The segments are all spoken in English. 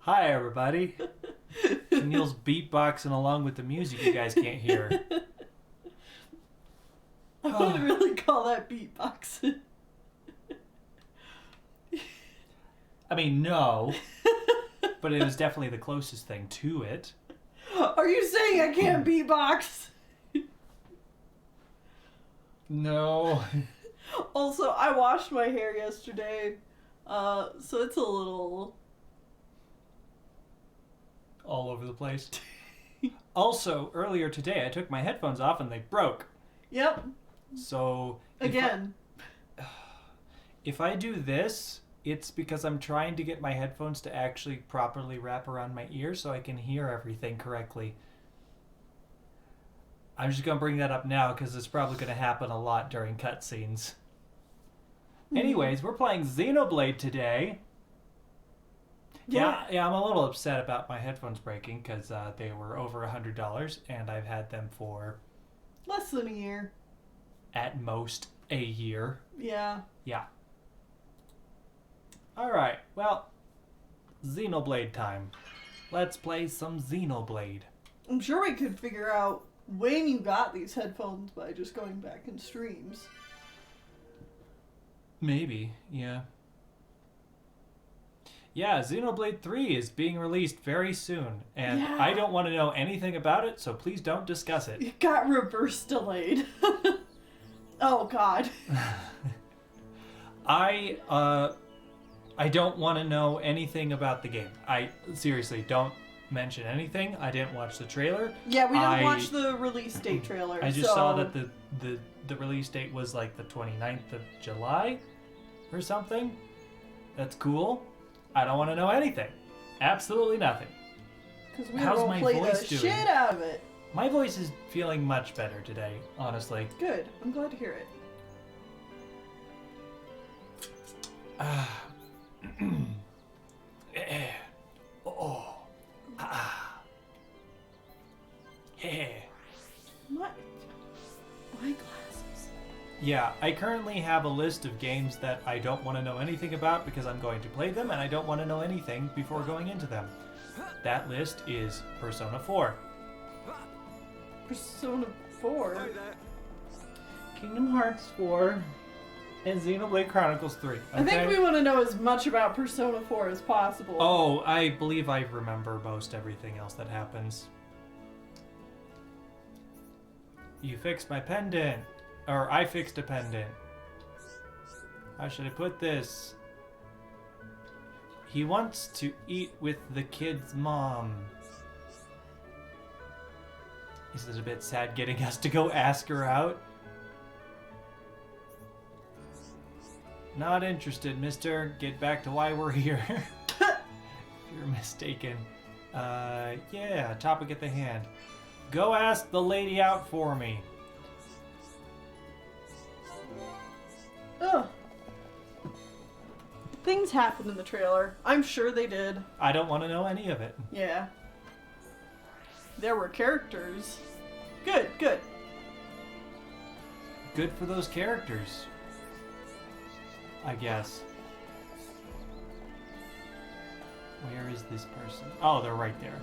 Hi, everybody. Neil's beatboxing along with the music you guys can't hear. I wouldn't really call that beatboxing. I mean, no. But it was definitely the closest thing to it. Are you saying I can't beatbox? No. Also, I washed my hair yesterday, so it's a little... all over the place. Also, earlier today, I took my headphones off and they broke. Yep. So... Again. If I do this, it's because I'm trying to get my headphones to actually properly wrap around my ears so I can hear everything correctly. I'm just going to bring that up now because it's probably going to happen a lot during cutscenes. Anyways, we're playing Xenoblade today. Yeah, I'm a little upset about my headphones breaking because they were over $100 and I've had them for... less than a year. At most a year. Yeah. Yeah. Alright, well, Xenoblade time. Let's play some Xenoblade. I'm sure we could figure out when you got these headphones by just going back in streams. Maybe, yeah. Yeah, Xenoblade 3 is being released very soon, and I don't want to know anything about it, so please don't discuss it. It got reverse delayed. Oh, God. I don't want to know anything about the game. Seriously, don't mention anything. I didn't watch the trailer. Yeah, we didn't watch the release date trailer. I just saw that the release date was like the 29th of July or something. That's cool. I don't want to know anything. Absolutely nothing. Because we How's will my play voice the doing? shit out of it. My voice is feeling much better today, honestly. Good. I'm glad to hear it. My glasses. Yeah, I currently have a list of games that I don't want to know anything about because I'm going to play them and I don't want to know anything before going into them. That list is Persona 4. Persona 4? Kingdom Hearts 4. And Xenoblade Chronicles 3. Okay? I think we want to know as much about Persona 4 as possible. Oh, I believe I remember most everything else that happens. You fixed my pendant. Or I fixed a pendant. How should I put this? He wants to eat with the kid's mom. Is it a bit sad getting us to go ask her out? Not interested, mister. Get back to why we're here. You're mistaken. Yeah, topic at the hand. Go ask the lady out for me. Ugh. Things happened in the trailer. I'm sure they did. I don't want to know any of it. Yeah. There were characters. Good, good. Good for those characters, I guess. Where is this person? Oh, they're right there.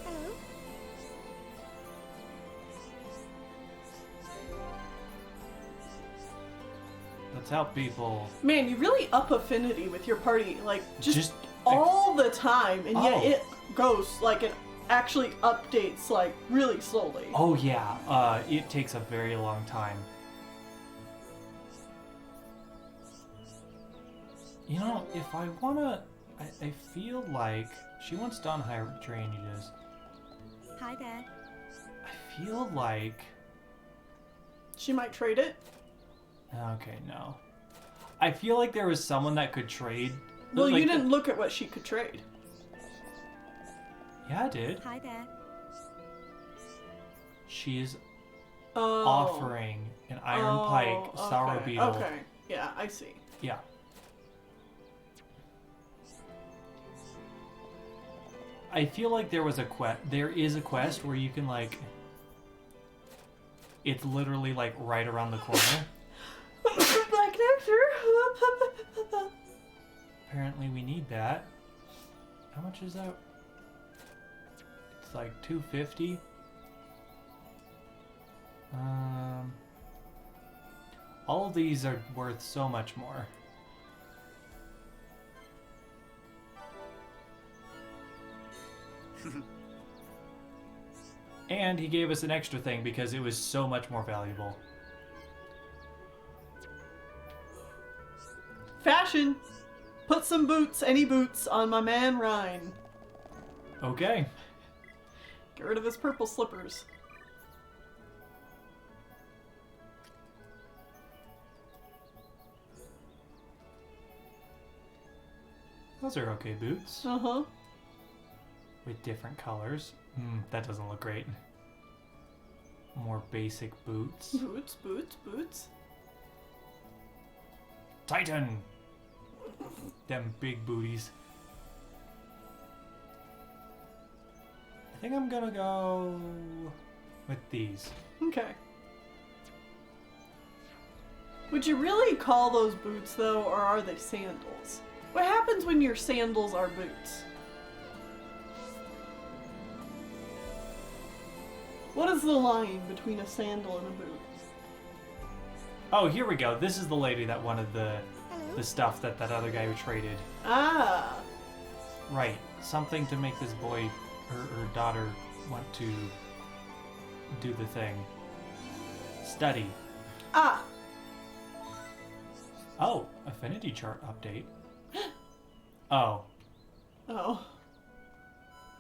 Hello. Let's help people. Man, you really up Affinity with your party, like, just all the time, and yet it goes, like, it actually updates, like, really slowly. Oh, yeah. It takes a very long time. You know, if I wanna... I feel like... She wants Don Hydranius. Hi there. I feel like... She might trade it. Okay, no. I feel like there was someone that could trade. Well, like you didn't look at what she could trade. Yeah, I did. Hi there. She's Oh. offering an iron pike, sour okay. beetle. Okay, yeah, I see. Yeah. I feel like there was a quest. There is a quest where you can like. It's literally like right around the corner. Black Nectar. Apparently, we need that. How much is that? It's like $250. All of these are worth so much more. And he gave us an extra thing because it was so much more valuable. Fashion! Put some boots, any boots, on my man Ryan. Okay. Get rid of his purple slippers. Those are okay boots. Uh-huh. With different colors. That doesn't look great. More basic boots. Boots, boots, boots. Titan! Them big booties. I think I'm gonna go with these. Okay. Would you really call those boots, though, or are they sandals? What happens when your sandals are boots? What is the line between a sandal and a boot? Oh, here we go. This is the lady that wanted the Hello? stuff that other guy traded. Ah! Right. Something to make this boy, her daughter, want to do the thing. Study. Ah! Oh, Affinity chart update. Oh. Oh.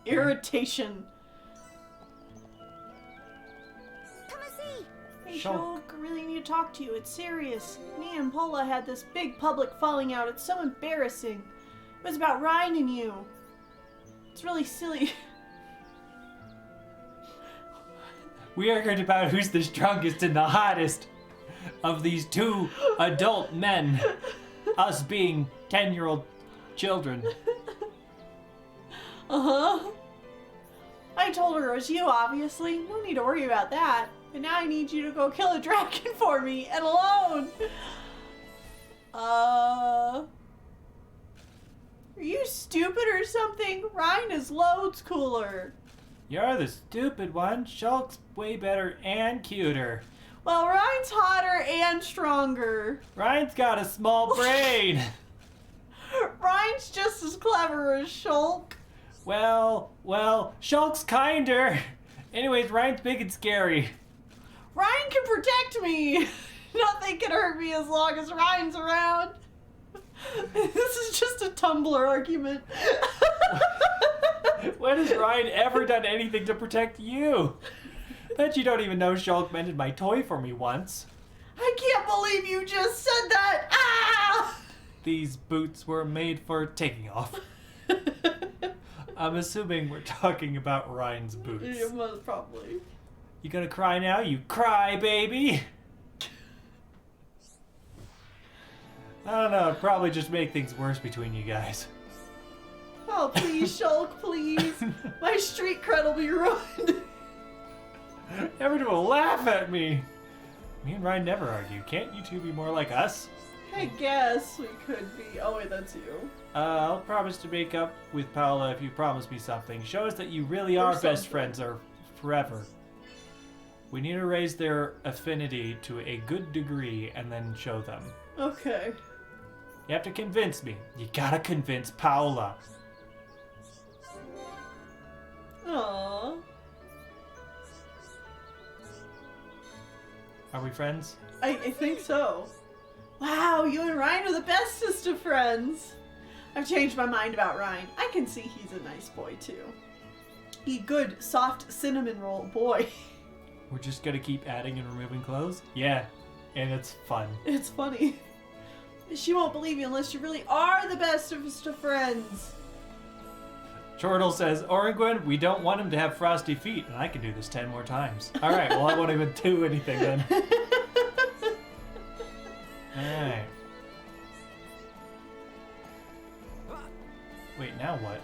Irritation. Come and see. Hey, Shulk. Shulk, I really need to talk to you. It's serious. Me and Paula had this big public falling out. It's so embarrassing. It was about Ryan and you. It's really silly. We argued about who's the strongest and the hottest of these two adult men. Us being 10-year-old children. Uh-huh. I told her it was you, obviously. No need to worry about that. But now I need you to go kill a dragon for me, and alone. Are you stupid or something? Ryan is loads cooler. You're the stupid one. Shulk's way better and cuter. Well, Ryan's hotter and stronger. Ryan's got a small brain. Ryan's just as clever as Shulk. Well, Shulk's kinder. Anyways, Ryan's big and scary. Ryan can protect me. Nothing can hurt me as long as Ryan's around. This is just a Tumblr argument. When has Ryan ever done anything to protect you? Bet you don't even know Shulk mended my toy for me once. I can't believe you just said that. Ah! These boots were made for taking off. I'm assuming we're talking about Ryan's boots. Yeah, most probably. You gonna cry now? You cry, baby! I don't know, it'd probably just make things worse between you guys. Oh, please, Shulk, please. My street cred will be ruined. Everyone will laugh at me. Me and Ryan never argue. Can't you two be more like us? I guess we could be. Oh, wait, that's you. I'll promise to make up with Paula if you promise me something. Show us that you really are best something. friends or forever. We need to raise their affinity to a good degree and then show them. Okay. You have to convince me. You gotta convince Paula. Aww. Are we friends? I think so. Wow, you and Ryan are the bestest of friends. I've changed my mind about Ryan. I can see he's a nice boy, too. He good, soft cinnamon roll boy. We're just gonna keep adding and removing clothes? Yeah, and it's fun. It's funny. She won't believe you unless you really are the bestest of friends. Chortle says, Oranguin, we don't want him to have frosty feet, and I can do this 10 more times. Alright, well I won't even do anything then. Alright. Wait, now what?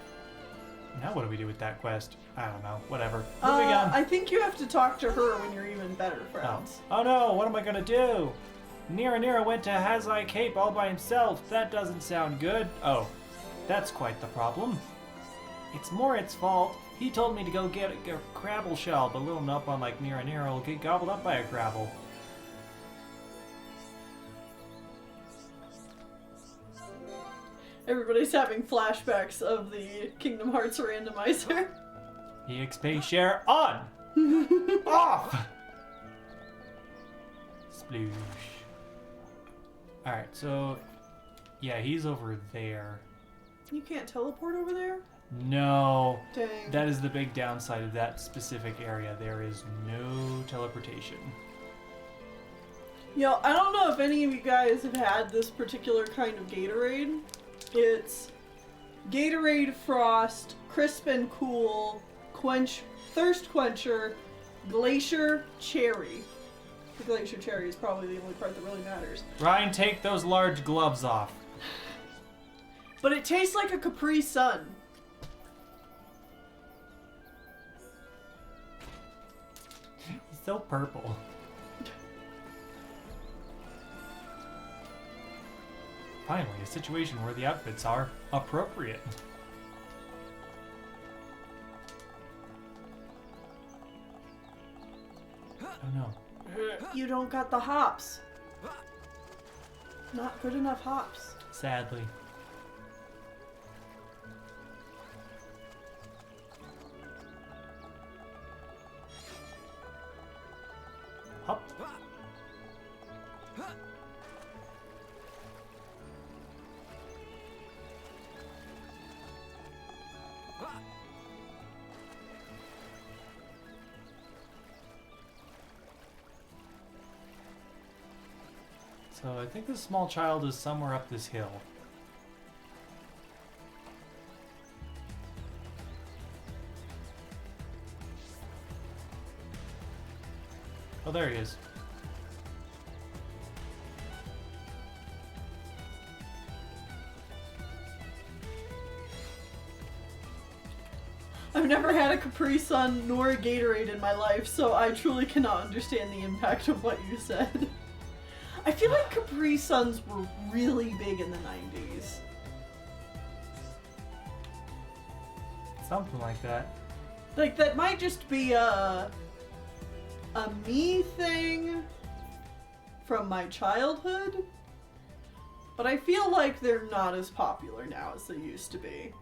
Now what do we do with that quest? I don't know. Whatever. Moving on. I think you have to talk to her when you're even better friends. Oh no, what am I gonna do? Nira went to Hazai Cape all by himself. That doesn't sound good. Oh, that's quite the problem. It's Morit's fault. He told me to go get a crabble shell, but little Nup, unlike Mira Nero, will get gobbled up by a crabble. Everybody's having flashbacks of the Kingdom Hearts randomizer. EXP share on! Off! Sploosh. Alright, so... yeah, he's over there. You can't teleport over there? No. Dang. That is the big downside of that specific area. There is no teleportation. Yo, I don't know if any of you guys have had this particular kind of Gatorade. It's Gatorade Frost, Crisp and Cool, Thirst Quencher, Glacier Cherry. The Glacier Cherry is probably the only part that really matters. Ryan, take those large gloves off. But it tastes like a Capri Sun. He's so purple. Finally, a situation where the outfits are appropriate. Oh no. You don't got the hops. Not good enough hops. Sadly. Hop. So I think this small child is somewhere up this hill. Oh, there he is. I've never had a Capri Sun nor a Gatorade in my life, so I truly cannot understand the impact of what you said. I feel like Capri Suns were really big in the 90s. Something like that. Like, that might just be a me thing from my childhood, but I feel like they're not as popular now as they used to be.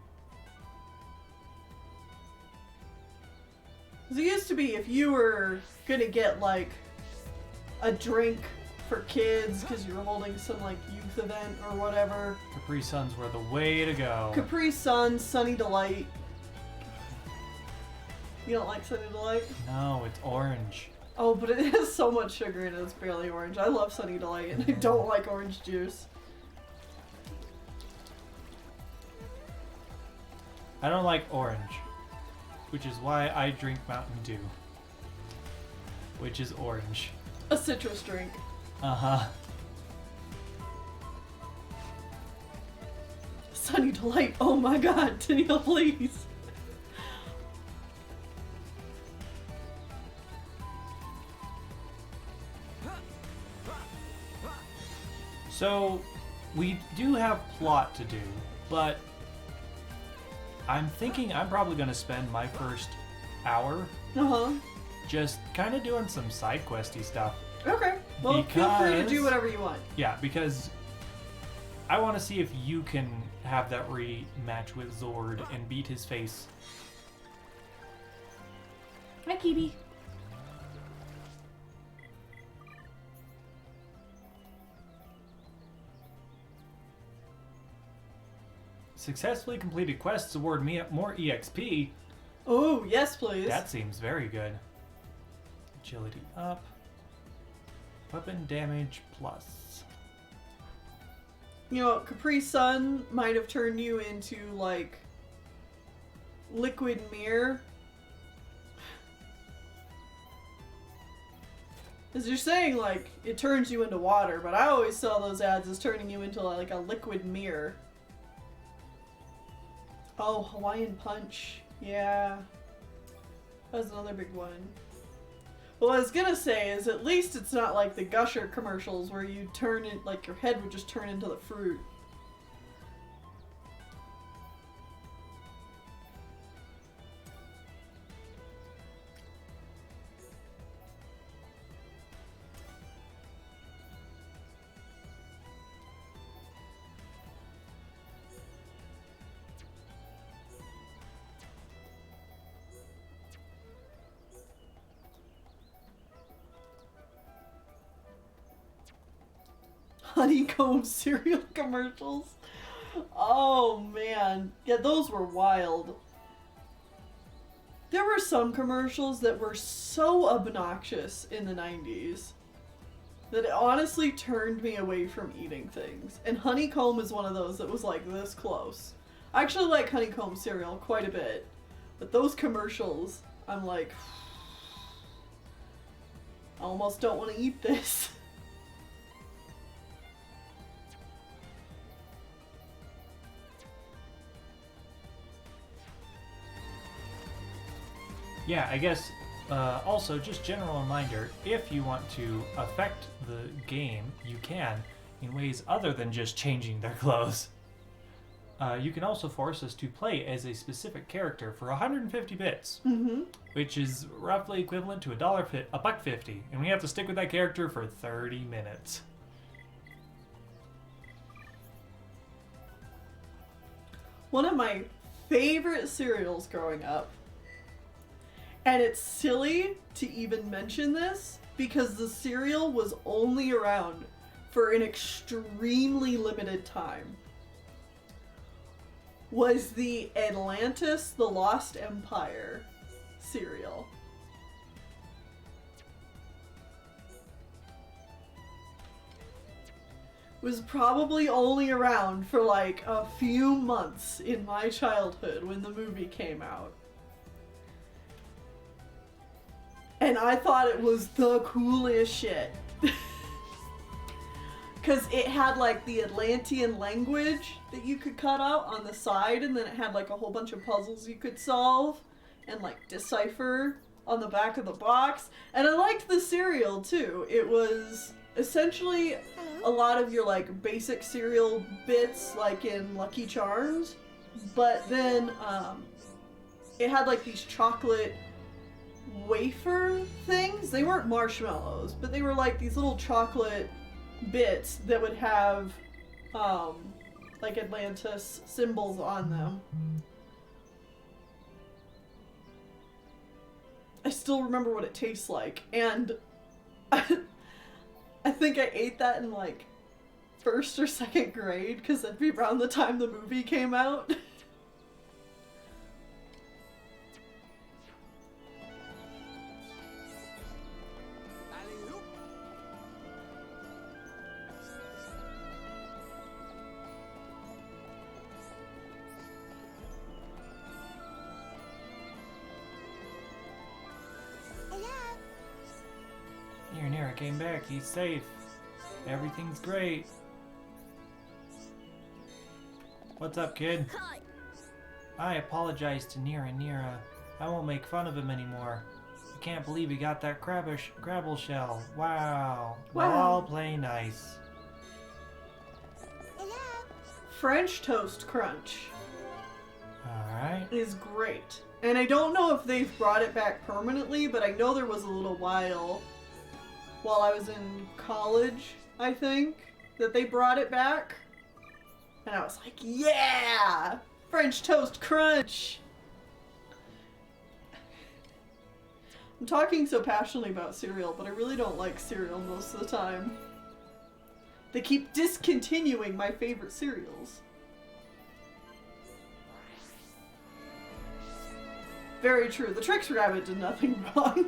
'Cause it used to be if you were gonna get, like, a drink for kids because you were holding some, like, youth event or whatever. Capri Suns were the way to go. Capri Sun, Sunny Delight. You don't like Sunny Delight? No, it's orange. Oh, but it has so much sugar in it, it's barely orange. I love Sunny Delight, and I don't like orange juice. I don't like orange, which is why I drink Mountain Dew, which is orange. A citrus drink. Uh-huh. Sunny Delight, oh my god, Tennille, please. So, we do have plot to do, but I'm thinking I'm probably going to spend my first hour Uh-huh. just kind of doing some side questy stuff. Okay. Well, feel free to do Because- whatever you want. Yeah, because I want to see if you can have that rematch with Xord and beat his face. Hi, Kibi. Successfully completed quests award me more EXP. Oh, yes, please. That seems very good. Agility up. Weapon damage plus. You know, Capri Sun might have turned you into, like, liquid mirror. As you're saying, like, it turns you into water, but I always saw those ads as turning you into, like, a liquid mirror. Oh, Hawaiian Punch. Yeah. That was another big one. Well, what I was gonna say is at least it's not like the Gusher commercials where you turn it, like your head would just turn into the fruit. honeycomb cereal commercials. Oh man. Yeah, those were wild. There were some commercials that were so obnoxious in the 90s that it honestly turned me away from eating things. And honeycomb is one of those that was like this close. I actually like honeycomb cereal quite a bit. But those commercials, I'm like, I almost don't want to eat this. Yeah, I guess also just general reminder, if you want to affect the game, you can in ways other than just changing their clothes. You can also force us to play as a specific character for 150 bits, which is roughly equivalent to $1.50, and we have to stick with that character for 30 minutes. One of my favorite cereals growing up, and it's silly to even mention this because the cereal was only around for an extremely limited time, was the Atlantis the Lost Empire cereal. Was probably only around for like a few months in my childhood when the movie came out. And I thought it was the coolest shit. Because it had like the Atlantean language that you could cut out on the side, and then it had like a whole bunch of puzzles you could solve and like decipher on the back of the box. And I liked the cereal too. It was essentially a lot of your like basic cereal bits like in Lucky Charms, but then it had like these chocolate wafer things. They weren't marshmallows, but they were like these little chocolate bits that would have like Atlantis symbols on them. I still remember what it tastes like, and I think I ate that in like first or second grade because that'd be around the time the movie came out. Nira came back. He's safe. Everything's great. What's up, kid? I apologize to Nira. I won't make fun of him anymore. I can't believe he got that Crabble shell. Wow. Well, I'll play nice. French toast crunch. Alright. Is great. And I don't know if they've brought it back permanently, but I know there was a little while I was in college, I think, that they brought it back. And I was like, yeah! French toast crunch! I'm talking so passionately about cereal, but I really don't like cereal most of the time. They keep discontinuing my favorite cereals. Very true. The Trix Rabbit did nothing wrong.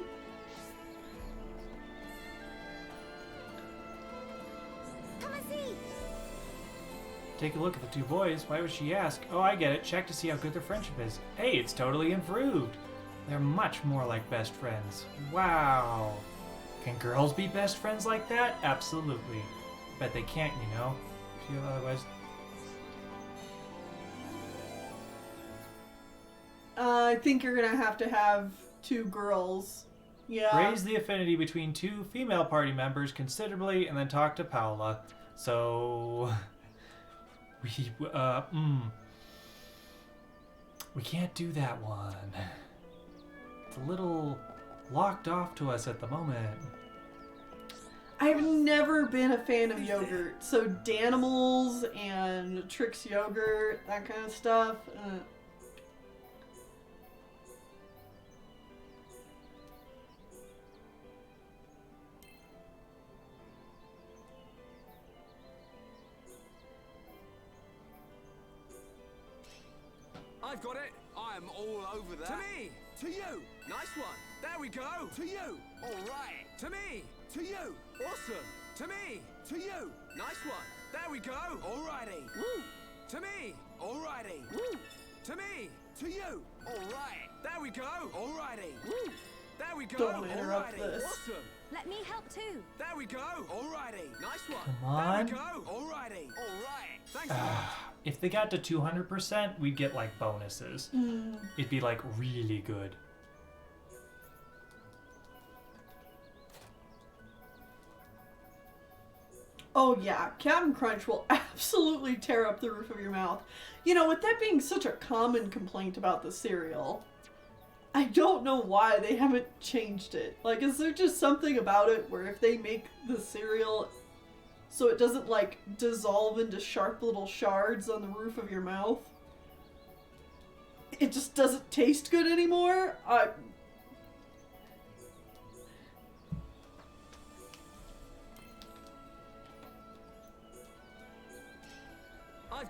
Take a look at the two boys. Why would she ask? Oh, I get it. Check to see how good their friendship is. Hey, it's totally improved. They're much more like best friends. Wow. Can girls be best friends like that? Absolutely. Bet they can't, you know. Feel otherwise. I think you're gonna have to have two girls. Yeah. Raise the affinity between two female party members considerably and then talk to Paola. So... We can't do that one. It's a little locked off to us at the moment. I've never been a fan of yogurt, so Danimals and Trix yogurt, that kind of stuff. I've got it. I'm all over that. To me. To you. Nice one. There we go. To you. All right. To me. To you. Awesome. To me. To you. Nice one. There we go. Alrighty. Woo. To me. Alrighty. Woo. To me. To you. All right. There we go. Alrighty. Woo. There we go. Don't interrupt Alrighty. this. Awesome. Let me help too. There we go. Alrighty. Nice one. Come on. There we go. Alrighty. Alright. Thanks a lot. If they got to 200%, we'd get like bonuses. It'd be like really good. Oh yeah, Captain Crunch will absolutely tear up the roof of your mouth. You know, with that being such a common complaint about the cereal, I don't know why they haven't changed it. Like, is there just something about it where if they make the cereal so it doesn't, like, dissolve into sharp little shards on the roof of your mouth, it just doesn't taste good anymore? I've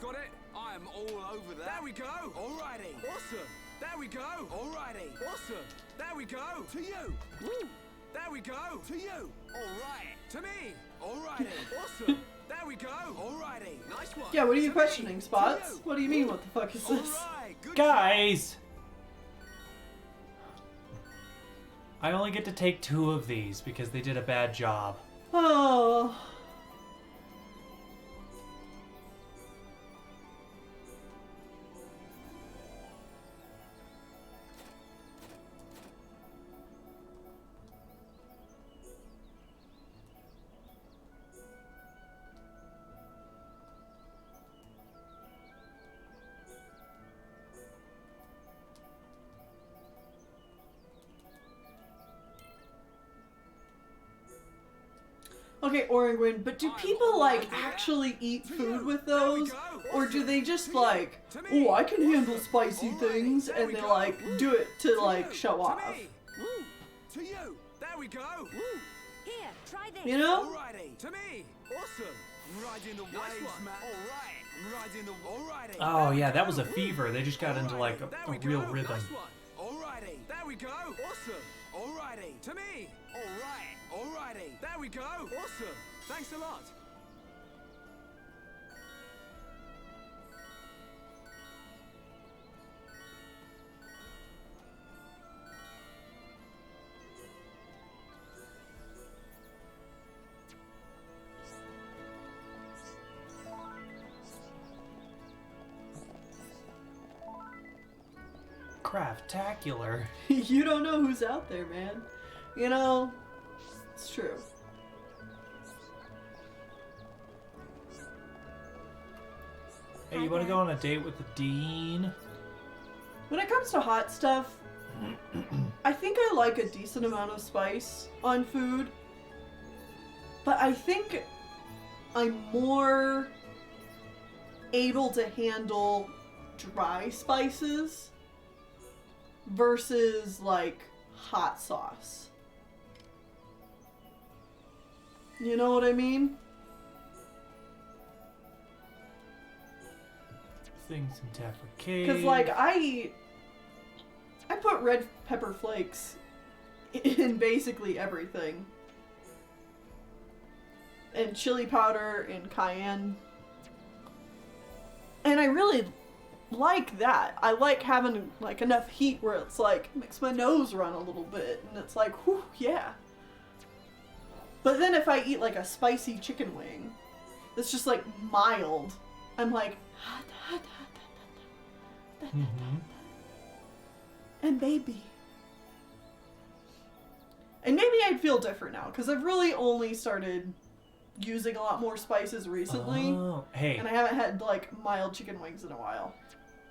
got it. I'm all over that. There we go. Alrighty. Awesome. There we go. Alrighty. Awesome. There we go. To you. Woo. There we go. To you. Alright. To me. Alrighty. Awesome. There we go. Alrighty. Nice one. Yeah, what are you To questioning, me. Spots? To you. What do you mean, what the fuck is this? Alright. Good Guys! I only get to take 2 of these because they did a bad job. Oh. Okay, Oregon, but do people, like, actually eat food with those? Or do they just, like, oh, I can handle spicy things, and they, like, do it to, like, show off? Woo. To you. There we go. Woo. Here, try this. You know? Alrighty. To me. Awesome. I'm riding the waves, man. Alright. I'm riding the alrighty. Oh yeah, that was a fever. They just got into like There a we real go. rhythm. Nice one. Alrighty. There we go. Awesome. Alrighty. To me. Alright. Alrighty. There we go. Awesome. Thanks a lot. Craftacular. You don't know who's out there, man. You know, it's true. Hey, you want to go on a date with the dean? When it comes to hot stuff, I think I like a decent amount of spice on food. But I think I'm more able to handle dry spices versus, like, hot sauce. You know what I mean? Things in Taffer Cave. Because, like, I put red pepper flakes in basically everything. And chili powder and cayenne. And I really like that. I like having, like, enough heat where it's, like, makes my nose run a little bit. And it's like, whew, yeah. But then if I eat, like, a spicy chicken wing that's just, like, mild, I'm like, and maybe. And maybe I'd feel different now, because I've really only started using a lot more spices recently. Oh, hey. And I haven't had, like, mild chicken wings in a while.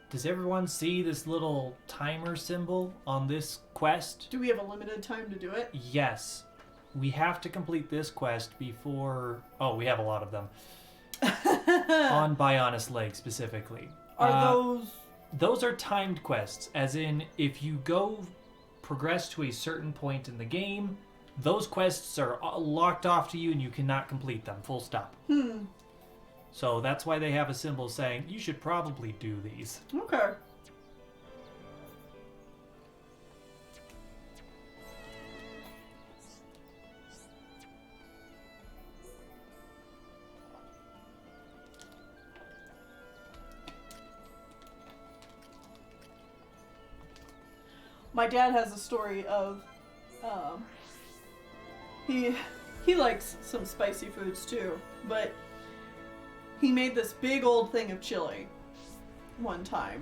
Does everyone see this little timer symbol on this quest? Do we have a limited time to do it? Yes. We have to complete this quest before... Oh, we have a lot of them. On Bionis Lake, specifically. Are those... Those are timed quests, as in, if you go progress to a certain point in the game, those quests are locked off to you and you cannot complete them, full stop. So that's why they have a symbol saying, you should probably do these. Okay. my dad has a story of he likes some spicy foods too, but he made this big old thing of chili one time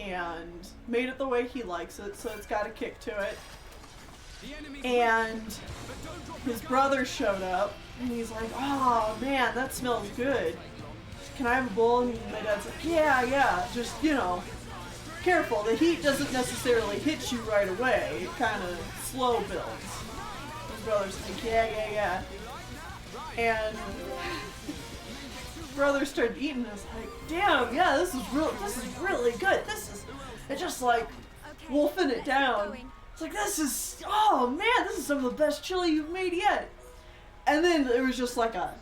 and made it the way he likes it, so it's got a kick to it. And his brother showed up and he's like, oh man, that smells good. Can I have a bowl? And my dad's like, yeah, just, careful. The heat doesn't necessarily hit you right away. It kind of slow builds. His brother's like, yeah. And brother started eating and was like, damn, yeah, this is really good. It's just like wolfing it down. It's like, oh man, this is some of the best chili you've made yet. And then it was just like a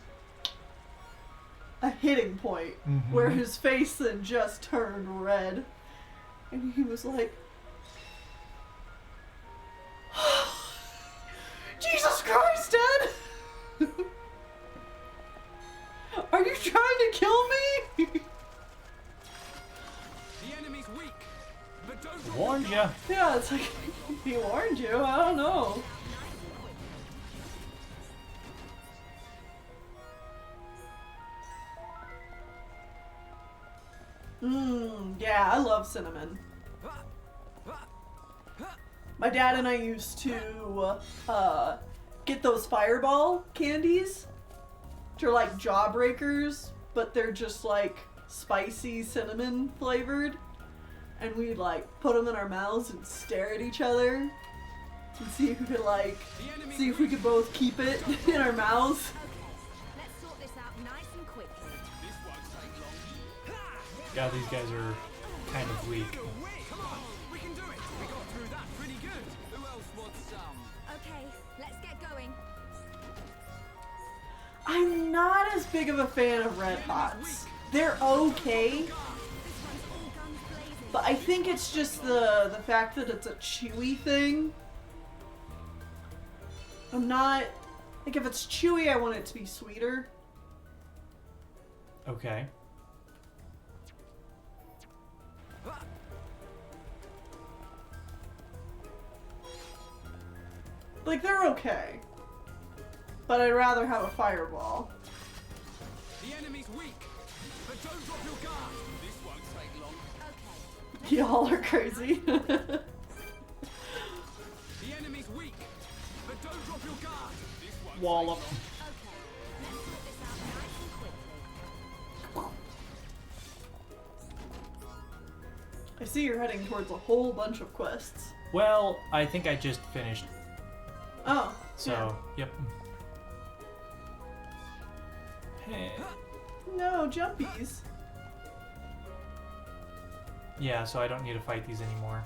hitting point where his face then just turned red. And he was like, Jesus Christ, Dad! Are you trying to kill me? The enemy's weak, but don't Warned ya. Yeah, it's like, he warned you, I don't know. Yeah, I love cinnamon. My dad and I used to get those fireball candies, which are like jawbreakers, but they're just like spicy cinnamon flavored. And we'd like put them in our mouths and stare at each other and see if we could both keep it in our mouths. Let's sort this out nice and quickly. This won't take long. God, these guys are kind of weak. Come on, we can do it. We got through that pretty good. Who else wants some? Okay, let's get going. I'm not as big of a fan of Red Hots. They're okay, This one's all guns blazing. but I think it's just the fact that it's a chewy thing. I'm not, like, if it's chewy, I want it to be sweeter. Okay. Like, they're okay, but I'd rather have a fireball. The enemy's weak, but don't drop your guard. This won't take long. Okay, Y'all are crazy. The enemy's weak, but don't drop your guard. This won't Wallop. okay. Let's sort this out nice and quickly. I see you're heading towards a whole bunch of quests. Well, I think I just finished. Oh, So, yep. Hey. yeah. No, jumpies. Yeah, so I don't need to fight these anymore.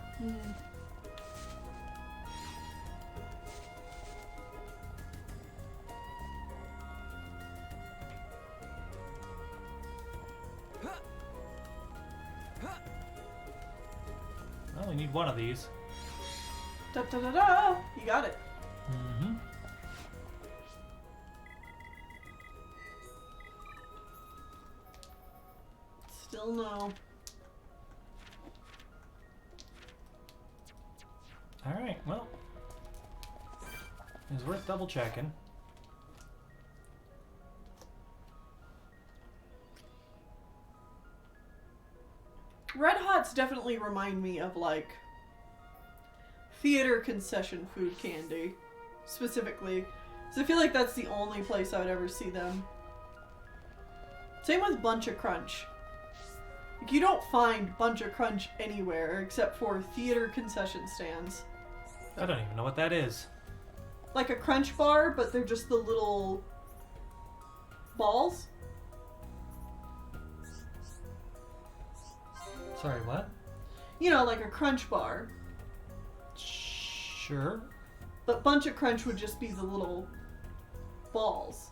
I only need one of these. Da da da da! You got it. Mm-hmm. Still no. Alright, well. It's worth double checking. Red Hots definitely remind me of, like, theater concession food candy, specifically. So I feel like that's the only place I would ever see them. Same with Bunch of Crunch. Like, you don't find Bunch of Crunch anywhere except for theater concession stands. I don't even know what that is. Like a Crunch bar, but they're just the little balls. Sorry, what? You know, like a Crunch bar. Sure. But Bunch of Crunch would just be the little balls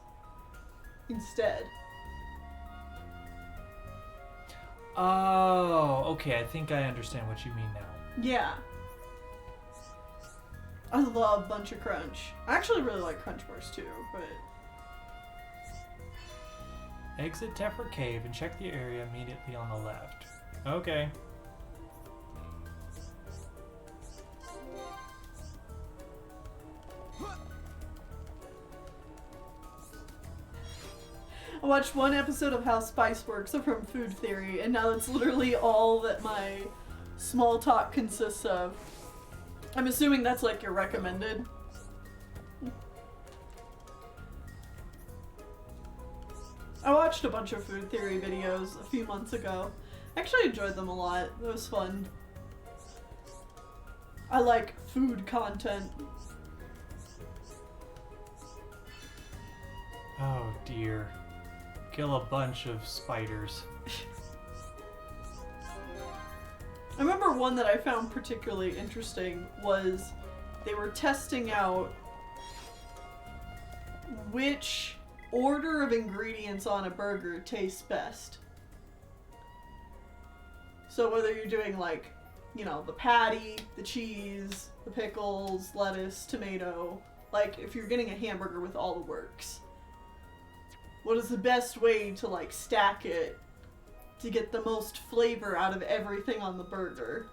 instead. Oh, okay. I think I understand what you mean now. Yeah. I love Bunch of Crunch. I actually really like Crunch bars too, but... Exit Teffer Cave and check the area immediately on the left. Okay. I watched one episode of How Spice Works from Food Theory, and now that's literally all that my small talk consists of. I'm assuming that's like your recommended. I watched a bunch of Food Theory videos a few months ago. I actually enjoyed them a lot. It was fun. I like food content. Oh dear. Kill a bunch of spiders. I remember one that I found particularly interesting was they were testing out which order of ingredients on a burger tastes best. So whether you're doing like, you know, the patty, the cheese, the pickles, lettuce, tomato, like if you're getting a hamburger with all the works, what is the best way to like stack it to get the most flavor out of everything on the burger?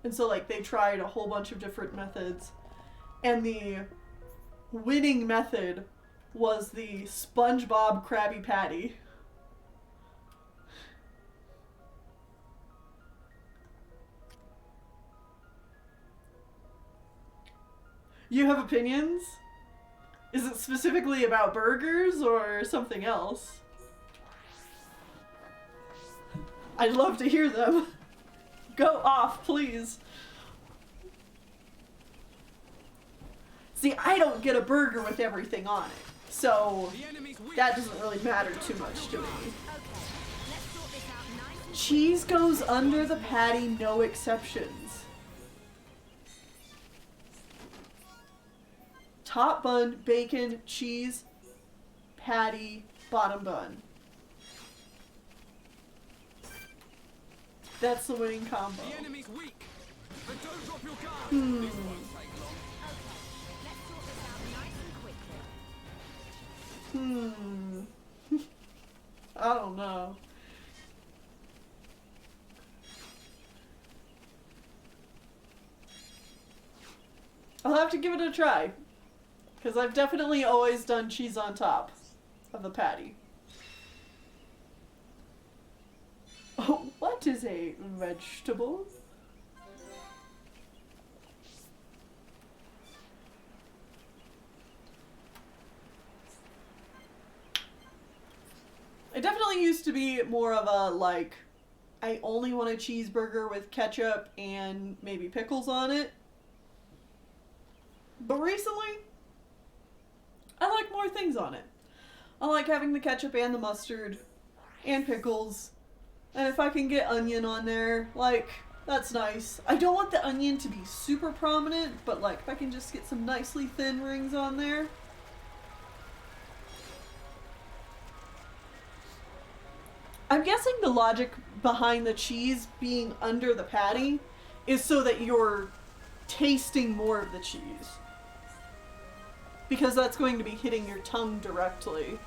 And so like they tried a whole bunch of different methods, and the winning method was the SpongeBob Krabby Patty. You have opinions? Is it specifically about burgers or something else? I'd love to hear them. Go off, please. See, I don't get a burger with everything on it, so The enemy's weak. that doesn't really matter too much to me. Okay, let's sort this out nice and Cheese goes under the patty, no exceptions. Top bun, bacon, cheese, patty, bottom bun. That's the winning combo. The enemy's weak. And don't drop your guard. Hmm. This won't take long. Okay, let's sort this out nice and quickly. I don't know. I'll have to give it a try. Because I've definitely always done cheese on top of the patty. Oh, what is a vegetable? It definitely used to be more of a, like, I only want a cheeseburger with ketchup and maybe pickles on it. But recently, I like more things on it. I like having the ketchup and the mustard and pickles. And if I can get onion on there, like, that's nice. I don't want the onion to be super prominent, but like, if I can just get some nicely thin rings on there. I'm guessing the logic behind the cheese being under the patty is so that you're tasting more of the cheese. Because that's going to be hitting your tongue directly.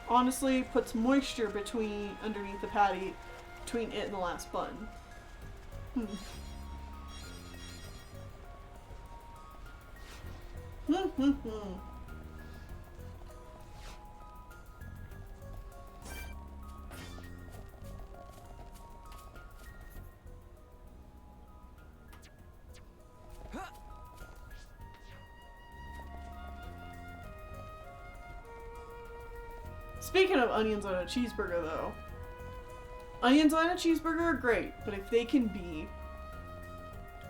Honestly, puts moisture underneath the patty, between it and the last bun. Speaking of onions on a cheeseburger, though, onions on a cheeseburger are great, but if they can be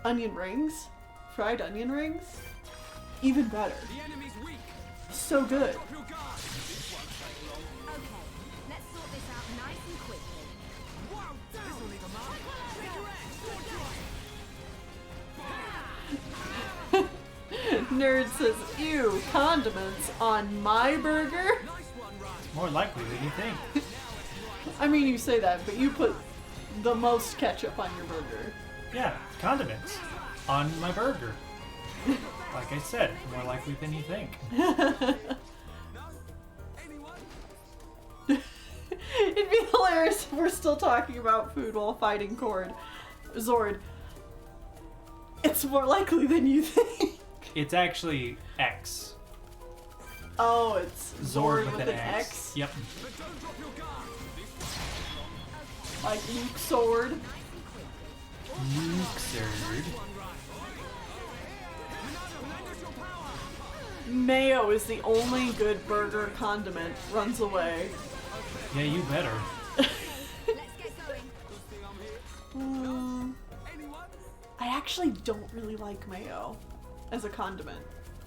onion rings, fried onion rings, even better. The enemy's weak. So good. Drop your guard. This won't take long. Okay, let's sort this out nice and quickly. Wow, this will leave a mark. Take your Nerd says, ew, condiments on my burger? Nice one, Ryan. More likely than you think. I mean, you say that, but you put the most ketchup on your burger. Yeah, condiments on my burger. Like I said, more likely than you think. No? Anyone? It'd be hilarious if we're still talking about food while fighting Xord. It's more likely than you think. It's actually X. Oh, it's Xord with an X. Yep. But don't drop your guard. Like Luke Sword. Xord. Mayo is the only good burger condiment. Runs away. Yeah, you better. Let's get going. I actually don't really like mayo as a condiment.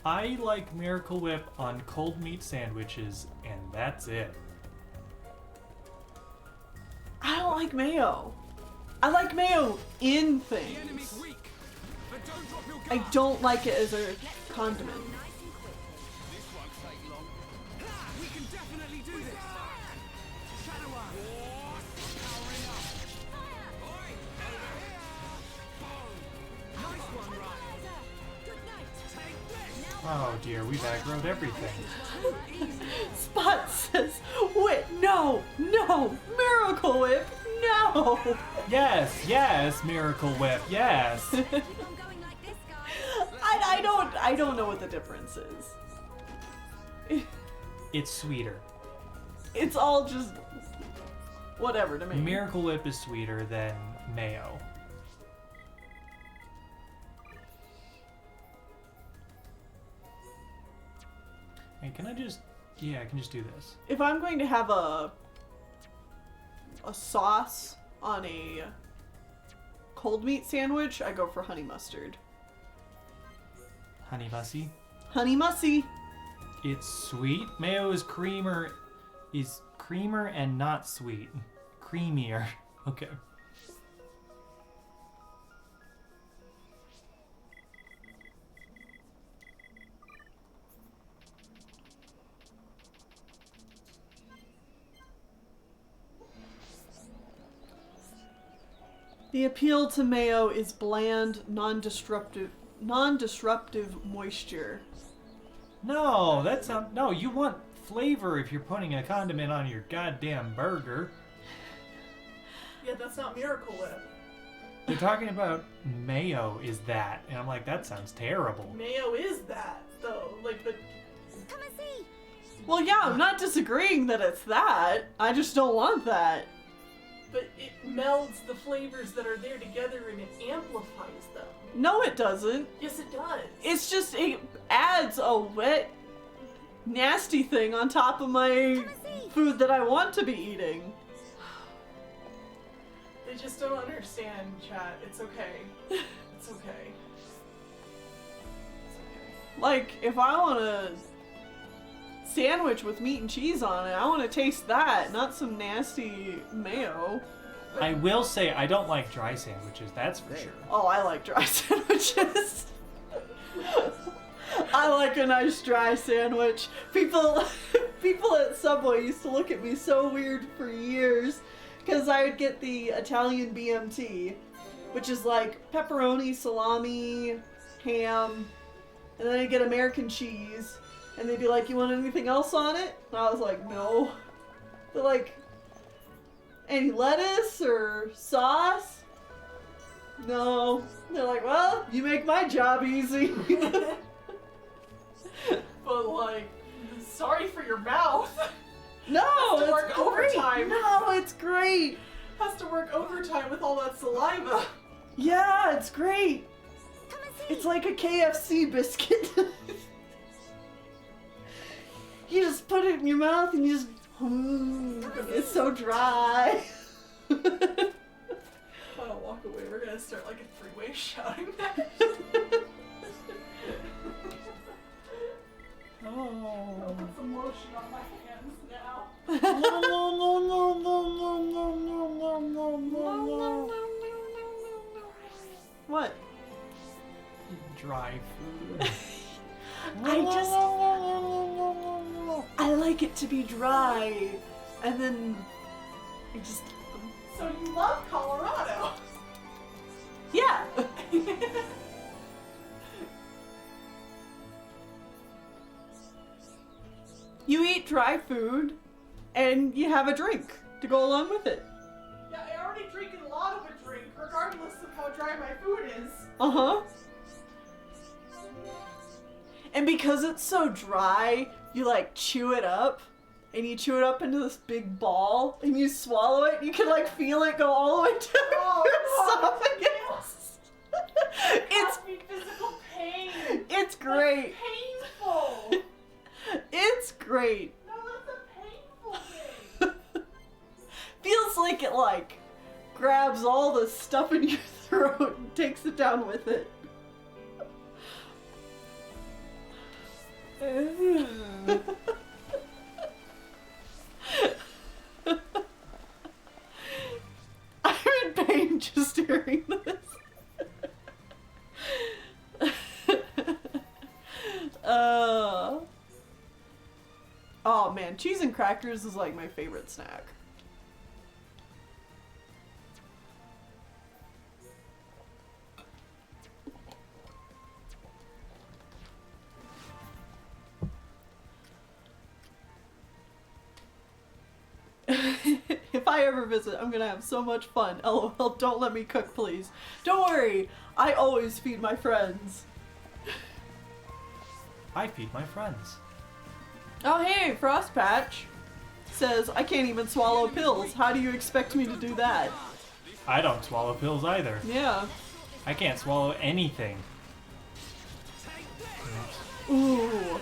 I like Miracle Whip on cold meat sandwiches, and that's it. I don't like mayo. I like mayo in The enemy's things. weak. But don't drop your I guard. don't like it as a condiment. Nice and quickly. This won't take long. Ha! We can definitely do this. Shadow Arm. Powering up. Oi! Over here. Boom. Nice one, Ryan. Good night. Take this. Oh dear, we've aggroed everything. Spot says, "Wait, no, Miracle Whip, no." Yes, Miracle Whip, yes. Keep on going like this, guys. I don't know what the difference is. It's sweeter. It's all just whatever to me. Miracle Whip is sweeter than mayo. Hey, can I just... Yeah, I can just do this. If I'm going to have a sauce on a cold meat sandwich, I go for honey mustard. Honey Mussy. Honey mussy. It's sweet. Mayo is creamer and not sweet. Creamier. Okay. The appeal to mayo is bland, non-disruptive moisture. No, that's not... No, you want flavor if you're putting a condiment on your goddamn burger. Yeah, that's not Miracle Whip. They're talking about mayo is that. And I'm like, that sounds terrible. Mayo is that, though. Like the. Come and see. Well, yeah, I'm not disagreeing that it's that. I just don't want that. But it melds the flavors that are there together and it amplifies them. No, it doesn't. Yes, it does. It's just it adds a wet, nasty thing on top of my food that I want to be eating. They just don't understand, chat. It's okay. It's okay. It's okay. Like, if I want a sandwich with meat and cheese on it, I want to taste that, not some nasty mayo. I will say I don't like dry sandwiches, that's for sure. Oh, I like dry sandwiches. I like a nice dry sandwich. People at Subway used to look at me so weird for years because I would get the Italian BMT, which is like pepperoni, salami, ham, and then I'd get American cheese, and they'd be like, "You want anything else on it?" And I was like, "No." They're like, "Any lettuce or sauce?" No. They're like, "Well, you make my job easy." But like, sorry for your mouth. No, Has to it's work great. overtime. No, it's great. Has to work overtime with all that saliva. Yeah, it's great. Come and see. It's like a KFC biscuit. You just put it in your mouth and you just, it's so dry. If I don't walk away, we're gonna start like a three-way shouting match. Oh. Put some lotion on my hands now. What? Dry food. I like it to be dry, and then I just, So you love Colorado? yeah. You eat dry food, and you have a drink to go along with it. Yeah, I already drink a lot of a drink, regardless of how dry my food is. Uh-huh. And because it's so dry, you like chew it up. And you chew it up into this big ball, and you swallow it, and you can like feel it go all the way down your esophagus. It's physical pain. it's great. That's painful. It's great. No, that's a painful thing. Feels like it like grabs all the stuff in your throat and takes it down with it. I'm in pain just hearing this. Oh man, cheese and crackers is like my favorite snack. If I ever visit, I'm gonna have so much fun. LOL, don't let me cook, please. Don't worry, I always feed my friends. I feed my friends. Oh hey, Frostpatch says, I can't even swallow pills. How do you expect me to do that? I don't swallow pills either. Yeah. I can't swallow anything. Ooh.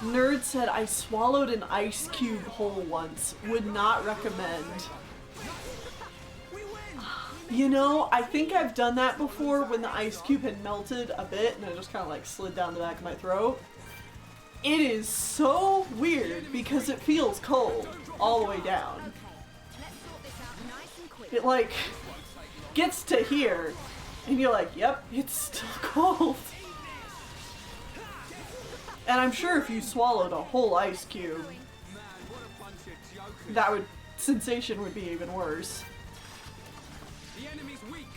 Nerd said, I swallowed an ice cube whole once. Would not recommend. You know, I think I've done that before when the ice cube had melted a bit and it just kind of like slid down the back of my throat. It is so weird because it feels cold all the way down. It like gets to here and you're like, yep, it's still cold. And I'm sure if you swallowed a whole ice cube, that sensation would be even worse. The enemy's weak,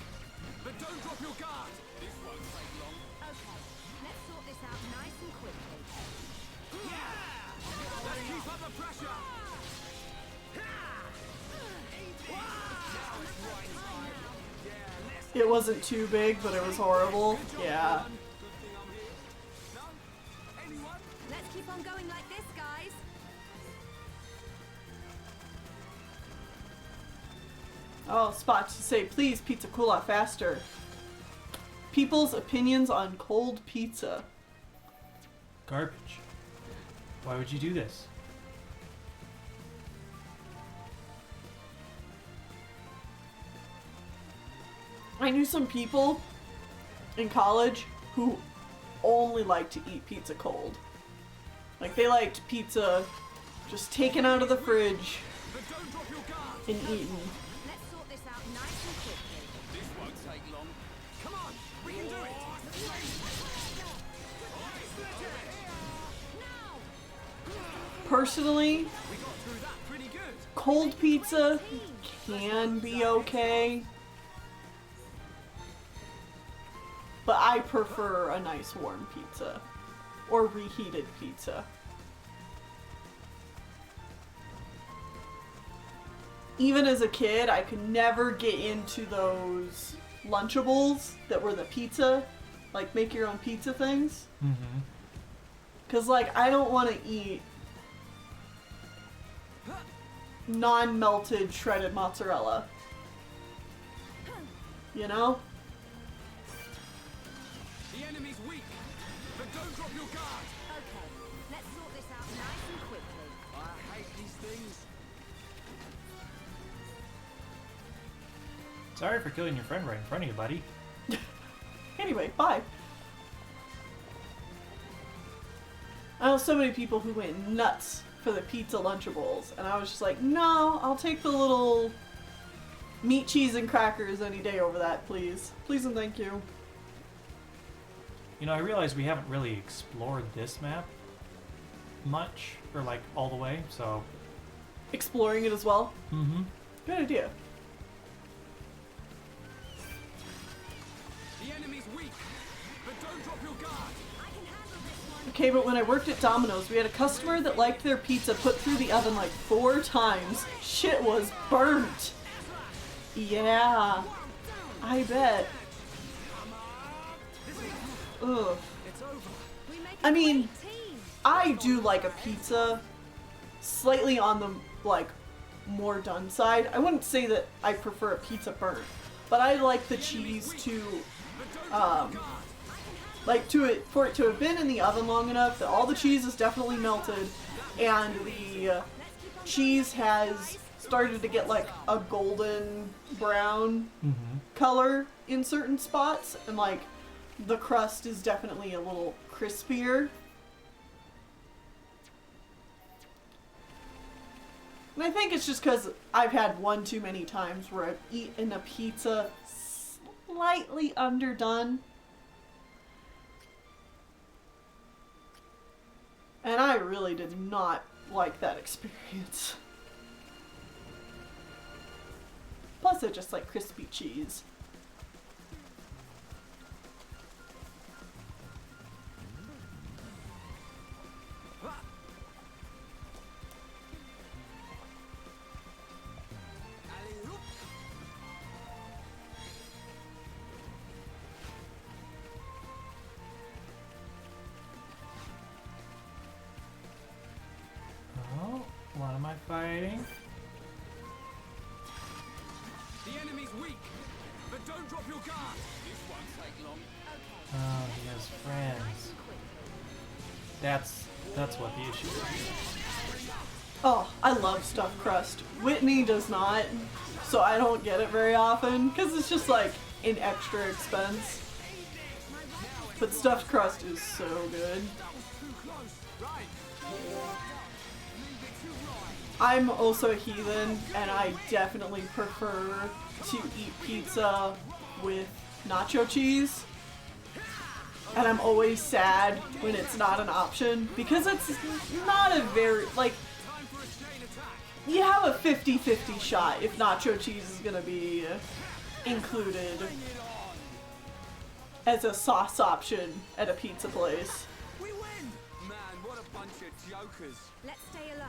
but don't drop your guard. This won't take long. Okay, let's sort this out nice and quickly. Let's keep up the pressure. It wasn't too big, but it was horrible. Yeah. Let's keep on going like this, guys. Oh, Spot to say, please, pizza cool off faster. People's opinions on cold pizza. Garbage. Why would you do this? I knew some people in college who only liked to eat pizza cold. Like, they liked pizza just taken out of the fridge and eaten. Let's sort this out nice and quickly. This won't take long. Come on, we can do it. Personally, We got through that pretty good. cold pizza can be okay. But I prefer a nice warm pizza. Or reheated pizza. Even as a kid, I could never get into those Lunchables that were the pizza, like make your own pizza things. Mm-hmm. Cause like, I don't want to eat non-melted shredded mozzarella. You know? The enemy's weak, but don't drop your guard. Okay, let's sort this out nice and quickly. I hate these things. Sorry for killing your friend right in front of you, buddy. Anyway, bye. I know so many people who went nuts for the pizza Lunchables, and I was just like, no, I'll take the little meat, cheese, and crackers any day over that, please. Please and thank you. You know, I realize we haven't really explored this map much, or like all the way, so... Exploring it as well. Mm-hmm. Good idea. The enemy's weak, but don't drop your guard. I can handle this one. Okay, but when I worked at Domino's, we had a customer that liked their pizza put through the oven like 4 times. Shit was burnt. Yeah, I bet. Ugh. It's over. We make I mean, I do like a pizza slightly on the, like, more done side. I wouldn't say that I prefer a pizza burnt, but I like the cheese to, for it to have been in the oven long enough that all the cheese is definitely melted, and the cheese has started to get like a golden brown color in certain spots, and like the crust is definitely a little crispier. And I think it's just because I've had one too many times where I've eaten a pizza slightly underdone. And I really did not like that experience. Plus, I just like crispy cheese. Oh, what am I fighting? The enemy's weak, but don't drop your guard. This won't take long. Oh, he has friends. That's what the issue is. Oh, I love stuffed crust. Whitney does not, so I don't get it very often because it's just like an extra expense. But stuffed crust is so good. I'm also a heathen, and I definitely prefer to eat pizza with nacho cheese. And I'm always sad when it's not an option, because it's not a very, like, you have a 50-50 shot if nacho cheese is gonna be included as a sauce option at a pizza place. We win! Man, what a bunch of jokers. Let's stay alert.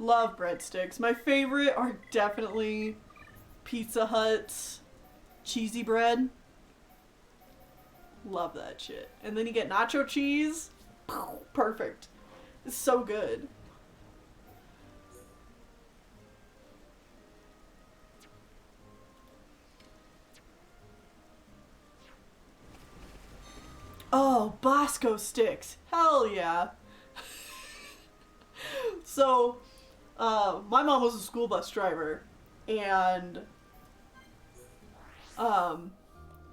Love breadsticks. My favorite are definitely Pizza Hut's cheesy bread. Love that shit. And then you get nacho cheese. Perfect. It's so good. Oh, Bosco sticks. Hell yeah. So, my mom was a school bus driver, and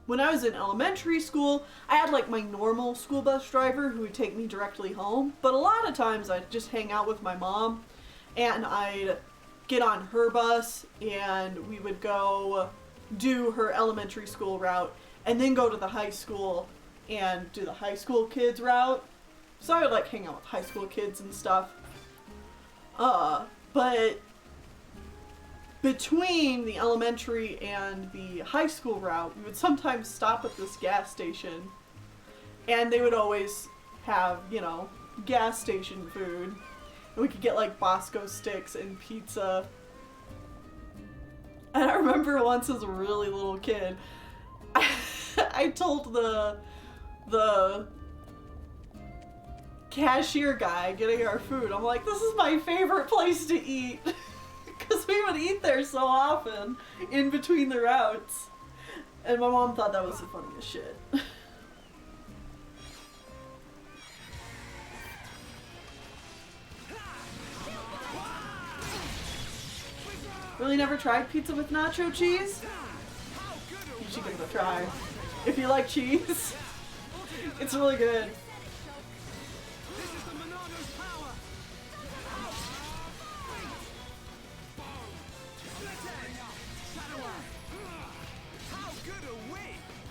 when I was in elementary school, I had like my normal school bus driver who would take me directly home, but a lot of times I'd just hang out with my mom, and I'd get on her bus, and we would go do her elementary school route, and then go to the high school and do the high school kids route. So I would like hang out with high school kids and stuff. But between the elementary and the high school route, we would sometimes stop at this gas station, and they would always have, you know, gas station food. And we could get like Bosco sticks and pizza. And I remember once as a really little kid, I told the cashier guy getting our food, I'm like, this is my favorite place to eat. Because we would eat there so often in between the routes. And my mom thought that was the funniest shit. Really never tried pizza with nacho cheese? You should give it a try. If you like cheese, it's really good.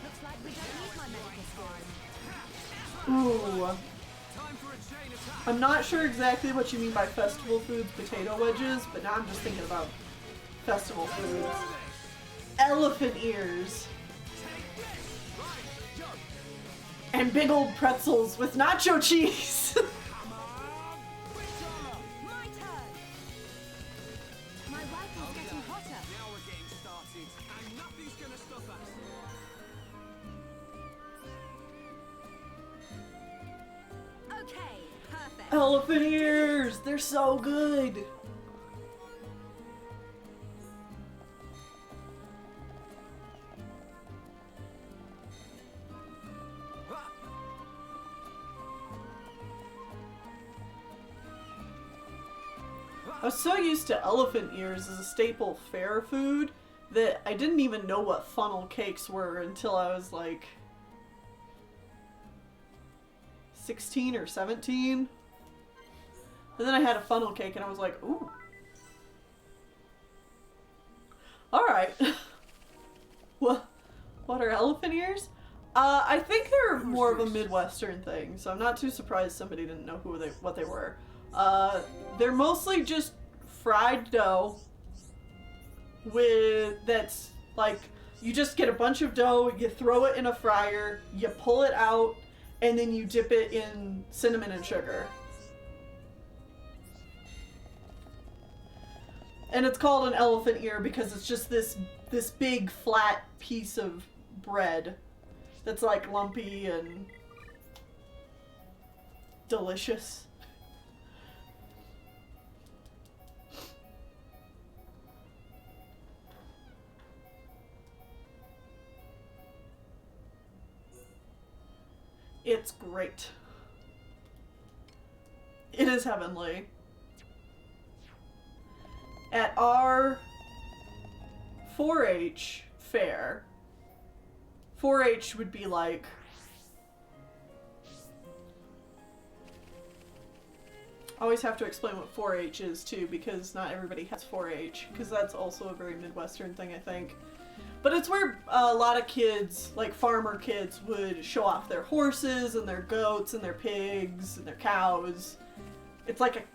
Looks like we don't need my medical skills. Ooh. I'm not sure exactly what you mean by festival foods potato wedges, but now I'm just thinking about festival foods. Elephant ears. And big old pretzels with nacho cheese. My turn. My rifle's getting hotter. Now we're getting started, and nothing's gonna stop us. Elephant ears! They're so good! I was so used to elephant ears as a staple fair food that I didn't even know what funnel cakes were until I was like 16 or 17. And then I had a funnel cake and I was like, ooh. Alright. What are elephant ears? I think they're more of a Midwestern thing, so I'm not too surprised somebody didn't know what they were. They're mostly just fried dough that's like, you just get a bunch of dough, you throw it in a fryer, you pull it out, and then you dip it in cinnamon and sugar. And it's called an elephant ear because it's just this big flat piece of bread that's like lumpy and delicious. It's great. It is heavenly. At our 4-H fair, 4-H would be like, I always have to explain what 4-H is too, because not everybody has 4-H, because that's also a very Midwestern thing, I think. But it's where a lot of kids, like farmer kids, would show off their horses and their goats and their pigs and their cows. It's like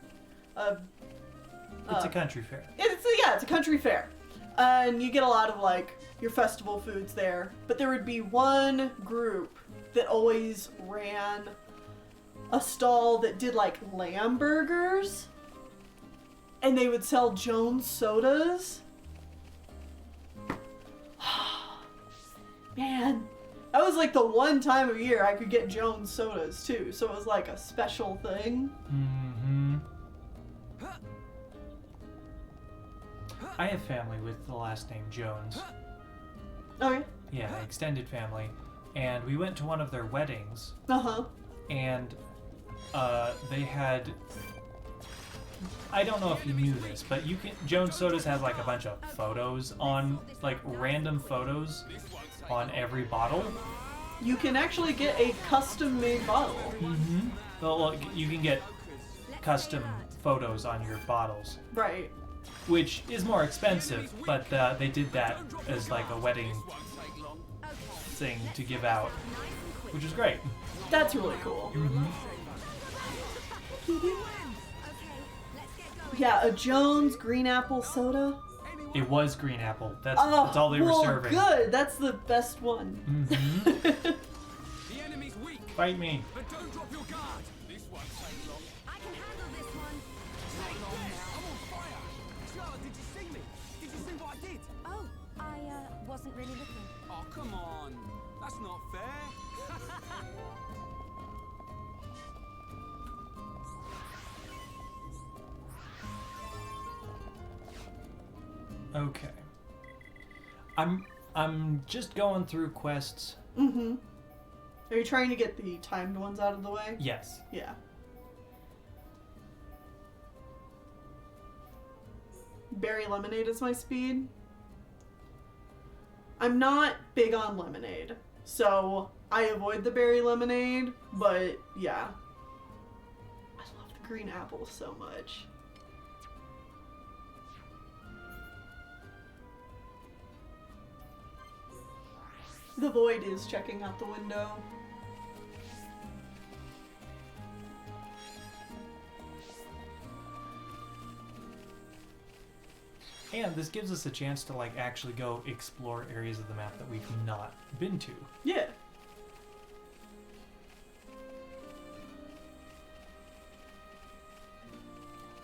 it's a country fair. It's a country fair. And you get a lot of like your festival foods there. But there would be one group that always ran a stall that did like lamb burgers. And they would sell Jones sodas. Man, that was like the one time of year I could get Jones sodas too, so it was like a special thing. Mm-hmm. I have family with the last name Jones. Okay. Yeah, extended family. And we went to one of their weddings. Uh-huh. And they had, I don't know if you knew this, but Jones Sodas has like a bunch of photos on, like random photos on every bottle. You can actually get a custom-made bottle. Mm-hmm. Well, you can get custom photos on your bottles. Right. Which is more expensive, but they did that as like a wedding thing to give out, which is great. That's really cool. Mm-hmm. Yeah, a Jones green apple soda. It was green apple. That's all they were serving. Good. That's the best one. Mm-hmm. The enemy's weak. Fight me. But don't drop your guard. This won't take long. I can handle this one. Take long now. I'm on fire. Charlotte, did you see me? Did you see what I did? Oh, I wasn't really looking. Oh, come on. That's not fair. Okay. I'm just going through quests. Mm-hmm. Are you trying to get the timed ones out of the way? Yes. Yeah. Berry lemonade is my speed. I'm not big on lemonade, so I avoid the berry lemonade, but yeah. I love the green apple so much. The void is checking out the window. And this gives us a chance to like actually go explore areas of the map that we've not been to. Yeah.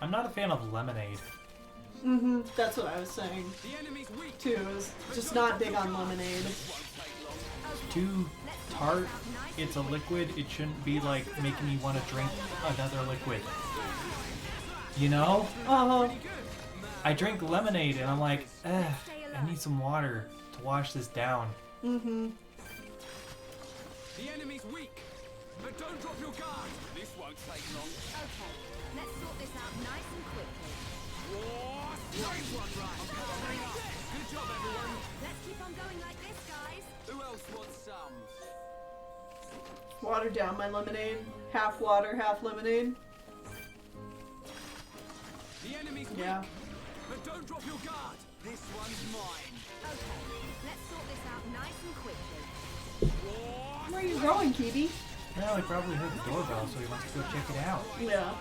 I'm not a fan of lemonade. Mm-hmm. That's what I was saying The enemy's weak. too. I was just not big on lemonade. Too tart, it's a liquid, it shouldn't be like making me want to drink another liquid. You know? I drink lemonade and I'm like, I need some water to wash this down. Mm-hmm. The enemy's weak, but don't drop your guard. This won't take long. Okay, let's sort this out nice and quickly. Whoa, nice one, right? Good job, everyone. Let's keep on going like this, guys. Who else wants some? Water down my lemonade. Half water, half lemonade. The enemy's Yeah. weak, but don't drop your guard. This one's mine. Okay, let's sort this out nice and quickly. Whoa, Where are you going, Kibi? Well, he probably heard the doorbell, so he wants to go check it out. Yeah.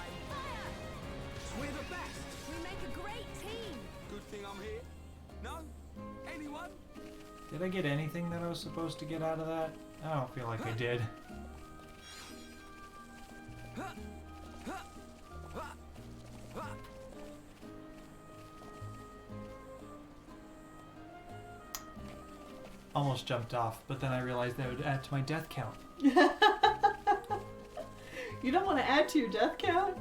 we're the best. We make a great team. Good thing I'm here. No? Anyone? Did I get anything that I was supposed to get out of that? I don't feel like I did. Almost jumped off, but then I realized that would add to my death count. You don't want to add to your death count?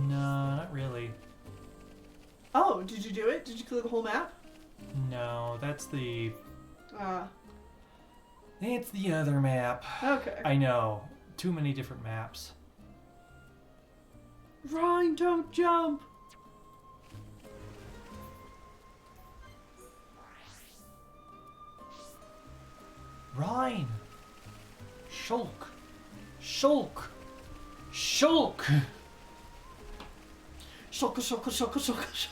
No, not really. Oh, did you do it? Did you clear the whole map? No, that's the... Ah, It's the other map. okay. I know. Too many different maps. Ryan, don't jump! Rhine! Shulk! Shulk! Shulk! Shulka, shulka, shulka, shulka, shulka.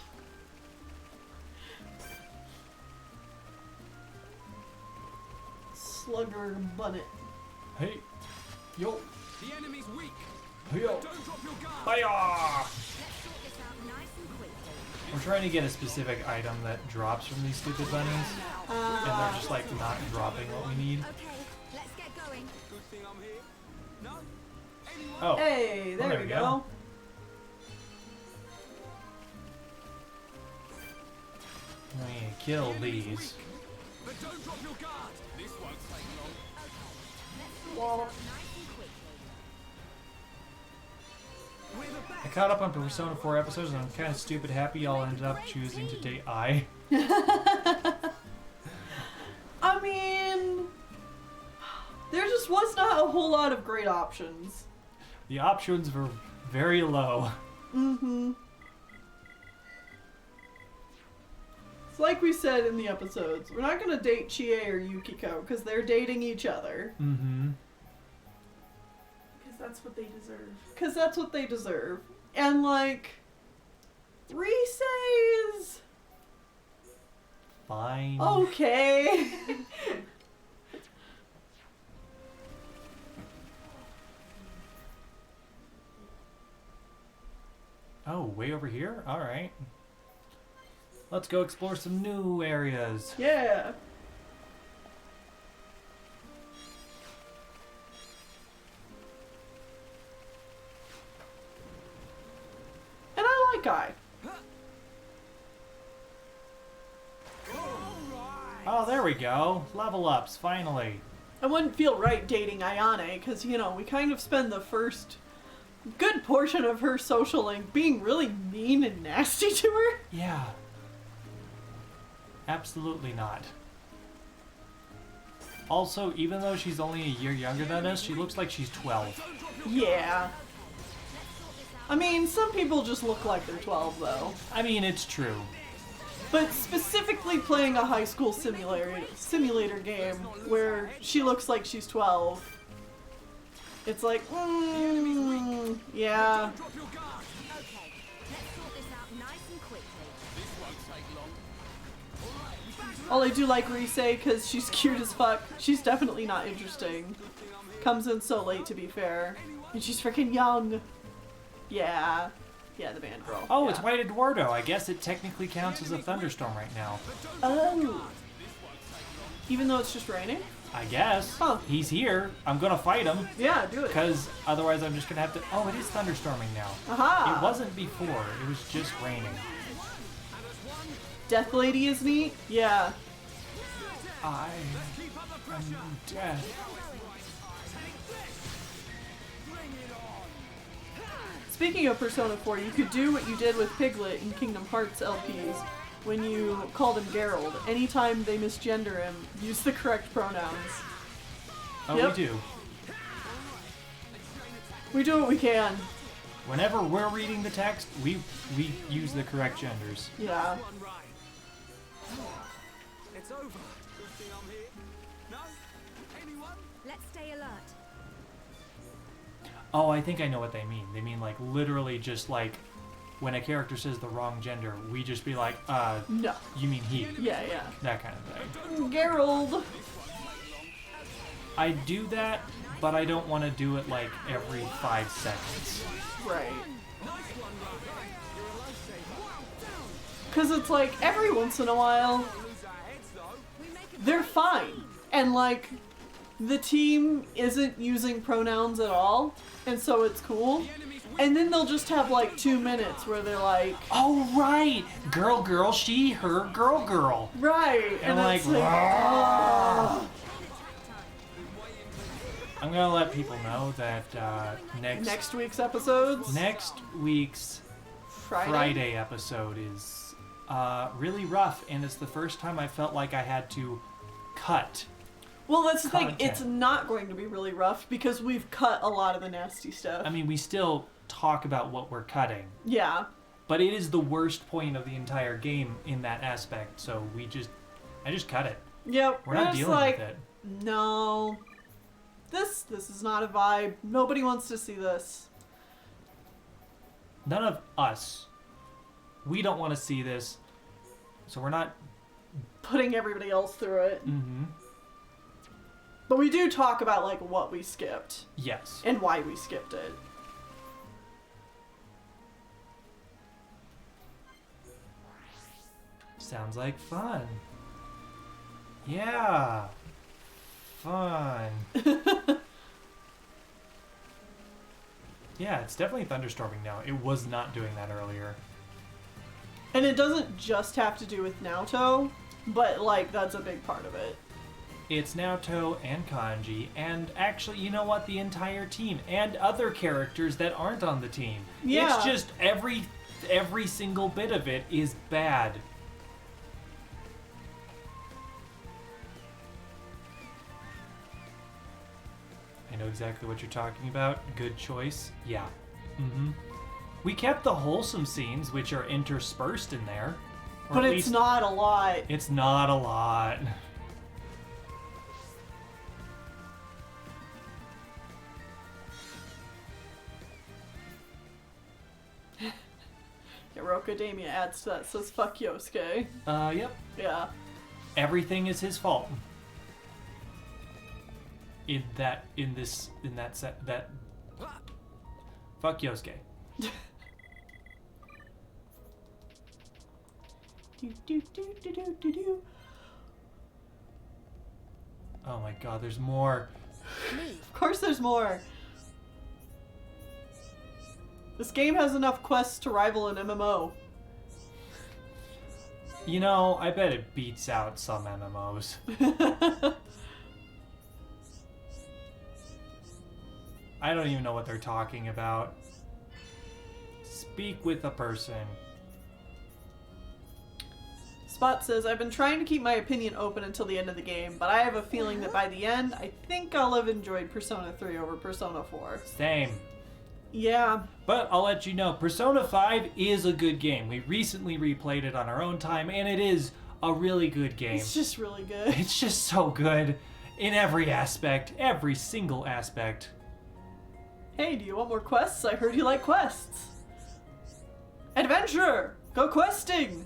Slugger bunnet. Hey! Yo! The enemy's weak. Yo! Don't drop your guard. Hiya! Let's sort this out nice and quickly. I'm trying to get a specific item that drops from these stupid bunnies, and they're just like not dropping what we need. Okay, let's get going. Good thing I'm here. No? Anyone? Oh, Hey, there, there we we go. go. I need to kill these. But don't drop your guard. This won't take long. Okay, let's sort Whoa. this out nice and quickly. We're the I best. caught up on Persona 4 episodes, and I'm kind of stupid happy y'all ended up choosing to date I. I mean, there just was not a whole lot of great options. The options were very low. Mm-hmm. It's like we said in the episodes, we're not gonna date Chie or Yukiko because they're dating each other. Mm-hmm. Because that's what they deserve. Because that's what they deserve. And like, Rise's Fine. okay. Oh, way over here? Alright. Let's go explore some new areas. Yeah. And I like Guy. Oh, there we go. Level ups, finally. I wouldn't feel right dating Ayane because, you know, we kind of spend the first good portion of her socialing being really mean and nasty to her. Yeah. Absolutely not. Also, even though she's only a year younger than us, she looks like she's 12. Yeah. I mean, some people just look like they're 12, though. I mean, it's true. But specifically playing a high school simulator game where she looks like she's 12, it's like, yeah. Don't drop your guard. Okay, let's sort this out nice and quickly. This won't take long. All I do like Rise because she's cute as fuck. She's definitely not interesting. Comes in so late, to be fair. And she's freaking young. Yeah. Yeah, the band girl. Oh, yeah. it's White Eduardo. I guess it technically counts as a thunderstorm right now. Oh. Even though it's just raining? I guess. Huh. He's here. I'm gonna fight him. Yeah, do it. Because otherwise I'm just gonna have to... Oh, it is thunderstorming now. Aha! It wasn't before. It was just raining. Death Lady is neat? Yeah. I am death. Speaking of Persona 4, you could do what you did with Piglet in Kingdom Hearts LPs when you called him Gerald. Anytime they misgender him, use the correct pronouns. Oh, Yep. we do. We do what we can. Whenever we're reading the text, we use the correct genders. Yeah. One right. It's over. Good thing I'm here. No? Anyone? Let's stay alert. Oh, I think I know what they mean. They mean like literally just like when a character says the wrong gender, we just be like, No. you mean he. Yeah, yeah. That kind of thing. Gerald. I do that, but I don't want to do it like every 5 seconds. Right. Because it's like every once in a while, they're fine. And like, the team isn't using pronouns at all, and so it's cool. And then they'll just have like 2 minutes where they're like, Oh, right! Girl, girl, she, her, girl, girl. right. And it's like, "Ah." I'm gonna let people know that Next week's episodes, next week's Friday episode is really rough, and it's the first time I felt like I had to cut. Well, that's the thing. content. It's not going to be really rough because we've cut a lot of the nasty stuff. I mean, we still talk about what we're cutting, Yeah. but it is the worst point of the entire game in that aspect, so I just cut it. Yep. We're not just dealing like, with it. No. This is not a vibe. Nobody wants to see this. None of us. We don't want to see this, so we're not. Putting everybody else through it. Mm-hmm. But we do talk about like what we skipped Yes. and why we skipped it. Sounds like fun. Yeah. Fun. Yeah, it's definitely thunderstorming now. It was not doing that earlier. And it doesn't just have to do with Naoto, but like that's a big part of it. It's Naoto and Kanji, and actually, you know what? The entire team and other characters that aren't on the team. Yeah. It's just every single bit of it is bad. I know exactly what you're talking about. Good choice. Yeah. Mm-hmm. We kept the wholesome scenes, which are interspersed in there. Or But at it's least not a lot. It's not a lot. Academia adds to that, says fuck Yosuke. Yep. Yeah. Everything is his fault. Fuck Yosuke. Oh my god, there's more. Of course there's more. This game has enough quests to rival an MMO. You know, I bet it beats out some MMOs. I don't even know what they're talking about. Speak with a person. Spot says, I've been trying to keep my opinion open until the end of the game, but I have a feeling that by the end, I think I'll have enjoyed Persona 3 over Persona 4. Same. Yeah. But I'll let you know, Persona 5 is a good game. We recently replayed it on our own time, and it is a really good game. It's just really good. It's just so good in every aspect, every single aspect. Hey, do you want more quests? I heard you like quests. Adventure! Go questing!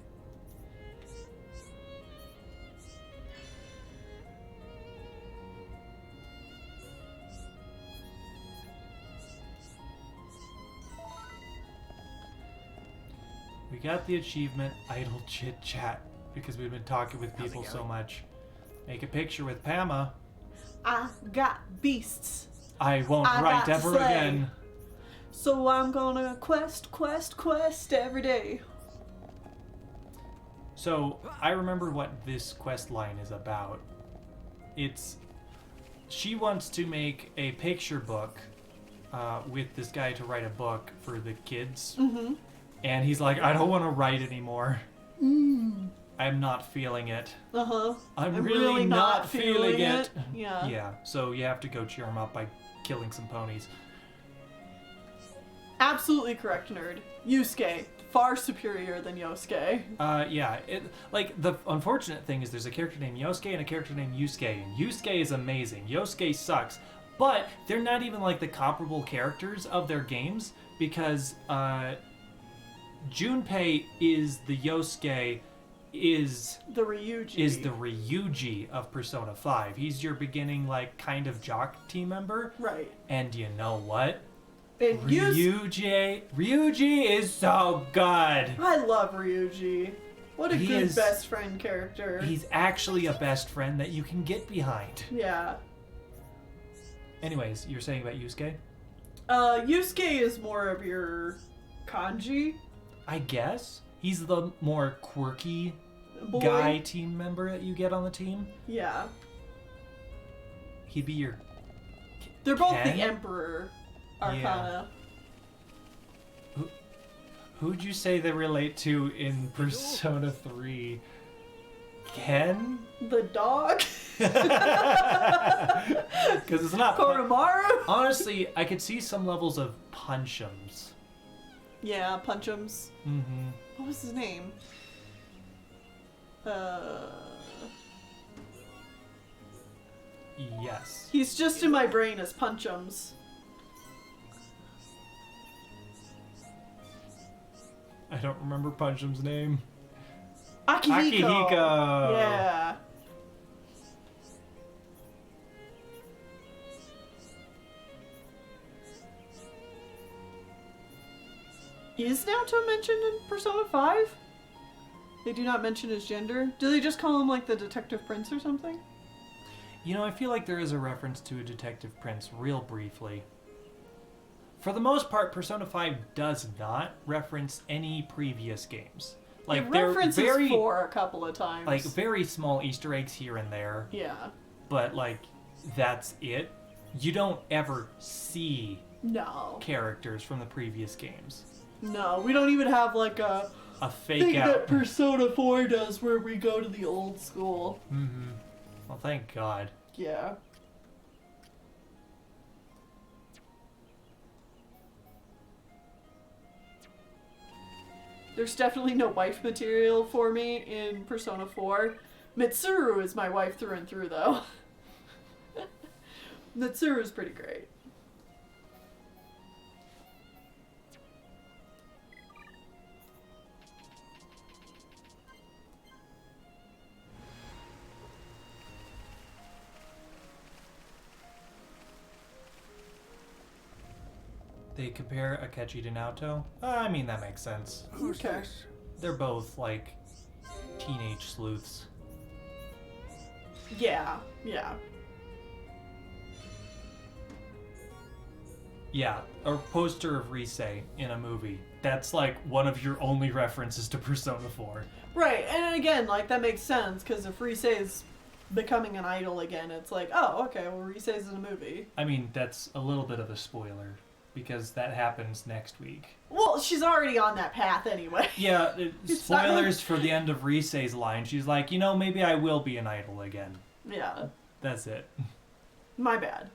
We got the achievement Idle Chit Chat because we've been talking with people so much. Make a picture with Pama. I got beasts. I won't I write got ever slay. again. So I'm gonna quest every day. So I remember what this quest line is about. She wants to make a picture book with this guy to write a book for the kids. Mm-hmm. And he's like, I don't want to write anymore. Mm. I'm not feeling it. Uh-huh. I'm really not feeling it. Yeah. Yeah, so you have to go cheer him up by killing some ponies. Absolutely correct, nerd. Yusuke, far superior than Yosuke. Yeah, the unfortunate thing is there's a character named Yosuke and a character named Yusuke, and Yusuke is amazing. Yosuke sucks, but they're not even like the comparable characters of their games because Junpei is the Yosuke, is The Ryuji. is the Ryuji of Persona 5. He's your beginning like kind of jock team member, Right. and you know what? And Ryuji is so good. I love Ryuji. What a He good is- best friend character. He's actually a best friend that you can get behind. Yeah. Anyways, you're saying about Yusuke? Yusuke is more of your kanji I guess. He's the more quirky boy. guy team member that you get on the team. Yeah. He'd be your... They're both Ken? the Emperor Arcana. Who'd you say they relate to in Persona 3? Ken? The dog. Because it's not... Koromaru. Honestly, I could see some levels of Punchums. Yeah, Punchums. Mm-hmm. What was his name? Yes. He's just in my brain as Punchums. I don't remember Punchum's name. Akihiko. Akihiko. Yeah. Is Naoto mentioned in Persona 5? They do not mention his gender. Do they just call him like the Detective Prince or something? You know, I feel like there is a reference to a Detective Prince real briefly. For the most part, Persona 5 does not reference any previous games. Like, It they're references very, 4 a couple of times. like, very small Easter eggs here and there, Yeah. but, like, that's it. You don't ever see No. characters from the previous games. No, we don't even have like a A fake thing out. that Persona 4 does where we go to the old school. Mm-hmm. Well, thank God. Yeah. There's definitely no wife material for me in Persona 4. Mitsuru is my wife through and through, though. Mitsuru is pretty great. They compare Akechi to Naoto? I mean, that makes sense. Who's Okay. this? They're both, like, teenage sleuths. Yeah, yeah. Yeah, a poster of Rise in a movie. That's, like, one of your only references to Persona 4. Right, and again, like, that makes sense, because if Risei's becoming an idol again, it's like, oh, okay, well, Risei's in a movie. I mean, that's a little bit of a spoiler, because that happens next week. Well, she's already on that path anyway. Yeah, It's not spoilers for the end of Risei's line. She's like, you know, maybe I will be an idol again. Yeah, That's it. my bad.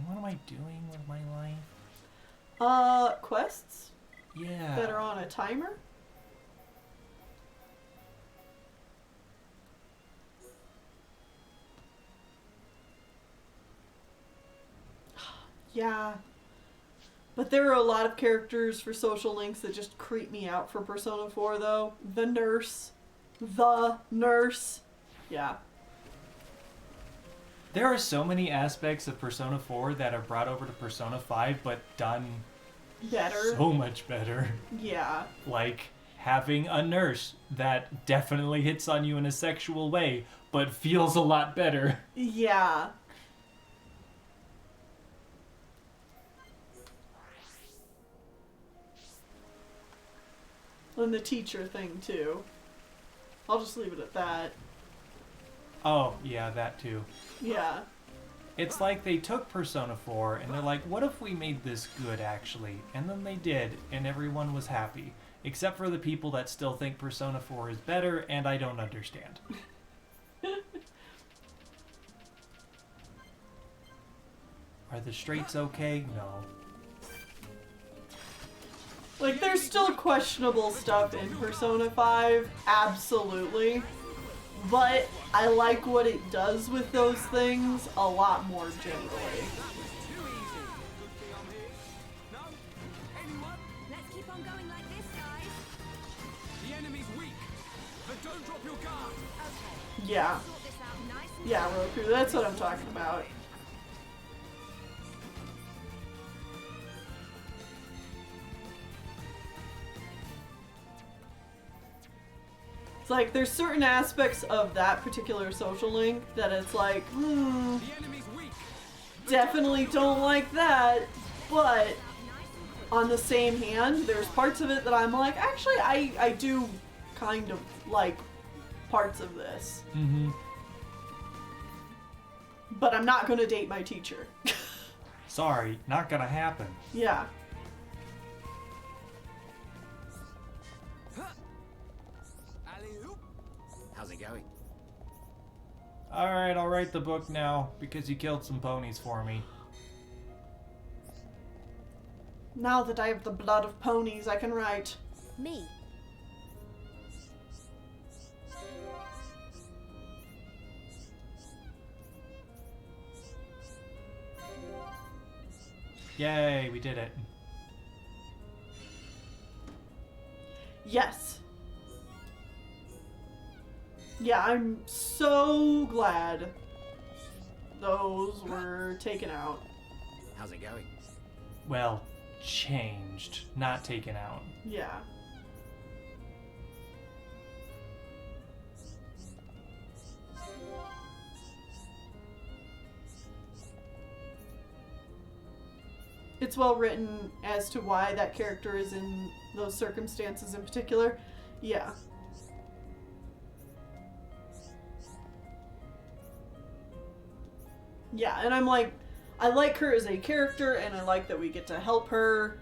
What am I doing with my life? Quests Yeah. that are on a timer? Yeah. But there are a lot of characters for social links that just creep me out for Persona 4, though. The nurse. The nurse. Yeah. There are so many aspects of Persona 4 that are brought over to Persona 5, but done Better. so much better. Yeah. Like having a nurse that definitely hits on you in a sexual way, but feels a lot better. Yeah. And the teacher thing, too. I'll just leave it at that. Oh, yeah, that too. Yeah. It's like they took Persona 4 and they're like, what if we made this good actually? And then they did, and everyone was happy. Except for the people that still think Persona 4 is better, and I don't understand. Are the straights okay? No. Like, there's still questionable stuff in Persona 5, absolutely. But I like what it does with those things a lot more generally. Let's keep on going like this, guys. The enemy's weak, but don't drop your guard. Okay. Yeah. Sort this out nice and Yeah, Roku, that's what I'm talking about. It's like, there's certain aspects of that particular social link that it's like, The enemy's weak. definitely don't like that, but on the same hand, there's parts of it that I'm like, actually, I do kind of like parts of this. Mm-hmm. But I'm not gonna date my teacher. Sorry, not gonna happen. Yeah. Alley-oop. How's it going? Alright, I'll write the book now, because you killed some ponies for me. Now that I have the blood of ponies, I can write. me. Yay, we did it. Yes. Yeah, I'm so glad those were taken out. How's it going? Well, changed, not taken out. Yeah. It's well written as to why that character is in those circumstances in particular. Yeah. Yeah, and I'm like, I like her as a character, and I like that we get to help her.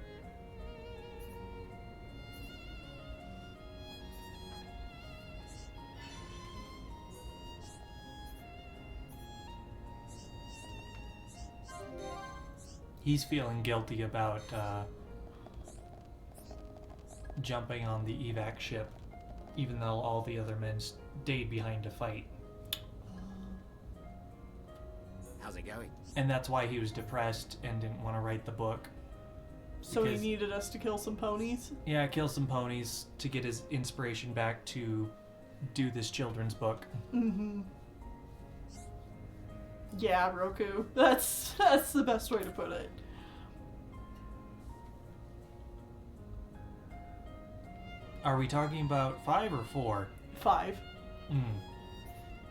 He's feeling guilty about jumping on the evac ship, even though all the other men stayed behind to fight. How's it going? And that's why he was depressed and didn't want to write the book. So he Because- needed us to kill some ponies. Yeah, kill some ponies to get his inspiration back to do this children's book. Mm-hmm. Yeah, Roku. That's the best way to put it. Are we talking about 5 or 4? 5.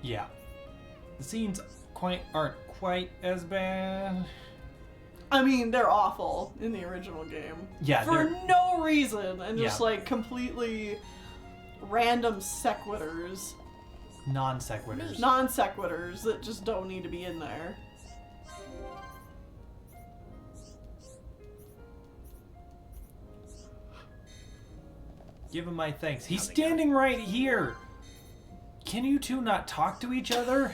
Yeah. The scenes aren't quite as bad. I mean, they're awful in the original game. Yeah, For no reason, and just Yeah. like completely random sequiturs. Non sequiturs. Non sequiturs that just don't need to be in there. Give him my thanks. He's How's it standing right here. Can you two not talk to each other?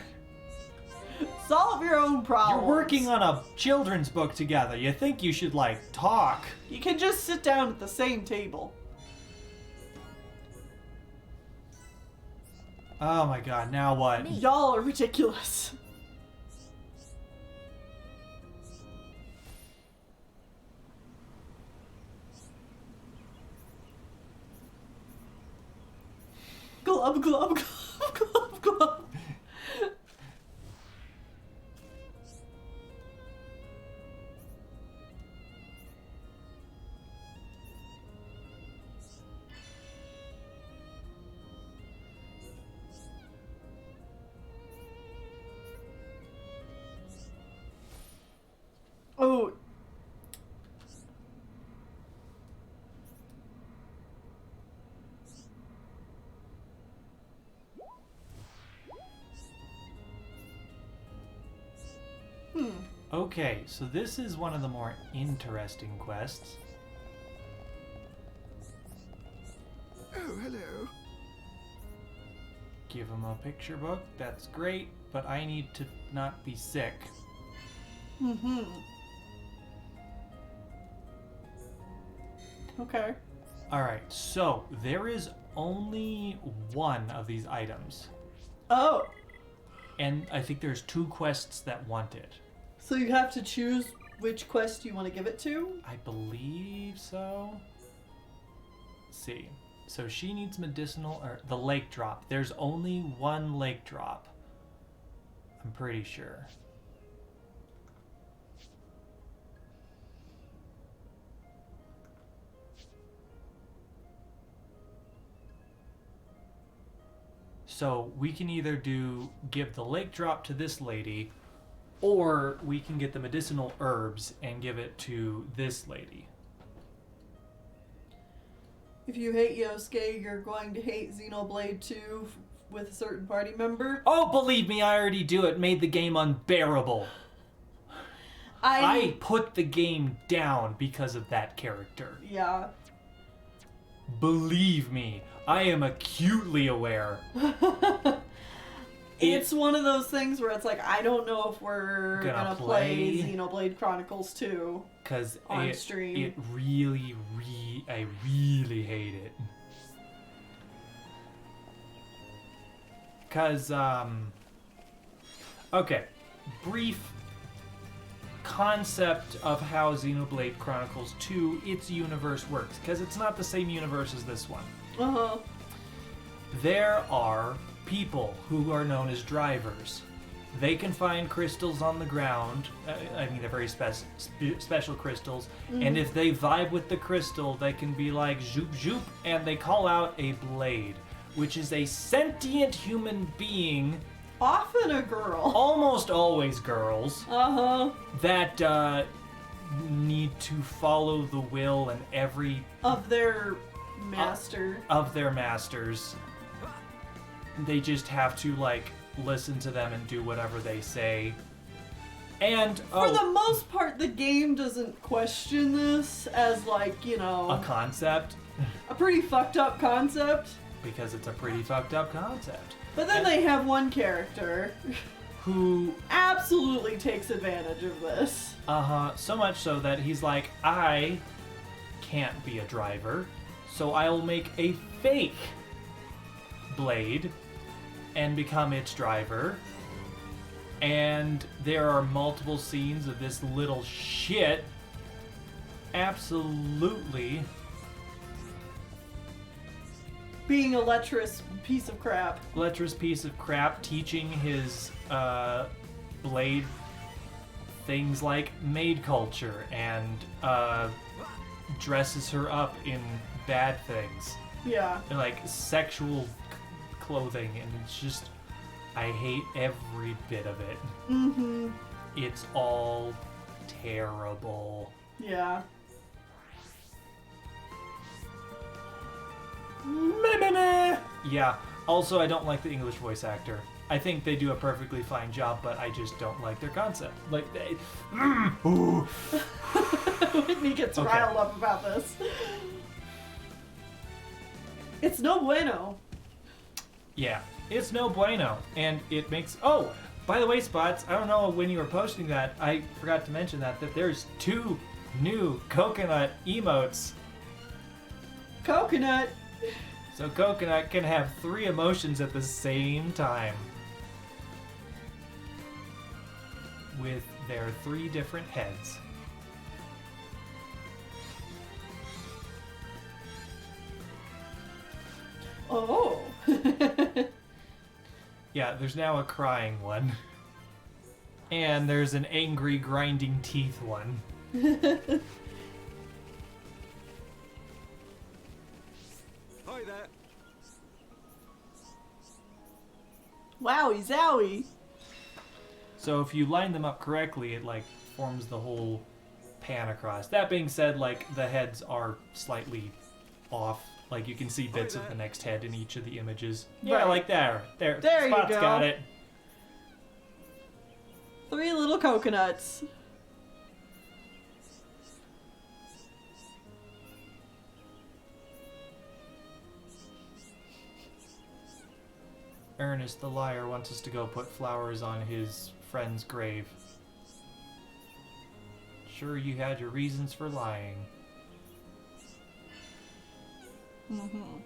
Solve your own problems. You're working on a children's book together. You think you should, like, talk. You can just sit down at the same table. Oh my god, now what? Y'all are ridiculous. Glub, glub, glub, glub, glub. Oh. Okay, so this is one of the more interesting quests. Oh, hello. Give him a picture book. That's great, but I need to not be sick. Mm-hmm. Okay. Alright, so there is only one of these items. Oh, And I think there's 2 quests that want it. so you have to choose which quest you want to give it to? I believe so. Let's see. So she needs medicinal, or the lake drop. There's only one lake drop. I'm pretty sure. So we can either give the lake drop to this lady, or we can get the medicinal herbs and give it to this lady. If you hate Yosuke, you're going to hate Xenoblade 2 with a certain party member. Oh, believe me, I already do. It made the game unbearable. I put the game down because of that character. Yeah. Believe me, I am acutely aware. It's one of those things where it's like, I don't know if we're gonna play play Xenoblade Chronicles 2 Because on stream. It really, I really hate it. Because, okay, brief concept of how Xenoblade Chronicles 2, its universe works, because it's not the same universe as this one. Uh-huh. There are people who are known as drivers. They can find crystals on the ground. I mean, they're very special crystals. And if they vibe with the crystal, they can be like zoop zoop, and they call out a blade, which is a sentient human being, Often a girl. almost always girls, Uh-huh. that need to follow the will and every Of their master. of their masters. They just have to, like, listen to them and do whatever they say. And For the most part, the game doesn't question this as, like, you know, a concept, a pretty fucked up concept. because it's a pretty fucked up concept. But then And- they have one character Who, absolutely takes advantage of this. so much so that he's like, I can't be a driver, so I'll make a fake blade and become its driver. And there are multiple scenes of this little shit absolutely Being a lecherous piece of crap. lecherous piece of crap, teaching his blade things like maid culture and dresses her up in bad things, Yeah. and like sexual clothing, and it's just, I hate every bit of it. Mm-hmm. It's all terrible. Yeah. Yeah, also I don't like the English voice actor. I think they do a perfectly fine job, but I just don't like their concept. Like, ooh. Whitney gets Okay. riled up about this. It's no bueno. Yeah, it's no bueno, and it makes... Oh, by the way, Spots, I don't know when you were posting that, I forgot to mention that there's 2 new coconut emotes. Coconut. So Coconut can have 3 emotions at the same time, with their 3 different heads. Oh. Yeah, there's now a crying one. And there's an angry, grinding teeth one. Hi there. Wowie zowie. So if you line them up correctly, it, like, forms the whole pan across. That being said, like, the heads are slightly off. Like, you can see bits of the next head in each of the images. Yeah, Right. like there. There you Spot's go. got it. 3 little coconuts. Ernest the liar wants us to go put flowers on his friend's grave. Sure, you had your reasons for lying. Mm-hmm.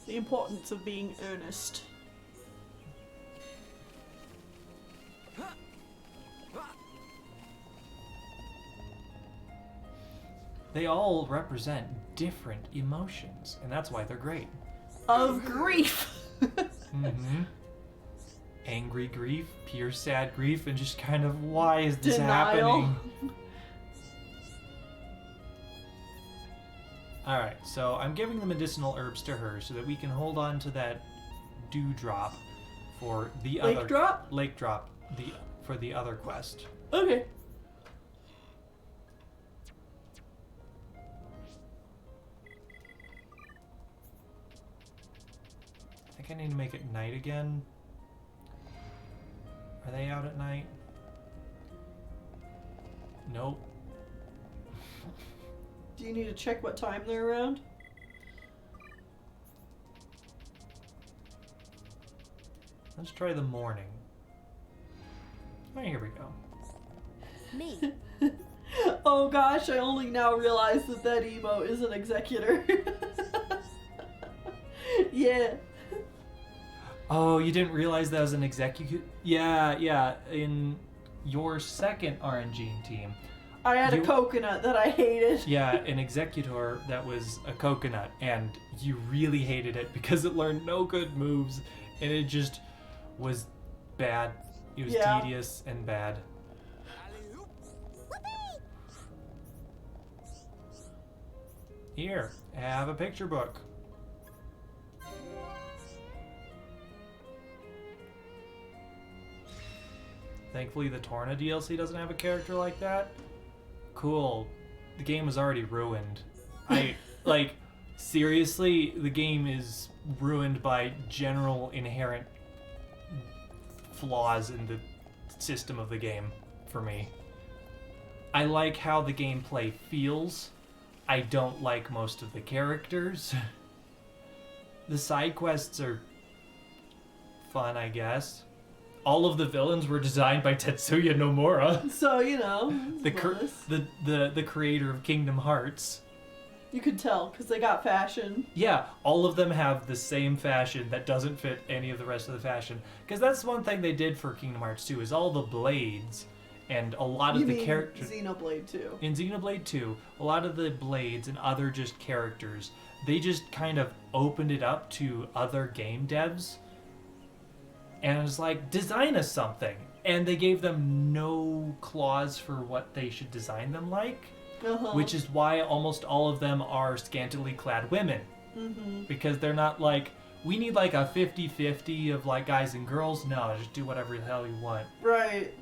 The importance of being earnest. They all represent different emotions, and that's why they're great. Of grief. Mm-hmm. Angry grief, pure sad grief, and just kind of, why is this Denial. happening? Alright, so I'm giving the medicinal herbs to her so that we can hold on to that dewdrop for the other... Lake drop? For the other quest. Okay. I think I need to make it night again. Are they out at night? Nope. Do you need to check what time they're around? Let's try the morning. Oh, here we go. Me. Oh gosh, I only now realize that emo is an executor. Yeah. Oh, you didn't realize that was an execute? Yeah. In your second RNG team, I had a coconut that I hated. yeah, an executor that was a coconut, and you really hated it because it learned no good moves, and it just was bad. It was tedious and bad. Here, have a picture book. Thankfully, the Torna DLC doesn't have a character like that. Cool. The game was already ruined. Seriously, the game is ruined by general inherent flaws in the system of the game for me. I like how the gameplay feels. I don't like most of the characters. The side quests are fun, I guess. All of the villains were designed by Tetsuya Nomura, So, you know, the creator of Kingdom Hearts. you could tell because they got fashion. Yeah, all of them have the same fashion that doesn't fit any of the rest of the fashion. Because that's one thing they did for Kingdom Hearts 2 is all the blades and a lot of the characters. Xenoblade 2. In Xenoblade 2, a lot of the blades and other just characters, they just kind of opened it up to other game devs. And it was like, design us something. And they gave them no clause for what they should design them like. Which is why almost all of them are scantily clad women. Mm-hmm. Because they're not like, we need like a 50-50 of like guys and girls. No, just do whatever the hell you want. Right.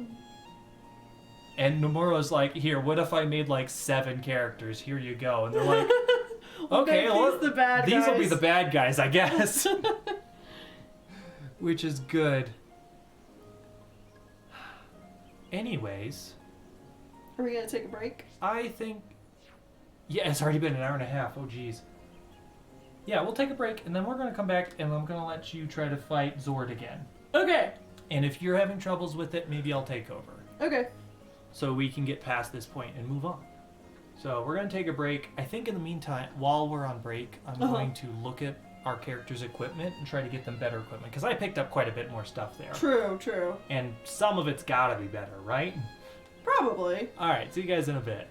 And Nomura's like, here, what if I made like 7 characters? Here you go. And they're like, okay, well, the bad these will be guys. the bad guys, I guess. Which is good. Anyways, Are we gonna take a break? I think... Yeah, it's already been an hour and a half. Oh, geez. Yeah, we'll take a break, and then we're going to come back, and I'm going to let you try to fight Xord again. Okay. And if you're having troubles with it, maybe I'll take over. Okay. So we can get past this point and move on. So we're going to take a break. I think in the meantime, while we're on break, I'm going to look at our characters' equipment and try to get them better equipment. Because I picked up quite a bit more stuff there. True. And some of it's got to be better, right? Probably. All right, see you guys in a bit.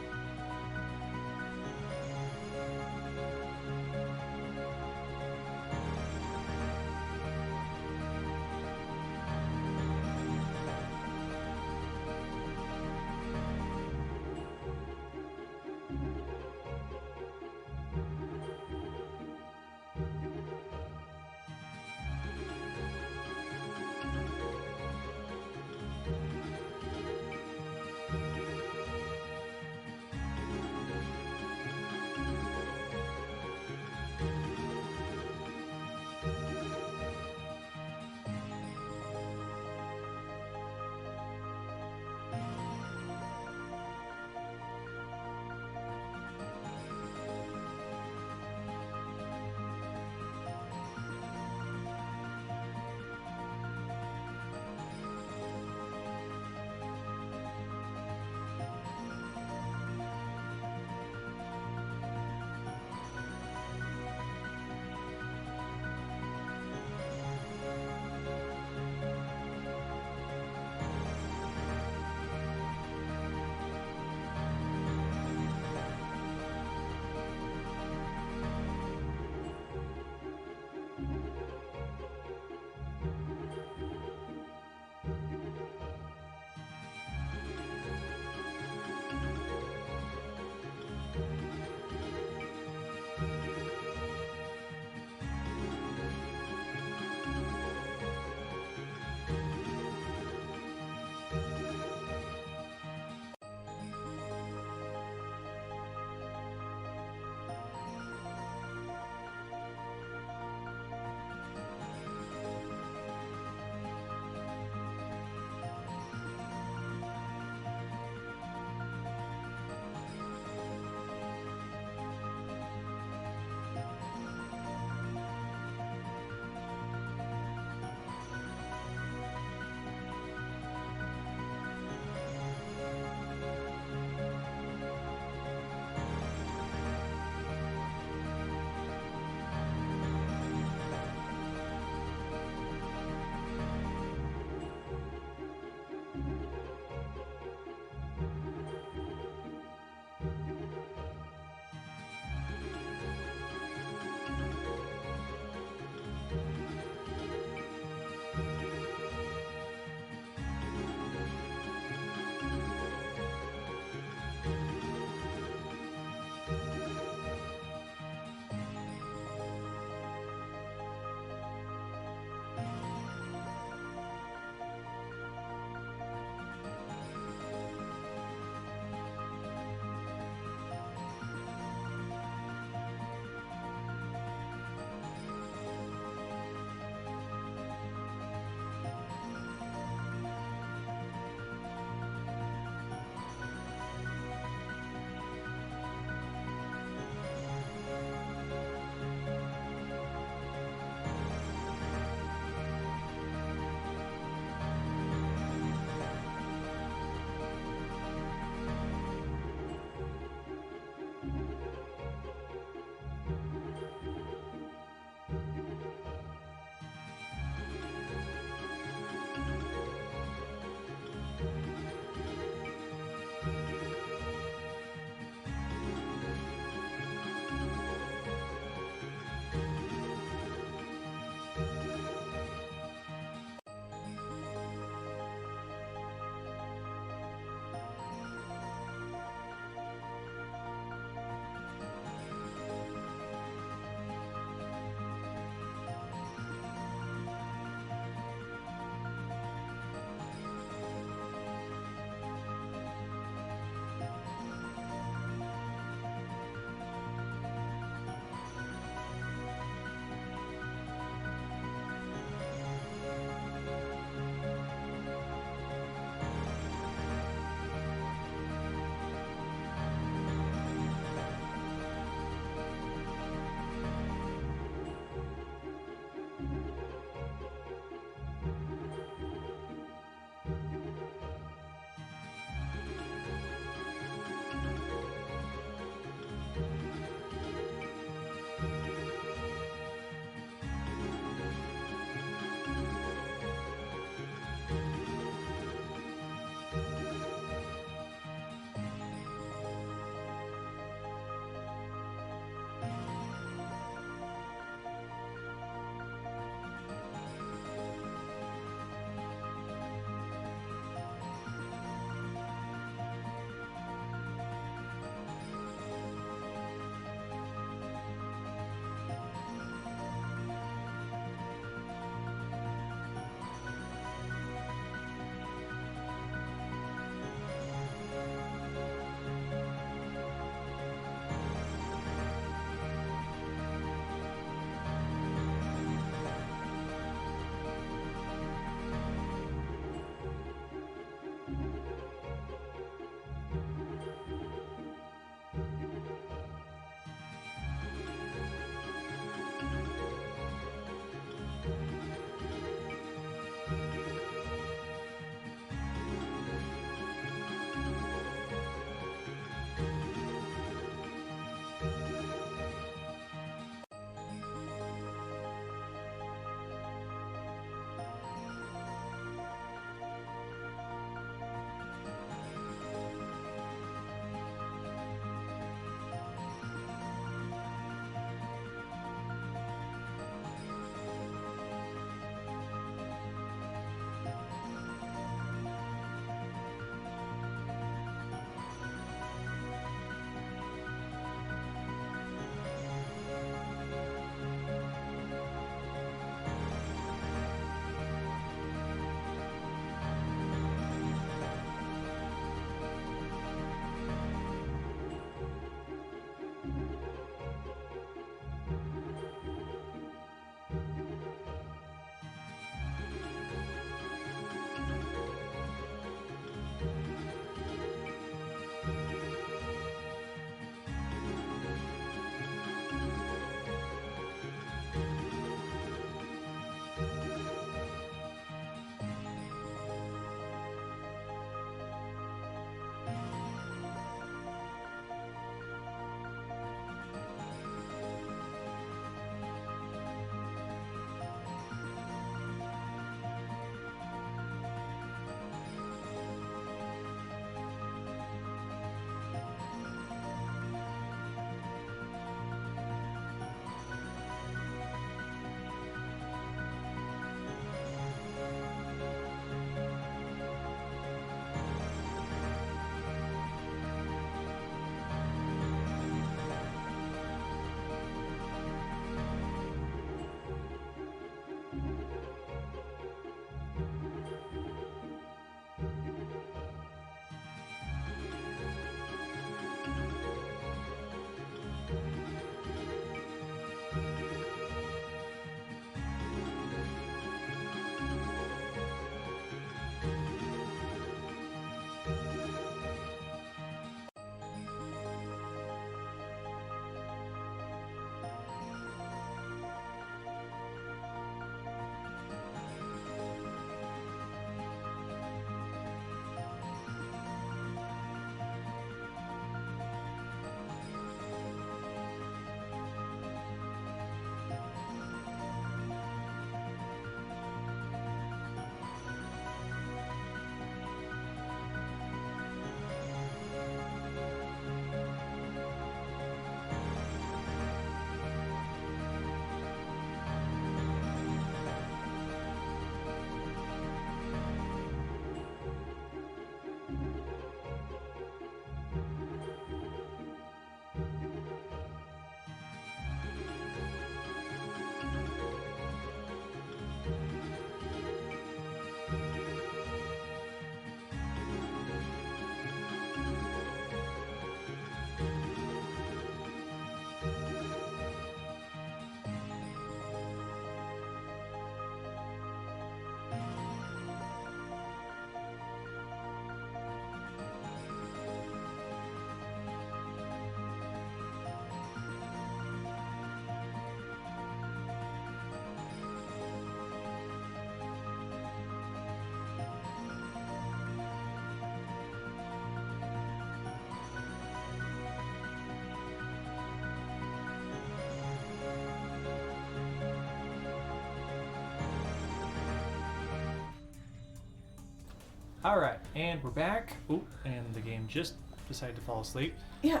Alright, and we're back. Ooh, and the game just decided to fall asleep. Yeah.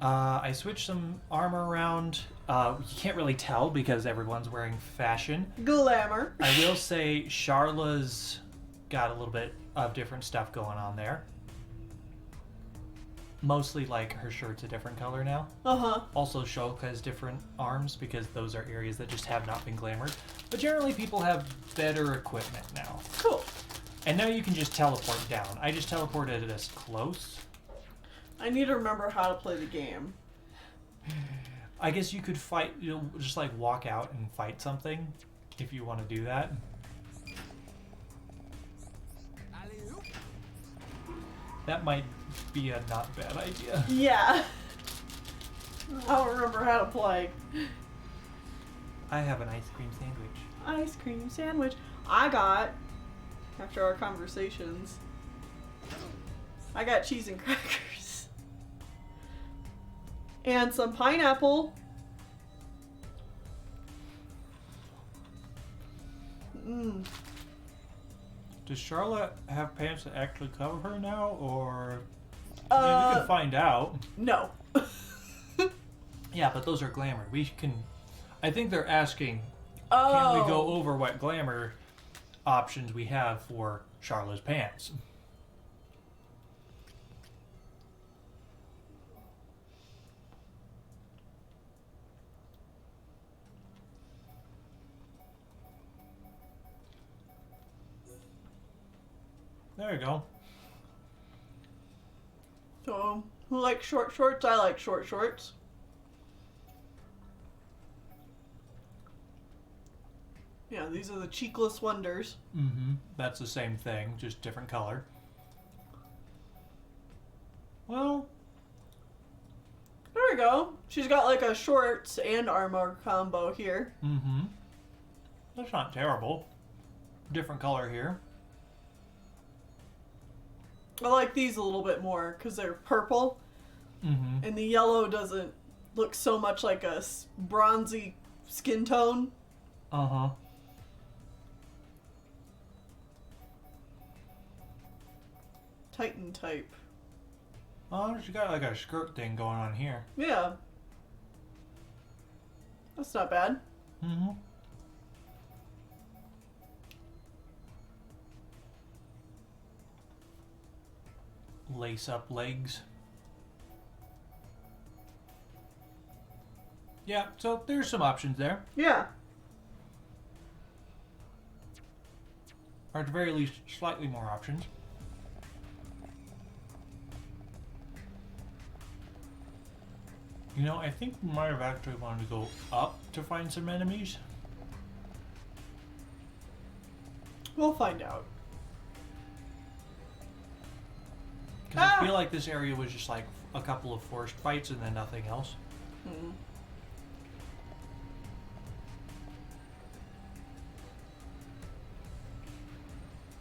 I switched some armor around. You can't really tell because everyone's wearing fashion. Glamour. I will say Charla's got a little bit of different stuff going on there. Mostly like her shirt's a different color now. Uh-huh. Also Shulk has different arms because those are areas that just have not been glamored. But generally people have better equipment now. Cool. And now you can just teleport down. I just teleported us close. I need to remember how to play the game. I guess you could fight, just like walk out and fight something if you want to do that. Alley-oop. That might be a not bad idea. Yeah. I don't remember how to play. I have an ice cream sandwich. Ice cream sandwich. I got, after our conversations, I got cheese and crackers. And some pineapple. Mmm. Does Charlotte have pants that actually cover her now, or I mean, we can find out. No. Yeah, but those are glamour. We can. I think they're asking, Oh. can we go over what glamour options we have for Charlotte's pants? There you go. So, who likes short shorts? I like short shorts. Yeah, these are the cheekless wonders. Mm-hmm. That's the same thing, just different color. Well, There we go. She's got like a shorts and armor combo here. mm-hmm. That's not terrible. Different color here. I like these a little bit more because they're purple, Mm-hmm. and the yellow doesn't look so much like a bronzy skin tone. Uh-huh. Titan type. Oh, she got like a skirt thing going on here. Yeah. That's not bad. Mm-hmm. Lace up legs. Yeah, so there's some options there. Yeah. Or at the very least, slightly more options. You know, I think we might have actually wanted to go up to find some enemies. We'll find out. Because I feel like this area was just like a couple of forced fights and then nothing else. Hmm.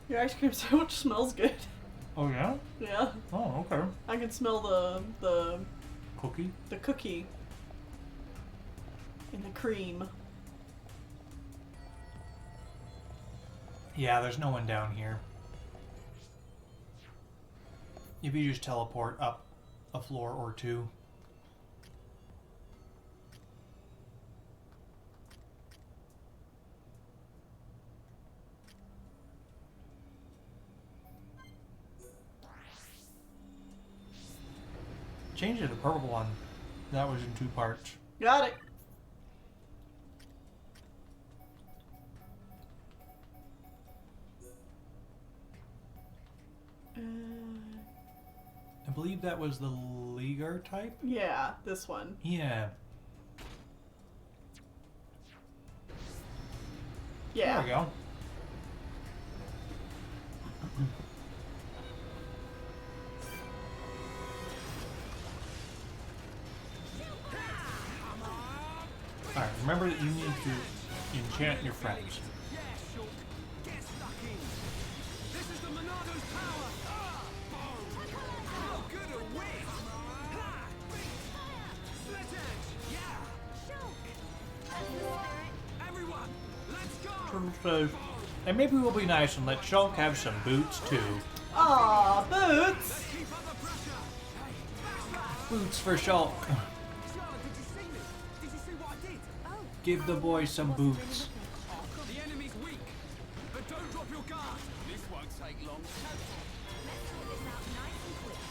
Your ice cream sandwich smells good. Oh yeah? Yeah. Oh, okay. I can smell the Cookie? cookie and the cream. Yeah, there's no one down here. If you just teleport up a floor or two. Change it to the purple one. That was in 2 parts. Got it. I believe that was the Leaguer type? Yeah, this one. Yeah. Yeah. There we go. Alright, remember that you need to enchant your friends. Yeah, Shulk. Get stuck in. This is the Monado's power. Boom. How good a whip. Ha. Split edge. Yeah. Everyone, let's go. And maybe we'll be nice and let Shulk have some boots too. Aw, Boots! Boots for Shulk. Charlotte, did you see me? Did you see what I did? Give the boy some boots. The enemy's weak, but don't drop your guard. This won't take long. Let's sort this out nice and quick.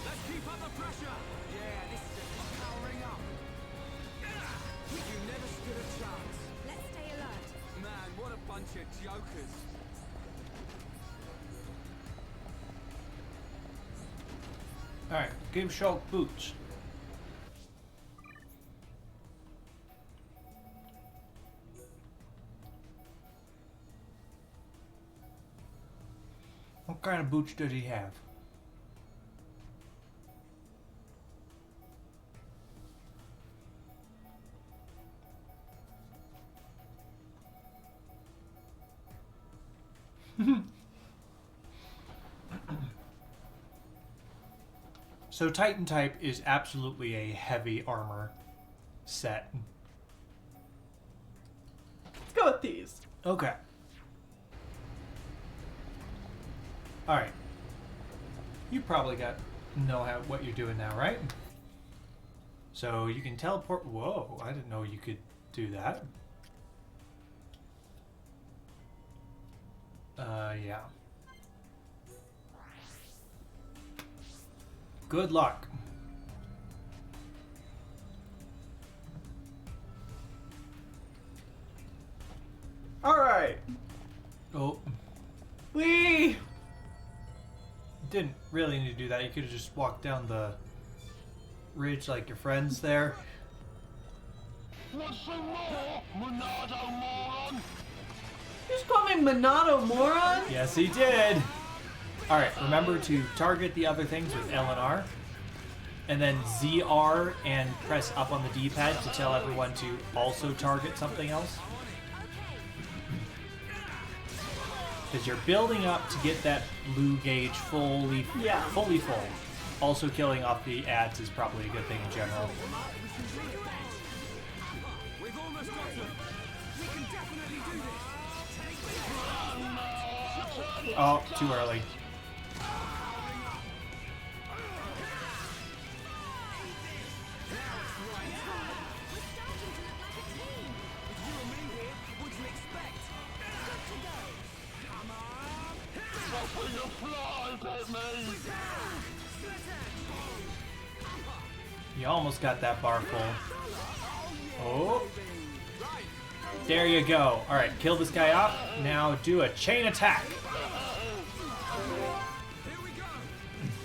Let's keep up the pressure. Yeah, this is it. Powering up. You never stood a chance. Let's stay alert. Man, what a bunch of jokers. Alright, give Shulk boots. What kind of boots does he have? So Titan type is absolutely a heavy armor set. Let's go with these. Okay. Alright. You probably know what you're doing now, right? So you can teleport. Whoa, I didn't know you could do that. Yeah. Good luck. Alright. Oh, We. didn't really need to do that. You could have just walked down the ridge like your friends there. What's some more, Monado moron? You just call me Monado moron? Yes, he did. Alright, remember to target the other things with L and R. And then ZR and press up on the D-pad to tell everyone to also target something else. Because you're building up to get that blue gauge fully full. Also killing off the ads is probably a good thing in general. We've almost got them. We can definitely do this. Oh, too early. What do you expect? Open your flies at me! You almost got that bar full. Oh. There you go. Alright, kill this guy off. Now do a chain attack.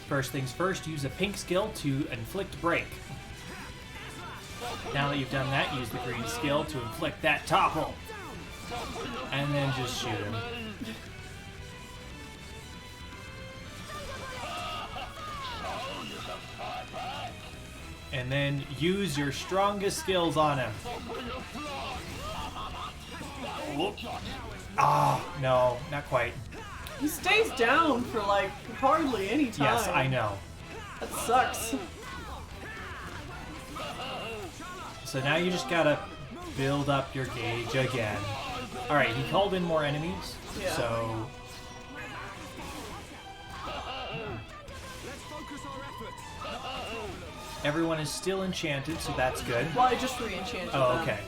First things first, use a pink skill to inflict break. Now that you've done that, use the green skill to inflict that topple. And then just shoot him. And then use your strongest skills on him. Ah, no, not quite. He stays down for like hardly any time. Yes, I know. That sucks. So now you just gotta build up your gauge again. Alright, he called in more enemies, Yeah. so... Let's focus our efforts. Everyone is still enchanted, so that's good. Well, I just re-enchanted Oh, them. okay.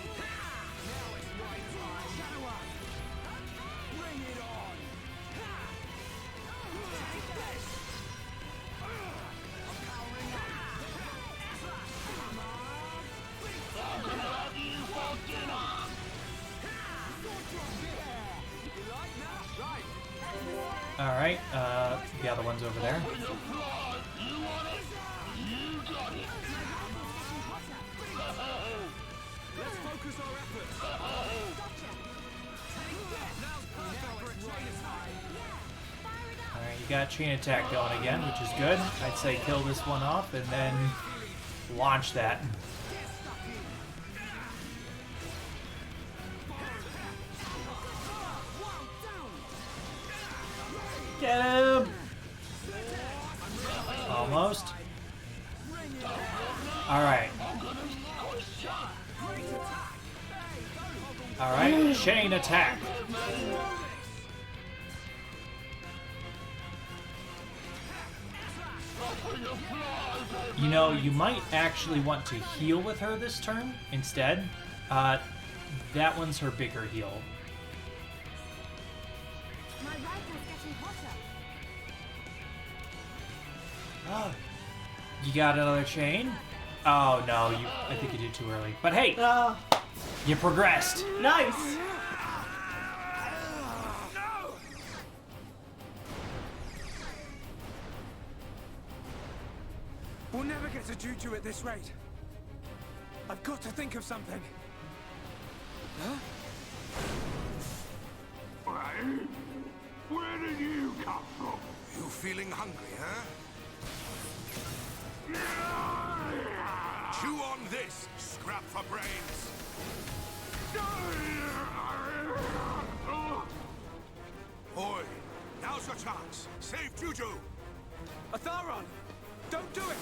Alright, the other one's over there. Let's focus our efforts. Alright, you got chain attack going again, which is good. I'd say kill this one off and then launch that. Get him! Almost. Alright. Alright, chain attack. me! Open your flies at You know, you might actually want to heal with her this turn instead. That one's her bigger heal. My rifle's getting hotter. Oh, you got another chain? Oh no, I think you did too early. But hey, you progressed. Nice. We'll never get to Juju at this rate. I've got to think of something. Huh? me! Where did you come from? You feeling hungry, huh? Chew on this, scrap for brains. Boy, now's your chance. Save Juju. Atharon, don't do it.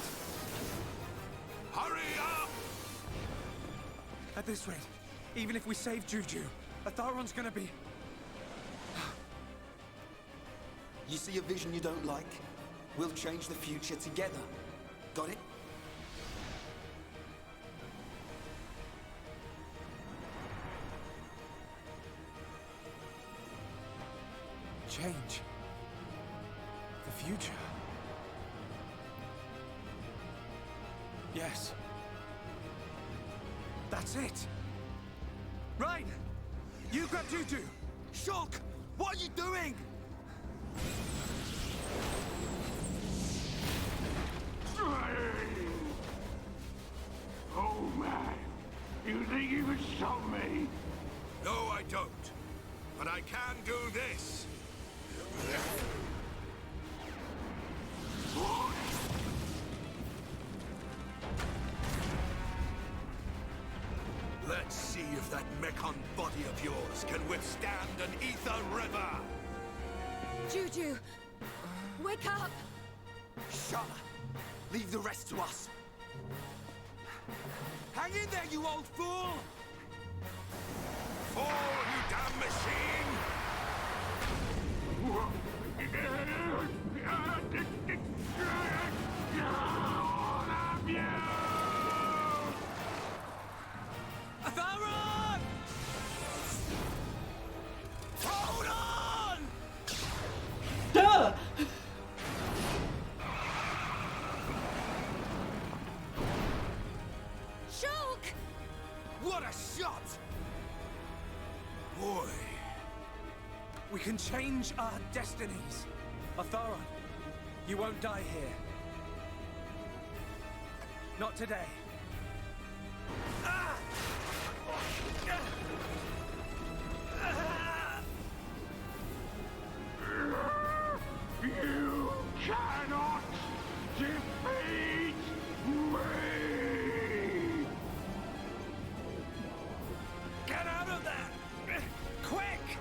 Hurry up! At this rate, even if we save Juju, Atharon's gonna be... You see a vision you don't like? We'll change the future together. Got it? Change. The future. Yes. That's it. Right. You grab Juju. Shulk! What are you doing? Oh man, you think you can stop me? No, I don't. But I can do this. Let's see if that mechon body of yours can withstand an ether river. Juju, wake up! Shut up. Leave the rest to us. Hang in there, you old fool! Fall, you damn machine! Atharon! Hold on! Duh! Shulk! What a shot! Boy. We can change our destinies. Atharon, you won't die here. Not today. Ah! You cannot defeat me! Get out of there! Quick!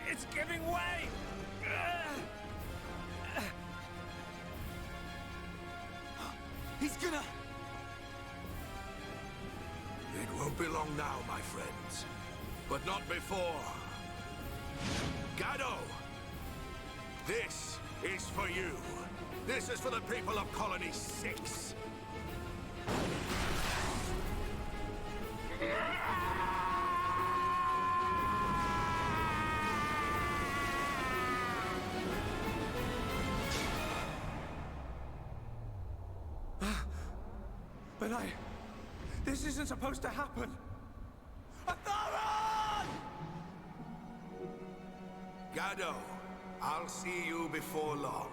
It's giving way! He's gonna... It won't be long now, my friends. But not before. Gado! This is for you. This is for the people of Colony 6. But this isn't supposed to happen. Atharon! Gado, I'll see you before long.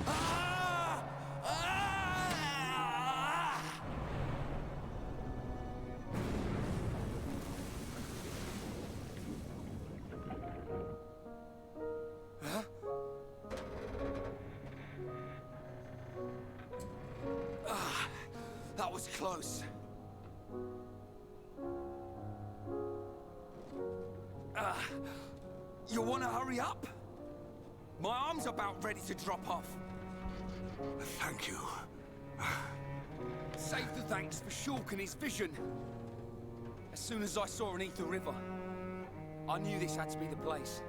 Ah! Ah! Huh? That was close. You wanna hurry up? My arm's about ready to drop off. Thank you. Save the thanks for Shulk and his vision. As soon as I saw an ether river, I knew this had to be the place.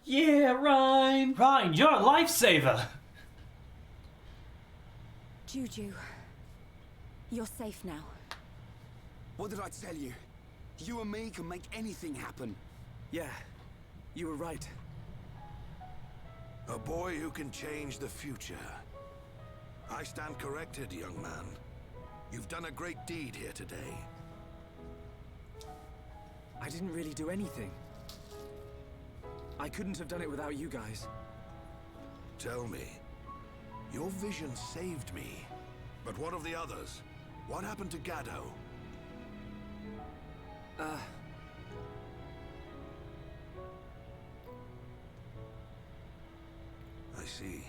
Yeah, Ryan. Ryan, you're a lifesaver! Juju, you're safe now. What did I tell you? You and me can make anything happen. Yeah, you were right. A boy who can change the future. I stand corrected, young man. You've done a great deed here today. I didn't really do anything. I couldn't have done it without you guys. Tell me, your vision saved me. But what of the others? What happened to Gaddo? I see.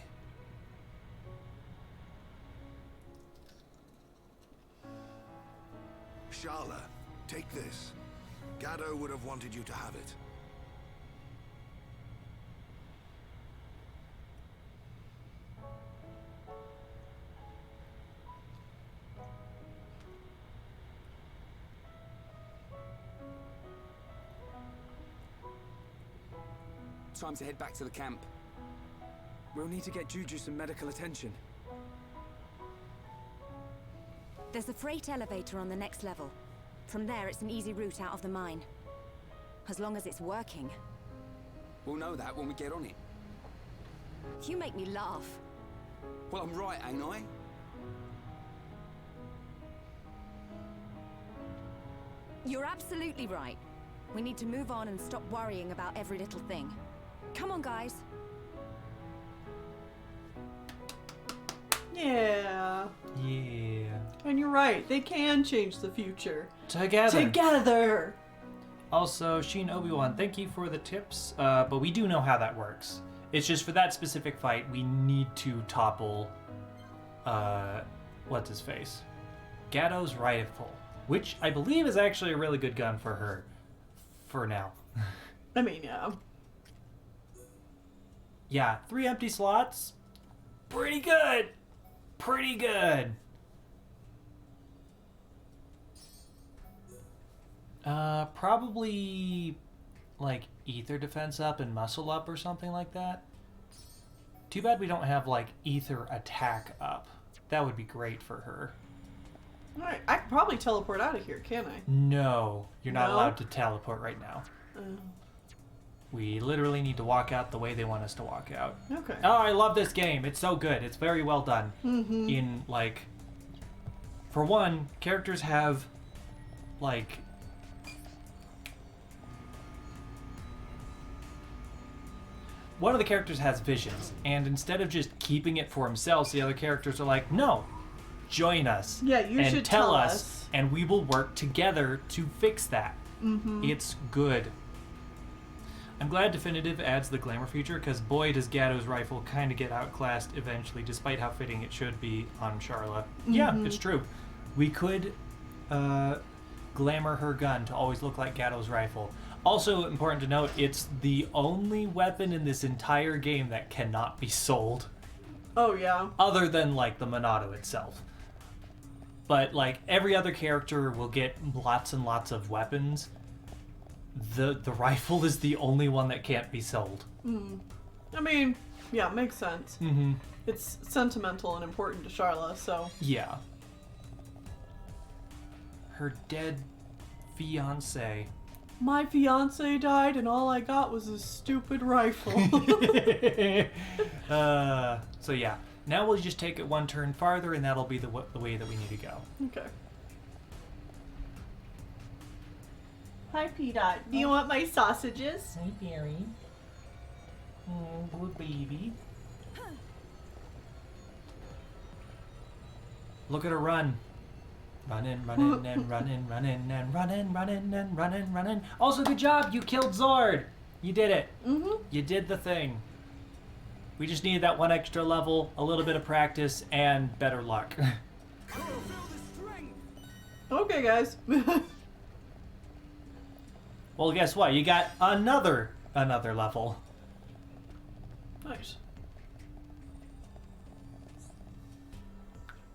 Sharla, take this. Gaddo would have wanted you to have it. Time to head back to the camp. We'll need to get Juju some medical attention. There's a freight elevator on the next level. From there, it's an easy route out of the mine. As long as it's working. We'll know that when we get on it. You make me laugh. Well, I'm right, ain't I? You're absolutely right. We need to move on and stop worrying about every little thing. Come on, guys. Yeah. Yeah. And you're right. They can change the future. Together. Together. Also, Sheen Obi-Wan, thank you for the tips, but we do know how that works. It's just for that specific fight, we need to topple, what's his face? Gaddo's rifle, which I believe is actually a really good gun for her, for now. I mean, yeah. Yeah, 3 empty slots, pretty good, pretty good. Probably like ether defense up and muscle up or something like that. Too bad we don't have like ether attack up. That would be great for her. Alright, I can probably teleport out of here, can't I? No, you're not No? allowed to teleport right now. We literally need to walk out the way they want us to walk out. Okay. Oh, I love this game. It's so good. It's very well done. Mm-hmm. In like, for one, characters have like one of the characters has visions, and instead of just keeping it for himself, the other characters are like, no, join us. Yeah, you and should tell tell us, us. and we will work together to fix that. Mm-hmm. It's good. I'm glad Definitive adds the glamour feature, because boy does Gaddo's rifle kind of get outclassed eventually, despite how fitting it should be on Sharla. Yeah, it's true. We could glamour her gun to always look like Gaddo's rifle. Also important to note, it's the only weapon in this entire game that cannot be sold, Oh, yeah. other than like the Monado itself. But like every other character will get lots and lots of weapons. The rifle is the only one that can't be sold. I mean, yeah, makes sense. Mm-hmm. It's sentimental and important to Sharla, so... Yeah. Her dead fiance. My fiance died and all I got was a stupid rifle. So yeah, now we'll just take it one turn farther, and that'll be the way that we need to go. Okay. Hi, P-Dot. Do you want my sausages? Hey, Barry. Oh, poor baby. Look at her run. Running, running, and running, running, and running, running, and running, running. Also, good job. You killed Xord. You did it. Mm-hmm. You did the thing. We just needed that one extra level, a little bit of practice, and better luck. Okay, guys. Well, guess what? You got another level. Nice.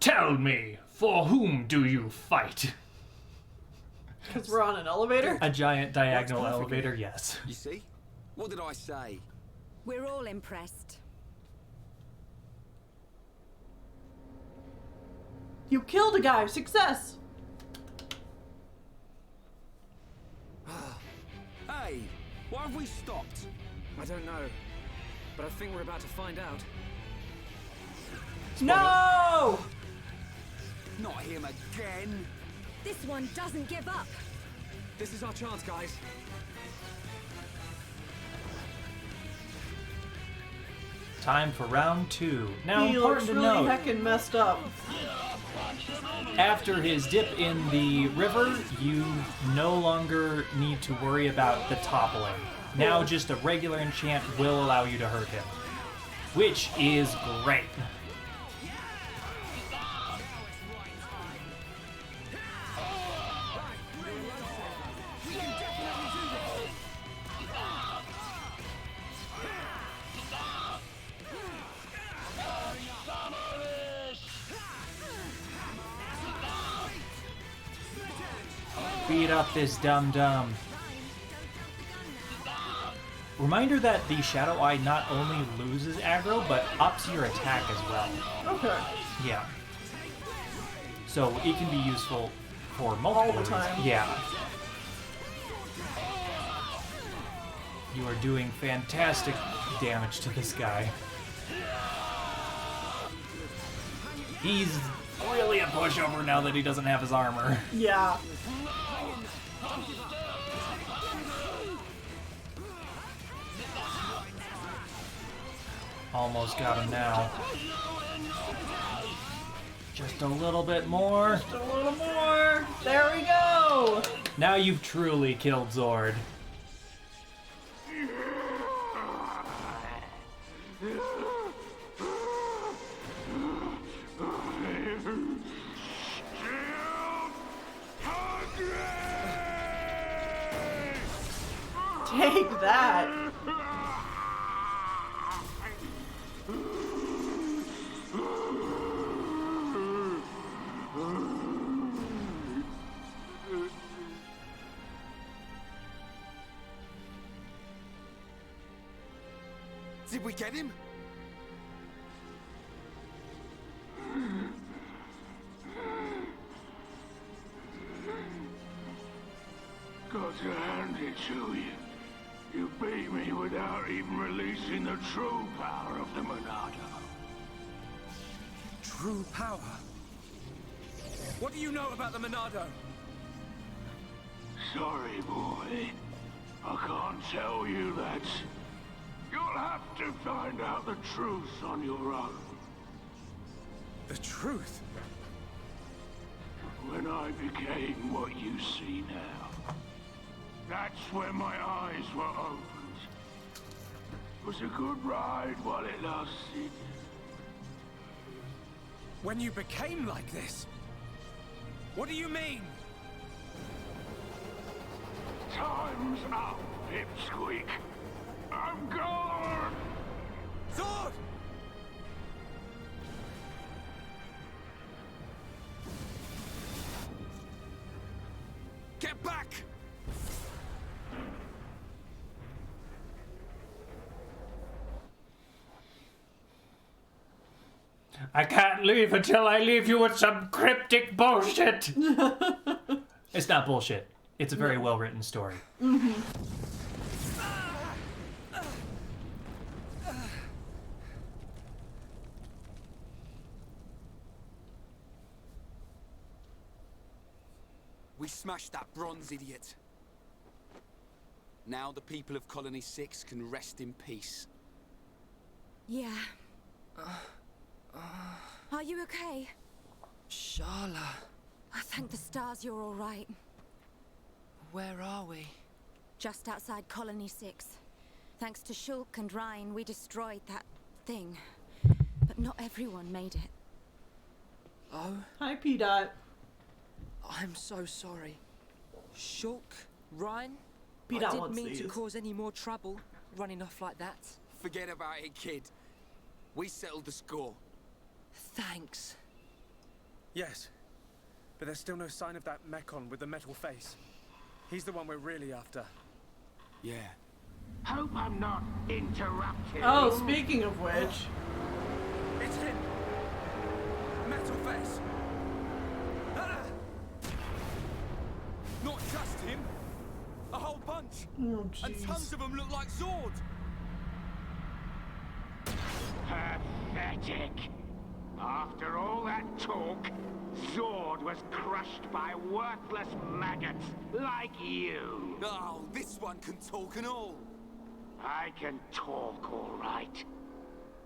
Tell me, for whom do you fight? Because we're on an elevator? A giant diagonal Works elevator, perfectly. yes. You see? What did I say? We're all impressed. You killed a guy. Success. Hey, why have we stopped? I don't know, but I think we're about to find out. No! Not him again. This one doesn't give up. This is our chance, guys. Time for round 2. Now, He important looks to really note, heckin' messed up. after his dip in the river, you no longer need to worry about the toppling. Now just a regular enchant will allow you to hurt him, which is great. Beat up this dum-dum. Reminder that the Shadow Eye not only loses aggro, but ups your attack as well. Okay. Yeah. So it can be useful for multiple All the time. reasons. Yeah. You are doing fantastic damage to this guy. He's really a pushover now that he doesn't have his armor. Yeah. Almost got him now. Just a little bit more. Just a little more. There we go. Now you've truly killed Xord. Take that. Did we get him? Got to hand it to you. You beat me without even releasing the true power of the Monado. True power? What do you know about the Monado? Sorry, boy. I can't tell you that. You'll have to find out the truth on your own. The truth? When I became what you see now, that's when my eyes were opened. It was a good ride while it lasted. When you became like this? What do you mean? Time's up, Pipsqueak. I'm gone! Xord! Get back! I can't leave until I leave you with some cryptic bullshit. It's not bullshit. It's a very well-written story. We smashed that bronze idiot. Now the people of Colony 6 can rest in peace. Yeah. Are you okay? Shala, I thank the stars you're all right. where are we? Just outside Colony 6. Thanks to Shulk and Rhine, we destroyed that thing. But not everyone made it. Oh, Hi, P-Dot. I'm so sorry. Shulk, Ryan, I P-Dot didn't wants mean these. to cause any more trouble running off like that. Forget about it, kid. We settled the score. Thanks. Yes. But there's still no sign of that Mechon with the metal face. He's the one we're really after. Yeah. Hope I'm not interrupting. Oh, speaking of which. It's him! Metal face! Ah! Not just him! A whole bunch! Oh, And tons of them look like Xord! Pathetic. After all that talk, Xord was crushed by worthless maggots like you. Oh, this one can talk and all. I can talk all right.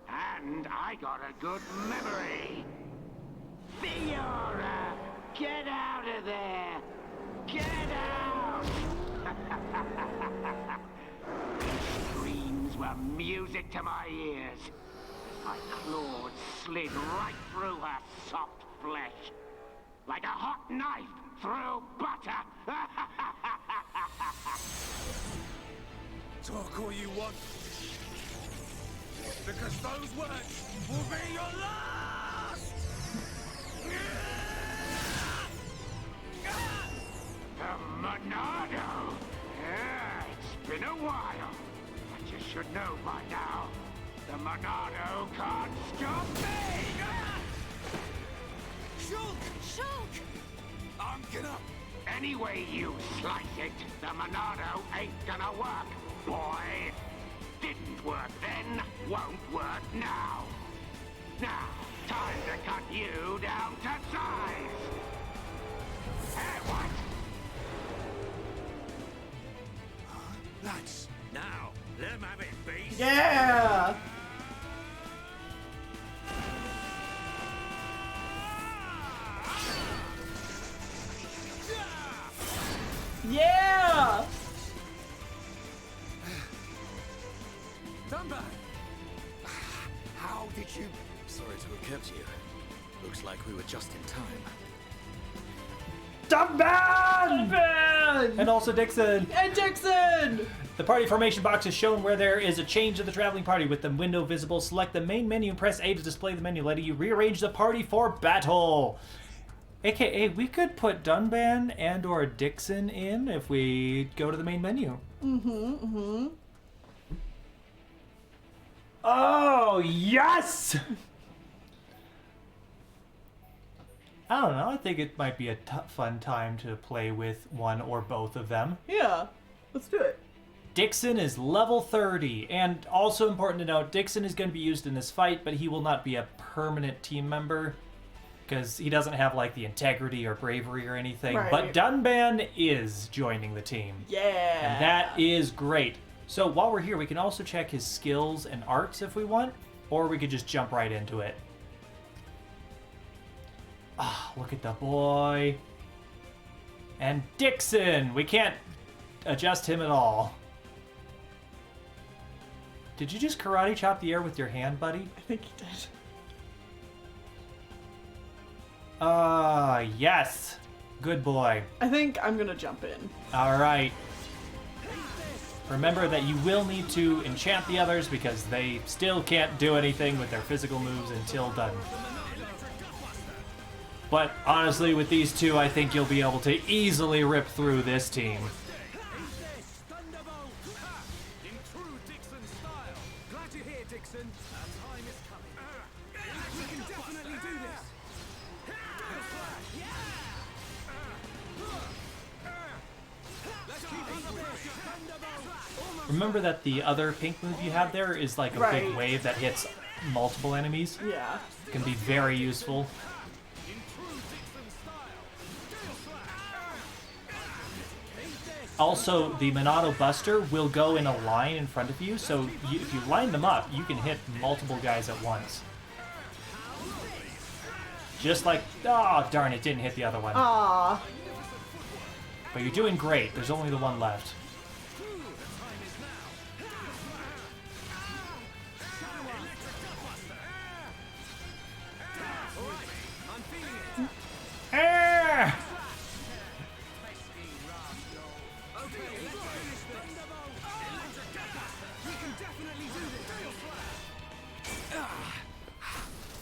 And I got a good memory. Fiora! Get out of there! Get out! These screams were music to my ears. My claws slid right through her soft flesh. Like a hot knife through butter. Talk all you want. Because those words will be your last! The Monado! Yeah, it's been a while. But you should know by now. The Monado can't stop me! Shulk! Shulk! I'm gonna... Any way you slice it, the Monado ain't gonna work, boy. Didn't work then, won't work now. Now, time to cut you down to size. Hey, what? Lads, now, let him have it, beast. Yeah! Yeah! Dunbar! How did you... Sorry to have kept you. Looks like we were just in time. Dunban! And also Dixon. And Dixon! The party formation box is shown where there is a change of the traveling party with the window visible. Select the main menu and press A to display the menu, letting you rearrange the party for battle. AKA, we could put Dunban and or Dixon in if we go to the main menu. Oh, yes! I don't know. I think it might be a fun time to play with one or both of them. Yeah, let's do it. Dixon is level 30, and also important to note, Dixon is going to be used in this fight, but he will not be a permanent team member, because he doesn't have, like, the integrity or bravery or anything. Right. But Dunban is joining the team. Yeah. And that is great. So while we're here, we can also check his skills and arts if we want, or we could just jump right into it. Ah, look at the boy. And Dixon! We can't adjust him at all. Did you just karate chop the air with your hand, buddy? I think he did. Yes. Good boy. I think I'm gonna jump in. All right. Remember that you will need to enchant the others because they still can't do anything with their physical moves until done. But honestly, with these two, I think you'll be able to easily rip through this team. In true Dixon style. Glad you're here, Dixon. Our time is coming. We can definitely do this. Let's keep under pressure. Remember that the other pink move you have there is like a big wave that hits multiple enemies? Yeah. It can be very useful. Also, the Monado Buster will go in a line in front of you, so if you line them up, you can hit multiple guys at once. Just like, oh darn, it didn't hit the other one. Aww. But you're doing great, there's only the one left. Ah!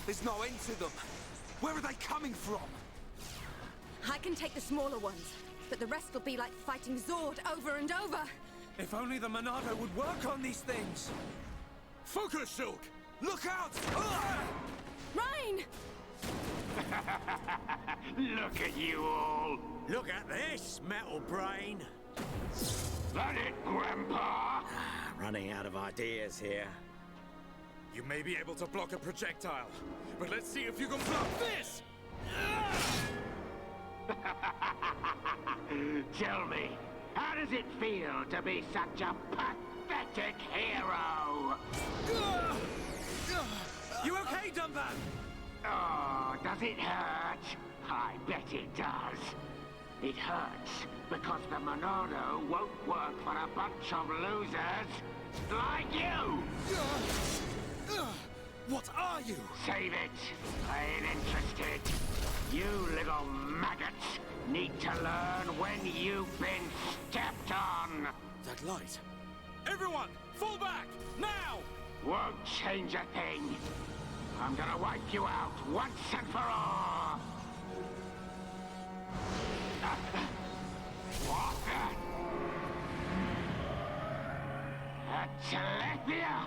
There's no end to them. Where are they coming from? I can take the smaller ones, but the rest will be like fighting Xord over and over. If only the Monado would work on these things. Focus, Shulk! Look out! Rhine! Look at you all. Look at this, metal brain. That it, Grandpa? Running out of ideas here. You may be able to block a projectile, but let's see if you can block this! Tell me, how does it feel to be such a pathetic hero? You okay, Dunban? Oh, does it hurt? I bet it does. It hurts because the Monado won't work for a bunch of losers like you! What are you? Save it. I ain't interested. You little maggots need to learn when you've been stepped on. That light. Everyone, fall back! Now! Won't change a thing. I'm gonna wipe you out once and for all. What the? A Telethia?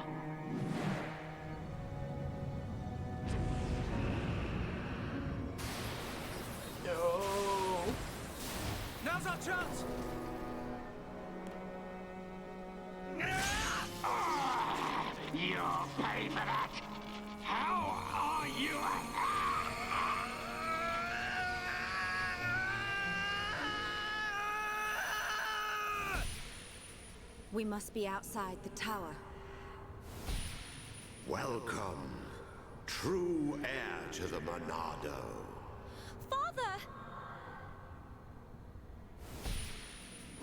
No. Now's our chance! You'll pay for that. How are you? We must be outside the tower. Welcome, true heir to the Monado. Father!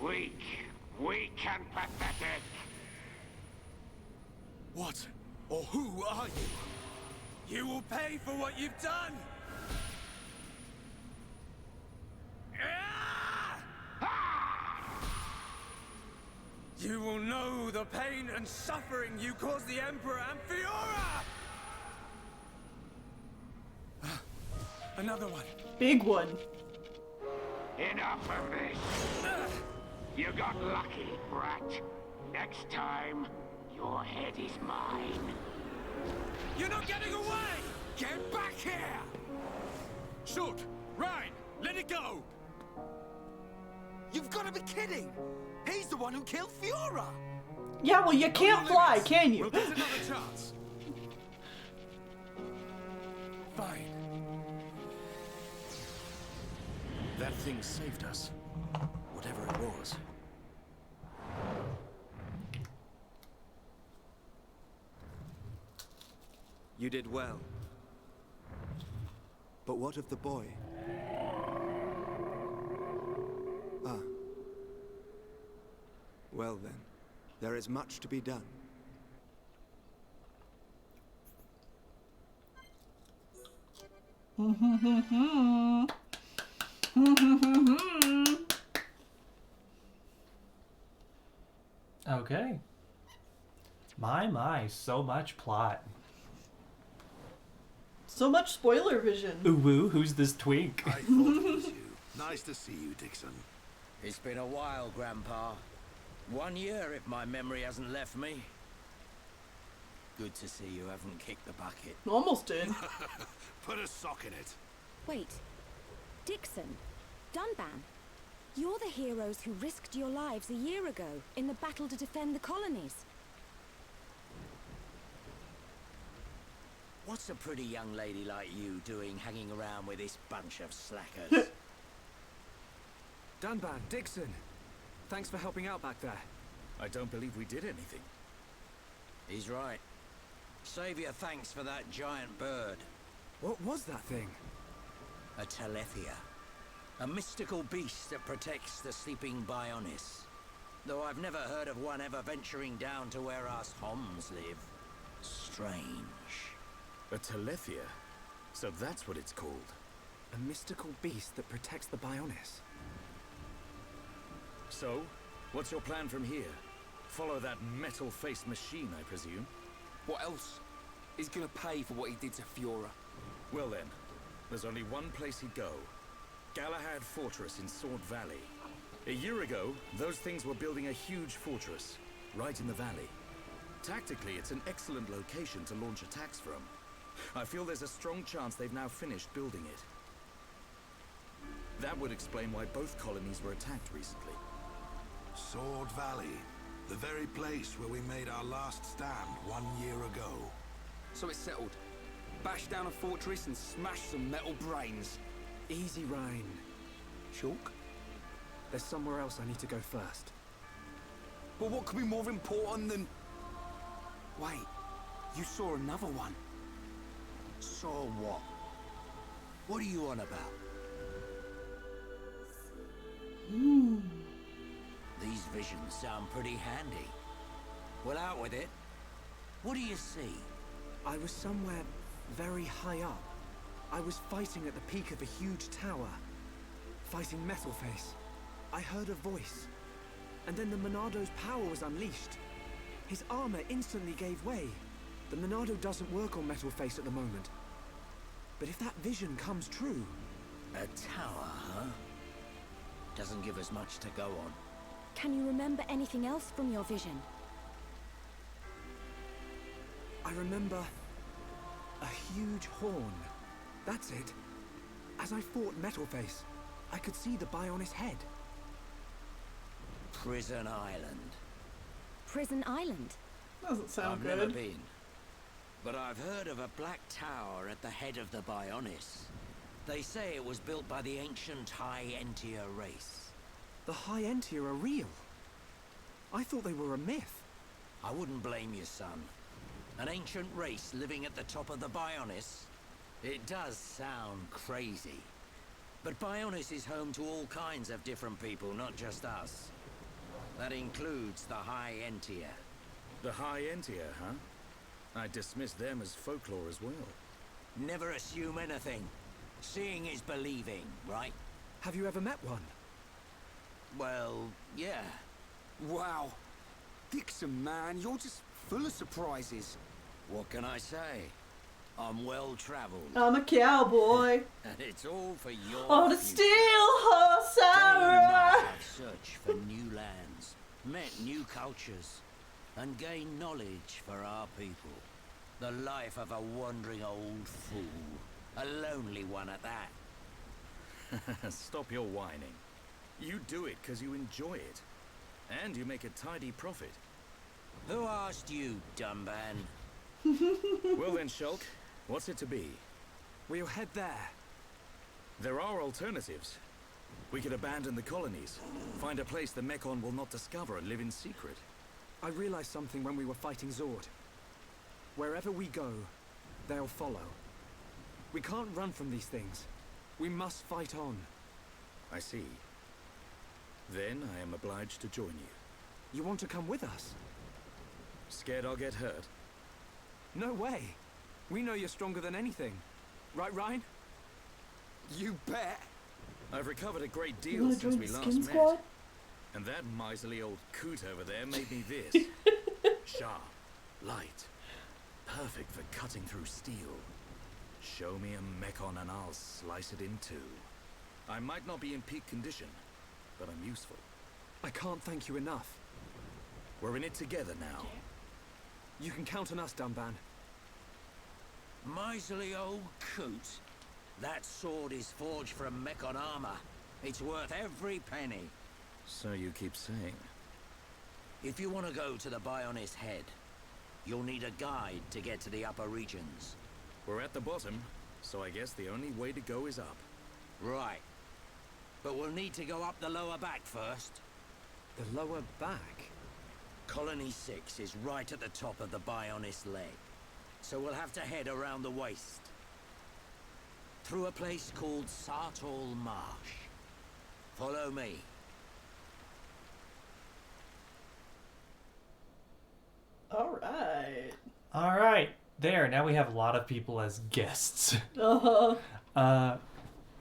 Weak and pathetic. What or who are you? You will pay for what you've done! You will know the pain and suffering you caused the Emperor and Fiora! Another one. Big one. Enough of this. You got lucky, brat. Next time, your head is mine. You're not getting away! Get back here! Shulk! Rhine! Let it go! You've got to be kidding! He's the one who killed Fiora! Yeah, well, you can't fly, can you? We'll get another chance. Fine. That thing saved us. Whatever it was. You did well. But what of the boy? Ah. Well then, there is much to be done. Okay. My, so much plot. So much spoiler vision. Ooh woo, who's this twink? I thought it was you. Nice to see you, Dixon. It's been a while, Grandpa. 1 year, if my memory hasn't left me. Good to see you haven't kicked the bucket. Almost did. Put a sock in it. Wait. Dixon. Dunban. You're the heroes who risked your lives a year ago in the battle to defend the colonies. What's a pretty young lady like you doing hanging around with this bunch of slackers? Dunban, Dixon. Thanks for helping out back there. I don't believe we did anything. He's right. Save your thanks for that giant bird. What was that thing? A Telethia. A mystical beast that protects the sleeping Bionis. Though I've never heard of one ever venturing down to where us Homs live. Strange. A Telethia? So that's what it's called. A mystical beast that protects the Bionis. So, what's your plan from here? Follow that metal-faced machine, I presume? What else? He's gonna pay for what he did to Fiora. Well then, There's only one place he'd go. Galahad Fortress in Sword Valley. A year ago, those things were building a huge fortress, right in the valley. Tactically, it's an excellent location to launch attacks from. I feel there's a strong chance they've now finished building it. That would explain why both colonies were attacked recently. Sword Valley. The very place where we made our last stand 1 year ago. So it's settled. Bash down a fortress and smash some metal brains. Easy, Ryan. Shulk? There's somewhere else I need to go first. But what could be more important than... Wait, you saw another one. Saw what? What are you on about? These visions sound pretty handy. Well, out with it. What do you see? I was somewhere very high up. I was fighting at the peak of a huge tower. Fighting Metalface. I heard a voice. And then the Monado's power was unleashed. His armor instantly gave way. The Monado doesn't work on Metalface at the moment. But if that vision comes true... A tower, huh? Doesn't give us much to go on. Can you remember anything else from your vision? I remember... a huge horn. That's it. As I fought Metalface, I could see the Bionis head. Prison Island. Prison Island? Doesn't sound I've good. never been. But I've heard of a black tower at the head of the Bionis. They say it was built by the ancient High Entia race. The High Entia are real. I thought they were a myth. I wouldn't blame you, son. An ancient race living at the top of the Bionis? It does sound crazy. But Bionis is home to all kinds of different people, not just us. That includes the High Entia. The High Entia, huh? I dismiss them as folklore as well. Never assume anything. Seeing is believing, right? Have you ever met one? Well, yeah. Wow. Dixon, man, you're just full of surprises. What can I say? I'm well-traveled. I'm a cowboy. And it's all for your On a future. steel horse Day and I night ride. I've searched for new lands, met new cultures, and gained knowledge for our people. The life of a wandering old fool. A lonely one at that. Stop your whining. You do it because you enjoy it. And you make a tidy profit. Who asked you, Dumban? Well then, Shulk, what's it to be? We'll head there. There are alternatives. We could abandon the colonies, find a place the Mekon will not discover and live in secret. I realized something when we were fighting Xord. Wherever we go, they'll follow. We can't run from these things. We must fight on. I see. Then I am obliged to join you. You want to come with us? Scared I'll get hurt? No way. We know you're stronger than anything. Right, Ryan? You bet. I've recovered a great You deal wanna since join we the last skin met. squad? And that miserly old coot over there made me this. Sharp, light, perfect for cutting through steel. Show me a Mekon and I'll slice it in two. I might not be in peak condition, but I'm useful. I can't thank you enough. We're in it together now. You can count on us, Dumban. Miserly old coot. That sword is forged from Mekon armor. It's worth every penny. So you keep saying. If you want to go to the Bionis head, you'll need a guide to get to the upper regions. We're at the bottom, so I guess the only way to go is up. Right. But we'll need to go up the lower back first. The lower back? Colony 6 is right at the top of the Bionis leg. So we'll have to head around the waist. Through a place called Sartol Marsh. Follow me. Alright. All right, there. Now we have a lot of people as guests. Uh-huh.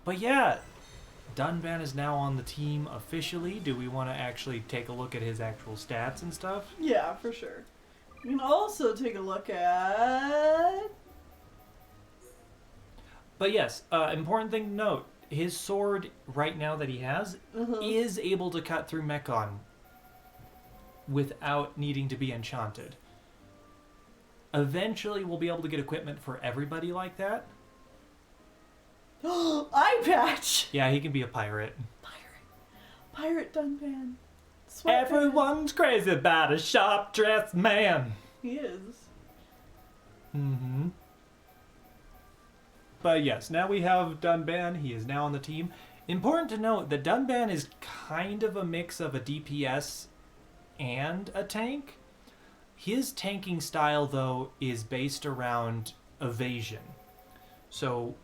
But yeah, Dunban is now on the team officially. Do we want to actually take a look at his actual stats and stuff? Yeah, for sure. You can also take a look at... But yes, important thing to note, his sword right now that he has is able to cut through Mechon without needing to be enchanted. Eventually, we'll be able to get equipment for everybody like that. Eye patch! Yeah, he can be a pirate. Pirate Dunban. Everyone's crazy about a sharp-dressed man. He is. Mm-hmm. But yes, now we have Dunban. He is now on the team. Important to note that Dunban is kind of a mix of a DPS and a tank. His tanking style, though, is based around evasion. So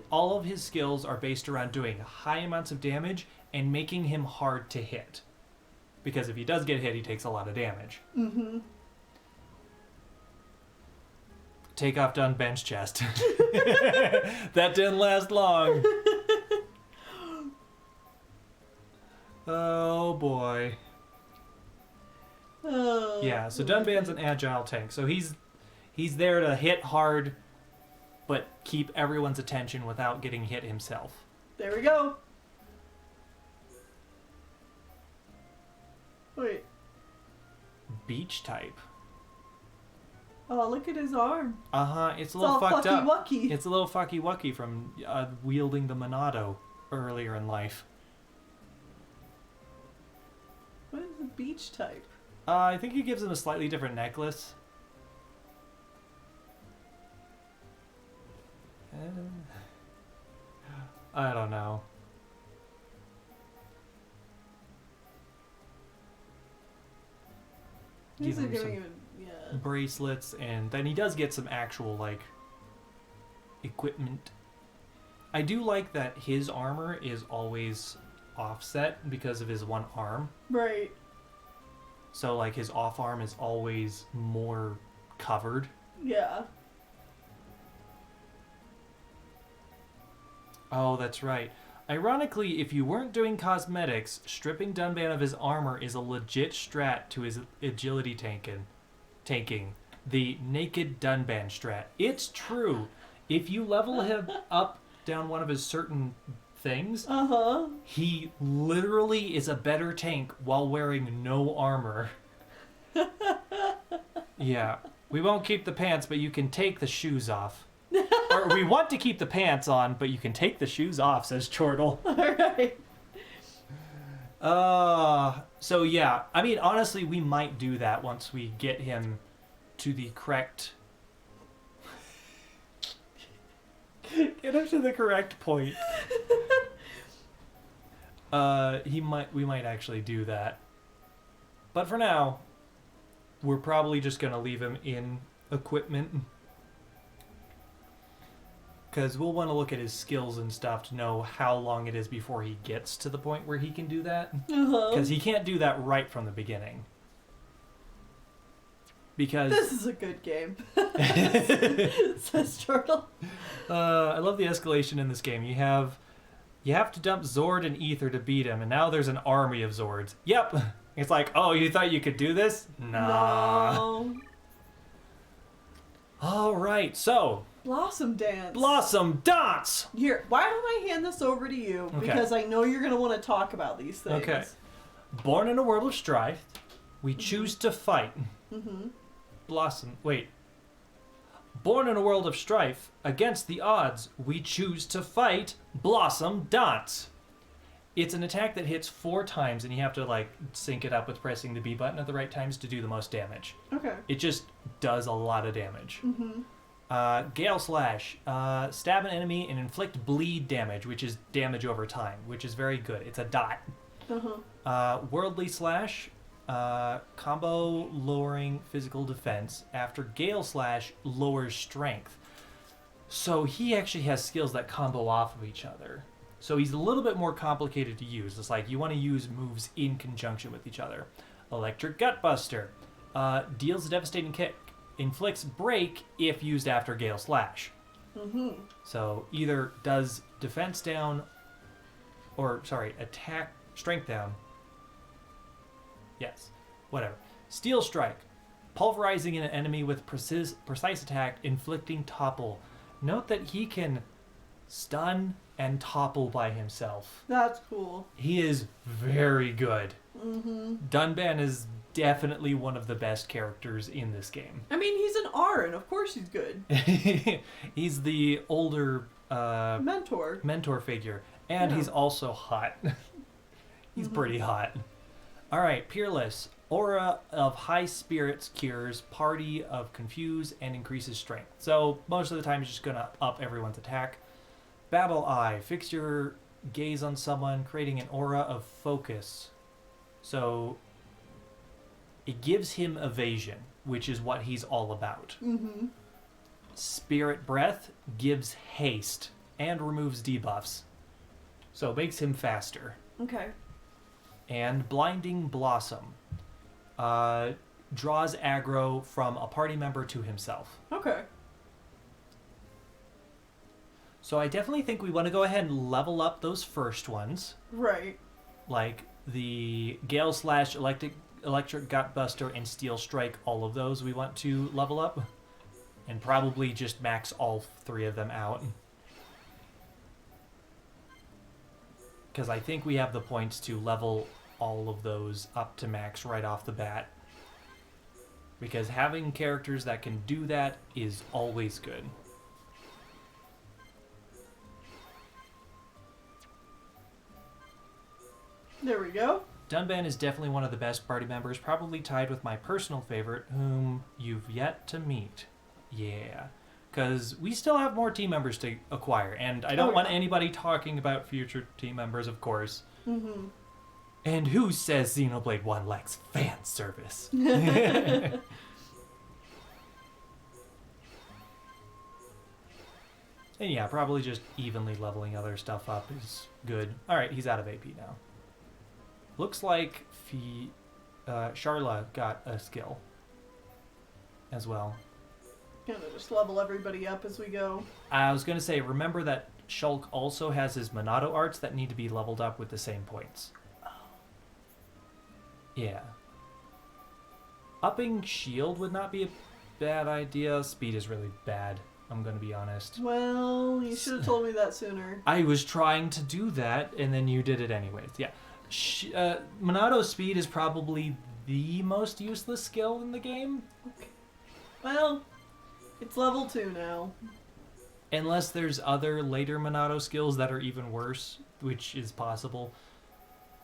all of his skills are based around doing high amounts of damage and making him hard to hit. Because if he does get hit, he takes a lot of damage. Mm-hmm. Take off Dunban's chest. That didn't last long. Oh boy. Oh, yeah, so Dunban's an agile tank. So he's there to hit hard, but keep everyone's attention without getting hit himself. There we go. Wait. Beach type. Oh, look at his arm. It's a little fucked up. Wucky. It's a little fucky wucky from wielding the Monado earlier in life. What is the beach type? I think he gives him a slightly different necklace. I don't know. These are Give him giving some him, bracelets, and then he does get some actual, like, equipment. I do like that his armor is always offset because of his one arm. Right. So, like, his off arm is always more covered. Yeah. Oh, that's right. Ironically, if you weren't doing cosmetics, stripping Dunban of his armor is a legit strat to his agility tanking. The naked Dunban strat. It's true. If you level him up down one of his certain things, he literally is a better tank while wearing no armor. Yeah. We won't keep the pants, but you can take the shoes off. Or we want to keep the pants on, but you can take the shoes off, says Chortle. Alright. So yeah, I mean, honestly, we might do that once we get him to the correct... Get him to the correct point. We might actually do that. But for now, we're probably just gonna leave him in equipment. Because we'll want to look at his skills and stuff to know how long it is before he gets to the point where he can do that. Because he can't do that right from the beginning. Because... This is a good game. Says Turtle. I love the escalation in this game. You have to dump Xord and Ether to beat him, and now there's an army of Zords. Yep! It's like, oh, you thought you could do this? Nah. No. Alright, so... Blossom Dance. Blossom Dance! Here, why don't I hand this over to you? Okay. Because I know you're going to want to talk about these things. Okay. Born in a world of strife, we choose to fight. Born in a world of strife, against the odds, we choose to fight Blossom Dance. It's an attack that hits 4 times, and you have to, like, sync it up with pressing the B button at the right times to do the most damage. Okay. It just does a lot of damage. Gale Slash. Stab an enemy and inflict bleed damage, which is damage over time, which is very good. It's a dot. Worldly Slash. Combo lowering physical defense. After Gale Slash, lowers strength. So he actually has skills that combo off of each other. So he's a little bit more complicated to use. It's like you want to use moves in conjunction with each other. Electric Gutbuster. Deals a devastating kick. Inflicts break if used after Gale Slash. So either does defense down, or sorry, attack strength down. Yes, whatever. Steel Strike. Pulverizing an enemy with precise attack, inflicting topple. Note that he can stun and topple by himself. That's cool. He is very good. Mm-hmm. Dunban is definitely one of the best characters in this game. I mean, he's an Arin. Of course he's good. He's the older mentor figure. And Yeah. he's also hot. He's pretty hot. All right, Peerless. Aura of high spirits cures party of confuse and increases strength. So most of the time he's just going to up everyone's attack. Battle Eye. Fix your gaze on someone, creating an aura of focus. So it gives him evasion, which is what he's all about. Mm-hmm. Spirit Breath gives haste and removes debuffs. So it makes him faster. Okay. And Blinding Blossom draws aggro from a party member to himself. Okay. So I definitely think we want to go ahead and level up those first ones. Right. Like the Gale Slash, Electric Gutbuster, and Steel Strike, all of those we want to level up. And probably just max all three of them out. Because I think we have the points to level all of those up to max right off the bat. Because having characters that can do that is always good. There we go. Dunban is definitely one of the best party members, probably tied with my personal favorite, whom you've yet to meet. Yeah. Because we still have more team members to acquire, and I don't want anybody talking about future team members, of course. Mm-hmm. And who says Xenoblade 1 lacks fan service? And yeah, probably just evenly leveling other stuff up is good. Alright, he's out of AP now. Looks like Sharla got a skill as well. Kind of just level everybody up as we go. I was going to say, remember that Shulk also has his Monado arts that need to be leveled up with the same points. Oh. Yeah. Upping shield would not be a bad idea. Speed is really bad, I'm going to be honest. Well, you should have told me that sooner. I was trying to do that, and then you did it anyways. Yeah. Monado speed is probably the most useless skill in the game. Okay. Well, it's level 2 now. Unless there's other later Monado skills that are even worse, which is possible.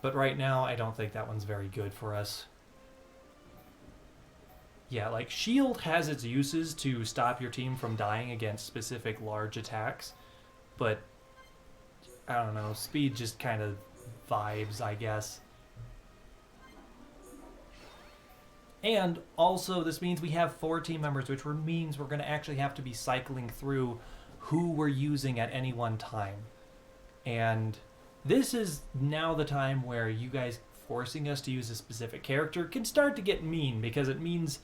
But right now, I don't think that one's very good for us. Yeah, like, shield has its uses to stop your team from dying against specific large attacks. But, I don't know, speed just kind of vibes, I guess. And also, this means we have 4 team members, which means we're going to actually have to be cycling through who we're using at any one time. And this is now the time where you guys forcing us to use a specific character can start to get mean, because it means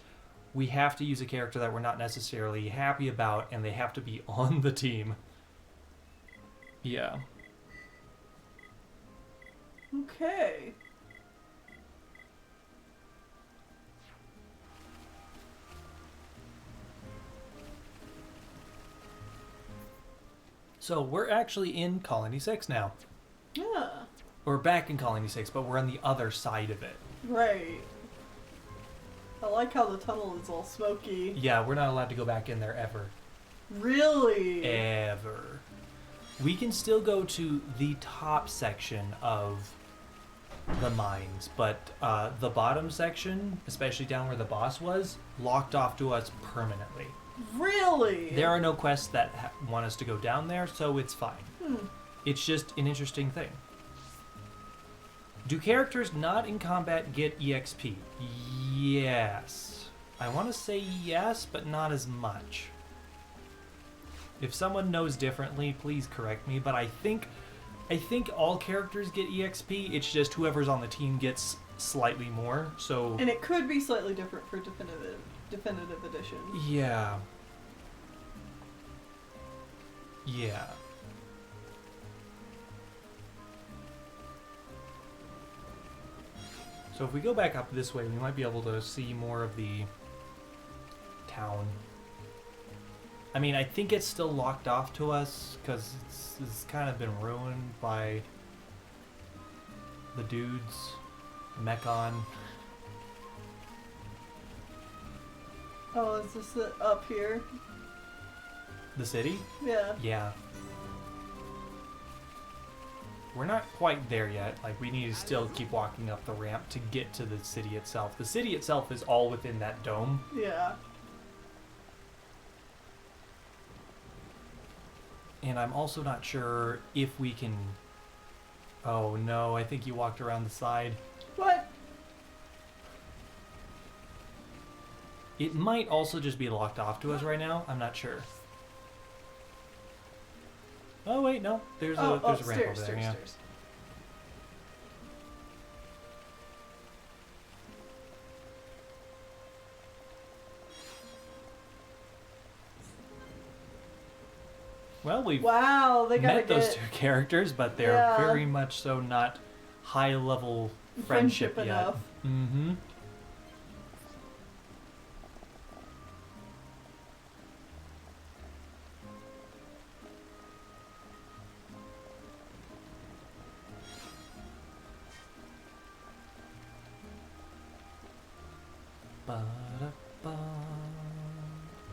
we have to use a character that we're not necessarily happy about, and they have to be on the team. Yeah. Okay. So we're actually in Colony 6 now. Yeah. We're back in Colony 6, but we're on the other side of it. Right. I like how the tunnel is all smoky. Yeah, we're not allowed to go back in there ever. Really? Ever. We can still go to the top section of the mines, but the bottom section, especially down where the boss was, locked off to us permanently. Really? There are no quests that want us to go down there, so it's fine. It's just an interesting thing. Do characters not in combat get EXP? Yes. I want to say yes, but not as much. If someone knows differently, please correct me, but I think all characters get EXP. It's just whoever's on the team gets slightly more. So And it could be slightly different for definitive edition. yeah. Yeah. So if we go back up this way, we might be able to see more of the town. I mean, I think it's still locked off to us because it's kind of been ruined by the dudes, Mechon. Oh, is this up here? The city? Yeah. Yeah. We're not quite there yet. Like, we need to still keep walking up the ramp to get to the city itself. The city itself is all within that dome. Yeah. And I'm also not sure if we can... Oh, no, I think you walked around the side. What? It might also just be locked off to us right now. I'm not sure. Oh, wait, no. There's a ramp over there, yeah. Stairs. Well, we've they met those two characters, but they're very much so not high-level friendship yet. enough. Mm-hmm.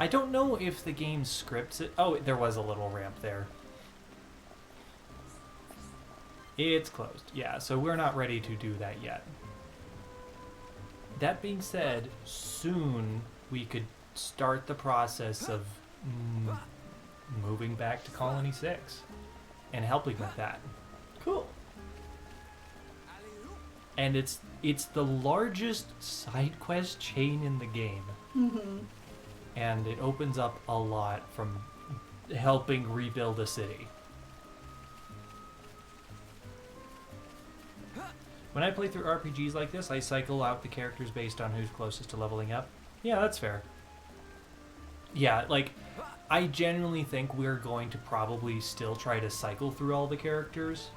I don't know if the game scripts it. Oh, there was a little ramp there. It's closed. Yeah, so we're not ready to do that yet. That being said, soon we could start the process of moving back to Colony 6 and helping with that. Cool. And it's the largest side quest chain in the game. Mm-hmm. And it opens up a lot from helping rebuild a city. When I play through RPGs like this, I cycle out the characters based on who's closest to leveling up. Yeah, that's fair. Yeah, like, I genuinely think we're going to probably still try to cycle through all the characters.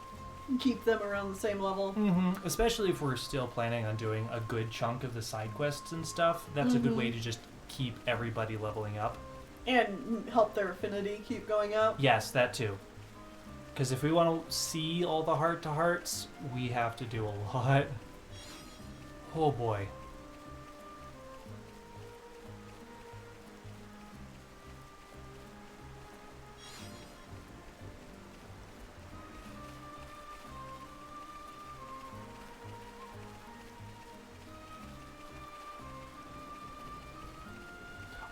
Keep them around the same level. Mm-hmm. Especially if we're still planning on doing a good chunk of the side quests and stuff. That's a good way to just keep everybody leveling up. And help their affinity keep going up. Yes, that too. Because if we want to see all the heart-to-hearts, we have to do a lot. Oh boy.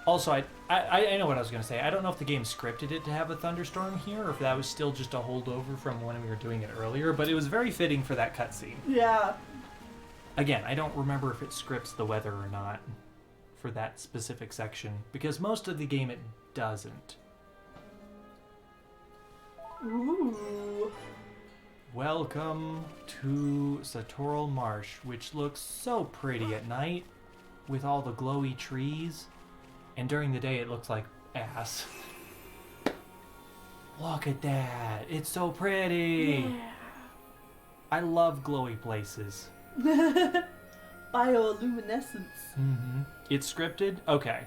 Also, I know what I was going to say. I don't know if the game scripted it to have a thunderstorm here, or if that was still just a holdover from when we were doing it earlier, but it was very fitting for that cutscene. Yeah. Again, I don't remember if it scripts the weather or not for that specific section, because most of the game it doesn't. Ooh. Welcome to Satoral Marsh, which looks so pretty at night with all the glowy trees. And during the day, it looks like ass. Look at that. It's so pretty. Yeah. I love glowy places. Bioluminescence. Mm-hmm. It's scripted? Okay.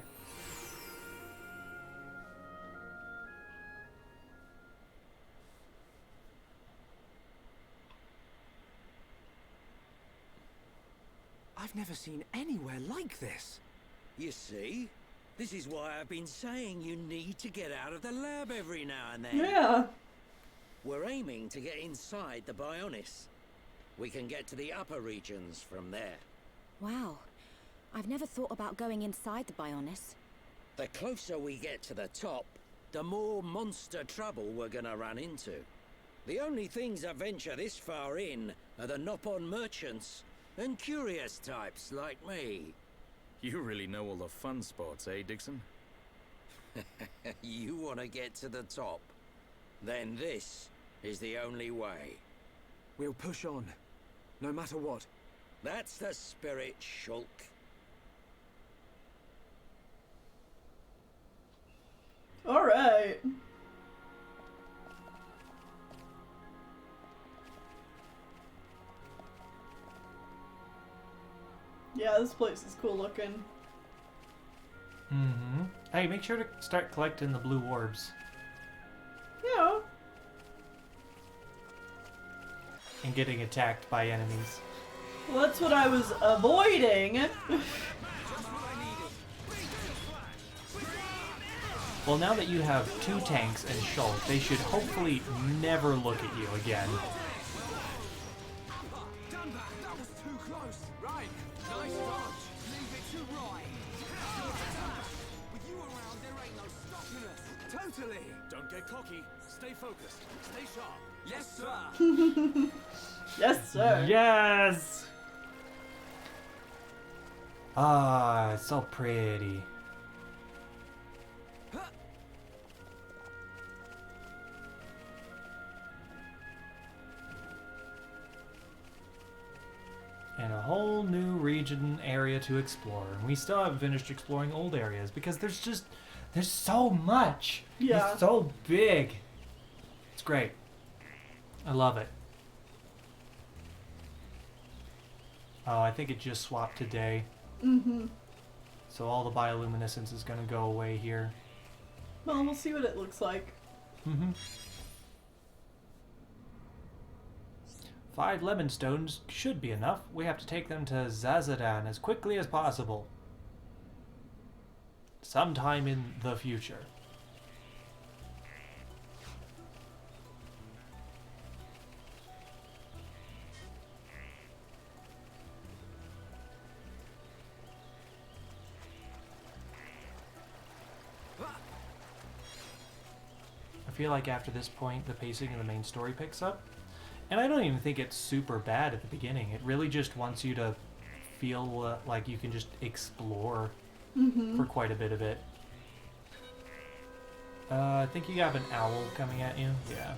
I've never seen anywhere like this. You see? This is why I've been saying you need to get out of the lab every now and then. Yeah. We're aiming to get inside the Bionis. We can get to the upper regions from there. Wow. I've never thought about going inside the Bionis. The closer we get to the top, the more monster trouble we're gonna run into. The only things that venture this far in are the Nopon merchants and curious types like me. You really know all the fun spots, eh, Dixon? You want to get to the top? Then this is the only way. We'll push on, no matter what. That's the spirit, Shulk. Alright. Yeah, this place is cool looking. Mm-hmm. Hey, make sure to start collecting the blue orbs. Yeah. And getting attacked by enemies. Well, that's what I was avoiding. Well, now that you have 2 tanks and Shulk, they should hopefully never look at you again. That was too close. Right. Nice dodge. Leave it to right. With you around, there ain't no stopping us. Totally. Don't get cocky. Stay focused. Stay sharp. Yes, sir. Yes, sir. Yes! Ah, it's so pretty. And a whole new region area to explore. And we still haven't finished exploring old areas because there's so much. Yeah. It's so big. It's great. I love it. Oh, I think it just swapped today. Mm-hmm. So all the bioluminescence is going to go away here. Well, we'll see what it looks like. Mm-hmm. 5 lemon stones should be enough. We have to take them to Zazadan as quickly as possible. Sometime in the future. I feel like after this point, the pacing of the main story picks up. And I don't even think it's super bad at the beginning. It really just wants you to feel like you can just explore for quite a bit of it. I think you have an owl coming at you. Yeah.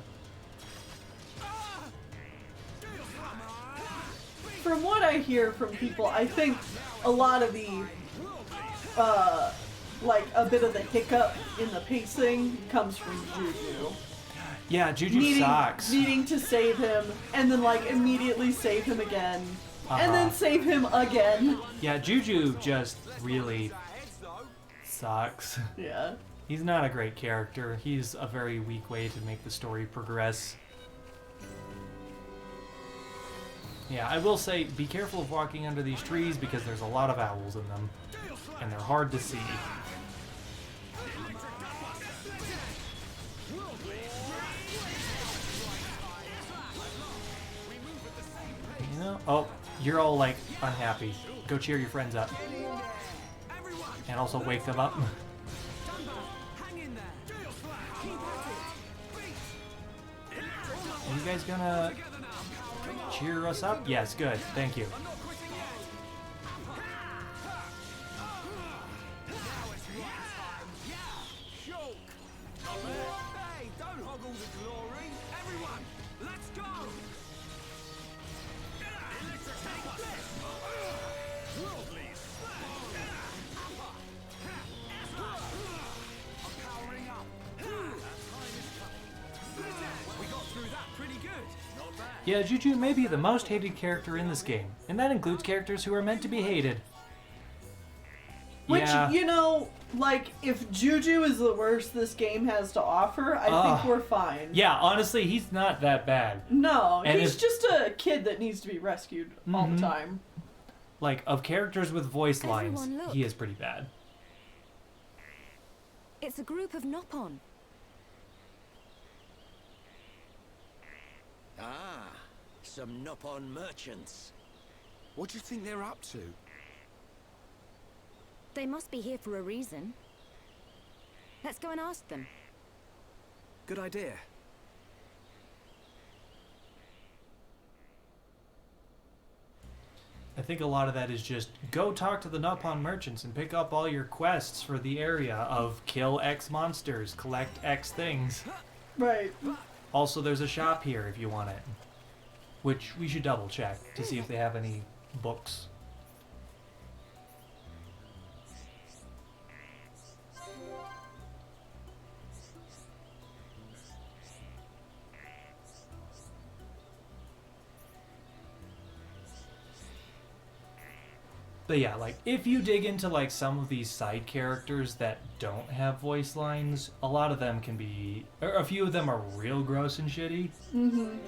From what I hear from people, I think a lot of the, like a bit of the hiccup in the pacing comes from Juju. Yeah, Juju sucks. Needing to save him, and then like immediately save him again, and then save him again. Yeah, Juju just really sucks. Yeah. He's not a great character. He's a very weak way to make the story progress. Yeah, I will say, be careful of walking under these trees because there's a lot of owls in them, and they're hard to see. You know? Oh, you're all like unhappy. Go cheer your friends up. And also wake them up. Are you guys gonna cheer us up? Yes, good. Thank you. Hey, don't hog all the glory. Everyone, let's go. I'm powering up. We got through that pretty good. Not bad. Yeah, Juju may be the most hated character in this game, and that includes characters who are meant to be hated. Which, Yeah. you know, like, if Juju is the worst this game has to offer, I think we're fine. Yeah, honestly, he's not that bad. No, And he's if- just a kid that needs to be rescued all the Mhm. time. Like, of characters with voice lines, Everyone look. he is pretty bad. It's a group of Nopon. Ah, some Nopon merchants. What do you think they're up to? They must be here for a reason. Let's go and ask them. Good idea. I think a lot of that is just go talk to the Nopon merchants and pick up all your quests for the area of kill X monsters, collect X things. Right. Also, there's a shop here if you want it, which we should double check to see if they have any books. But yeah, like, if you dig into, like, some of these side characters that don't have voice lines, a lot of them can be... Or a few of them are real gross and shitty. Mm-hmm.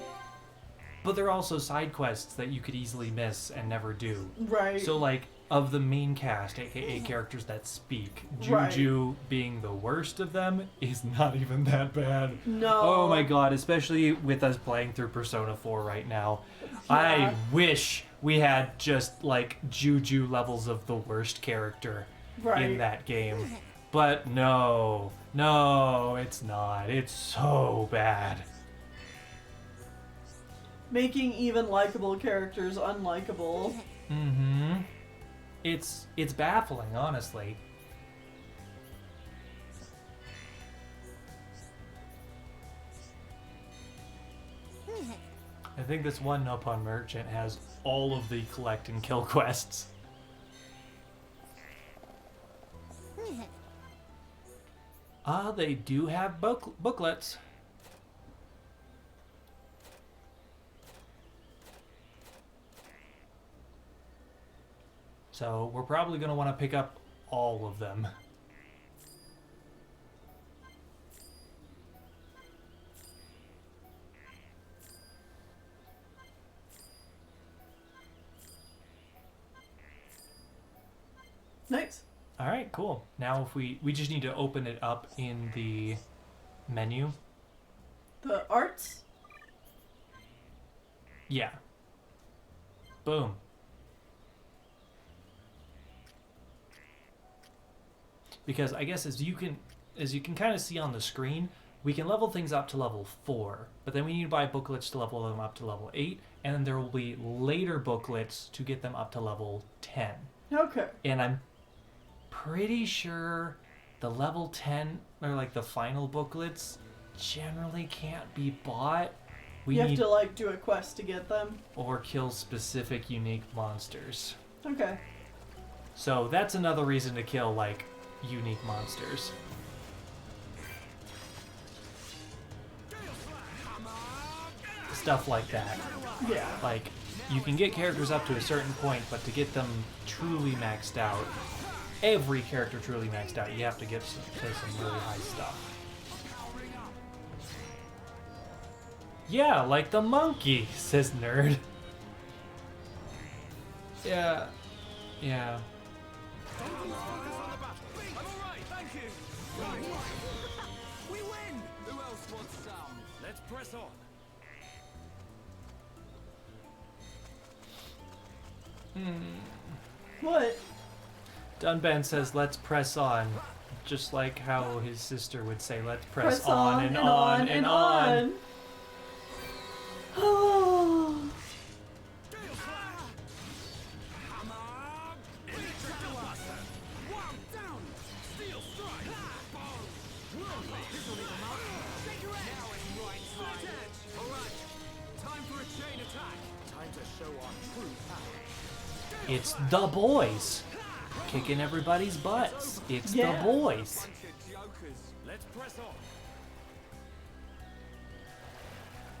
But they're also side quests that you could easily miss and never do. Right. So, like, of the main cast, aka characters that speak, Juju being the worst of them is not even that bad. No. Oh my god, especially with us playing through Persona 4 right now. Yeah. I wish we had just, like, Juju levels of the worst character in that game. But no, it's not. It's so bad. Making even likable characters unlikable. Mm-hmm. It's baffling, honestly. I think this one Nopon merchant has all of the collect and kill quests. They do have booklets. So we're probably going to want to pick up all of them. Nice. All right, cool. Now if we just need to open it up in the menu. The arts? Yeah. Boom. Because I guess as you can kind of see on the screen, we can level things up to level 4, but then we need to buy booklets to level them up to level 8, and then there will be later booklets to get them up to level 10. Okay. And I'm pretty sure the level 10, or like the final booklets, generally can't be bought. You have to like do a quest to get them. Or kill specific unique monsters. Okay. So that's another reason to kill like unique monsters. Stuff like that. Yeah. Like, you can get characters up to a certain point, but to get them truly maxed out, every character truly maxed out, you have to get to some really high stuff. Yeah, like the monkey, says Nerd. Yeah. Yeah. We win! Who else wants some? Let's press on. What? Dunban says, let's press on. Just like how his sister would say, let's press on and on and on. Oh. It's the boys. Kicking everybody's butts. It's the boys. Let's press on.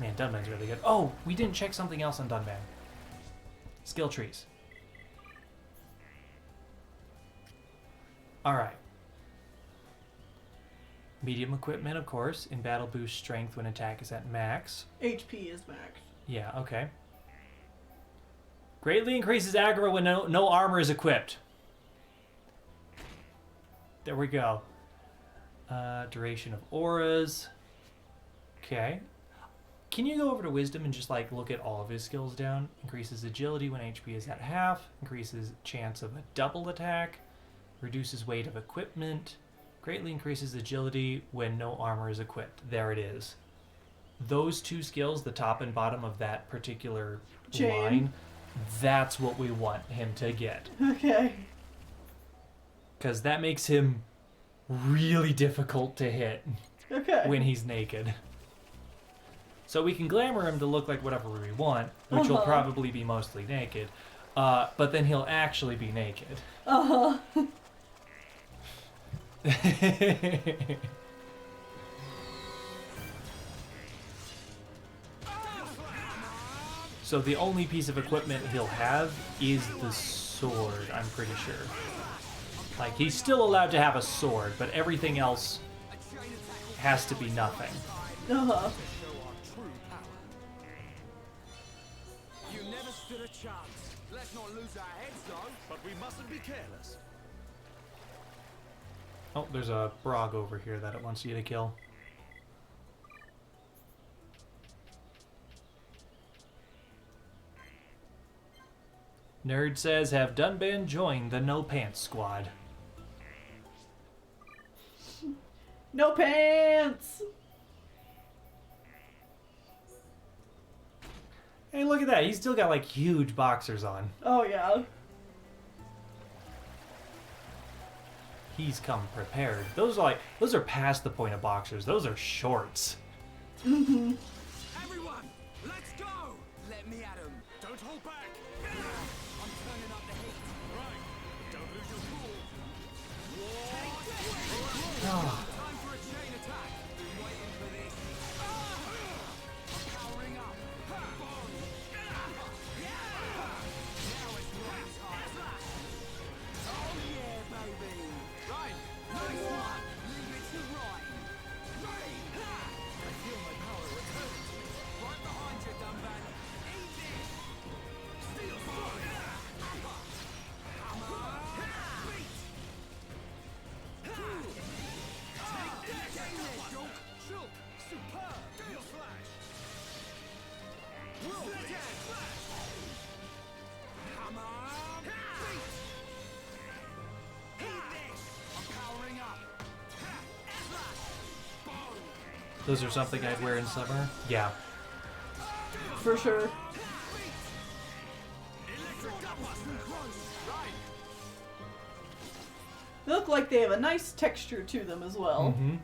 Man, Dunban's really good. Oh, we didn't check something else on Dunban. Skill trees. Alright. Medium equipment, of course. In battle boost strength when attack is at max. HP is max. Yeah, okay. Greatly increases aggro when no armor is equipped. There we go. Duration of auras. Okay. Can you go over to wisdom and just like look at all of his skills down? Increases agility when HP is at half. Increases chance of a double attack. Reduces weight of equipment. Greatly increases agility when no armor is equipped. There it is. Those two skills, the top and bottom of that particular line, that's what we want him to get. Okay. Because that makes him really difficult to hit when he's naked. So we can glamour him to look like whatever we want, which will probably be mostly naked. But then he'll actually be naked. So the only piece of equipment he'll have is the sword, I'm pretty sure. Like, he's still allowed to have a sword, but everything else has to be nothing. Uh-huh. You never stood a chance. Let's not lose our heads, though. But we mustn't be careless. Oh, there's a Brog over here that it wants you to kill. Nerd says, have Dunban join the No Pants Squad. No pants! Hey, look at that. He's still got, like, huge boxers on. Oh, yeah. He's come prepared. Those are past the point of boxers. Those are shorts. Mm-hmm. Everyone, let's go! Let me at him. Don't hold back. I'm turning up the heat. Right. Don't lose your cool. Time for a chain attack. Been waiting for this. I'm powering up. Now it's right time. Oh yeah, baby. Right. Nice one. Leave it to Ryan. I feel my power returning to me. Right behind you, Dumban. Eat this. Steel sword. Hammer. Beat. Take this. Shulk. Shulk. Superb. Steel slash. Whirlwind. Hammer. Beat. Eat this. I'm powering up. Those are something I'd wear in summer? Yeah. For sure. They look like they have a nice texture to them as well. Mm-hmm.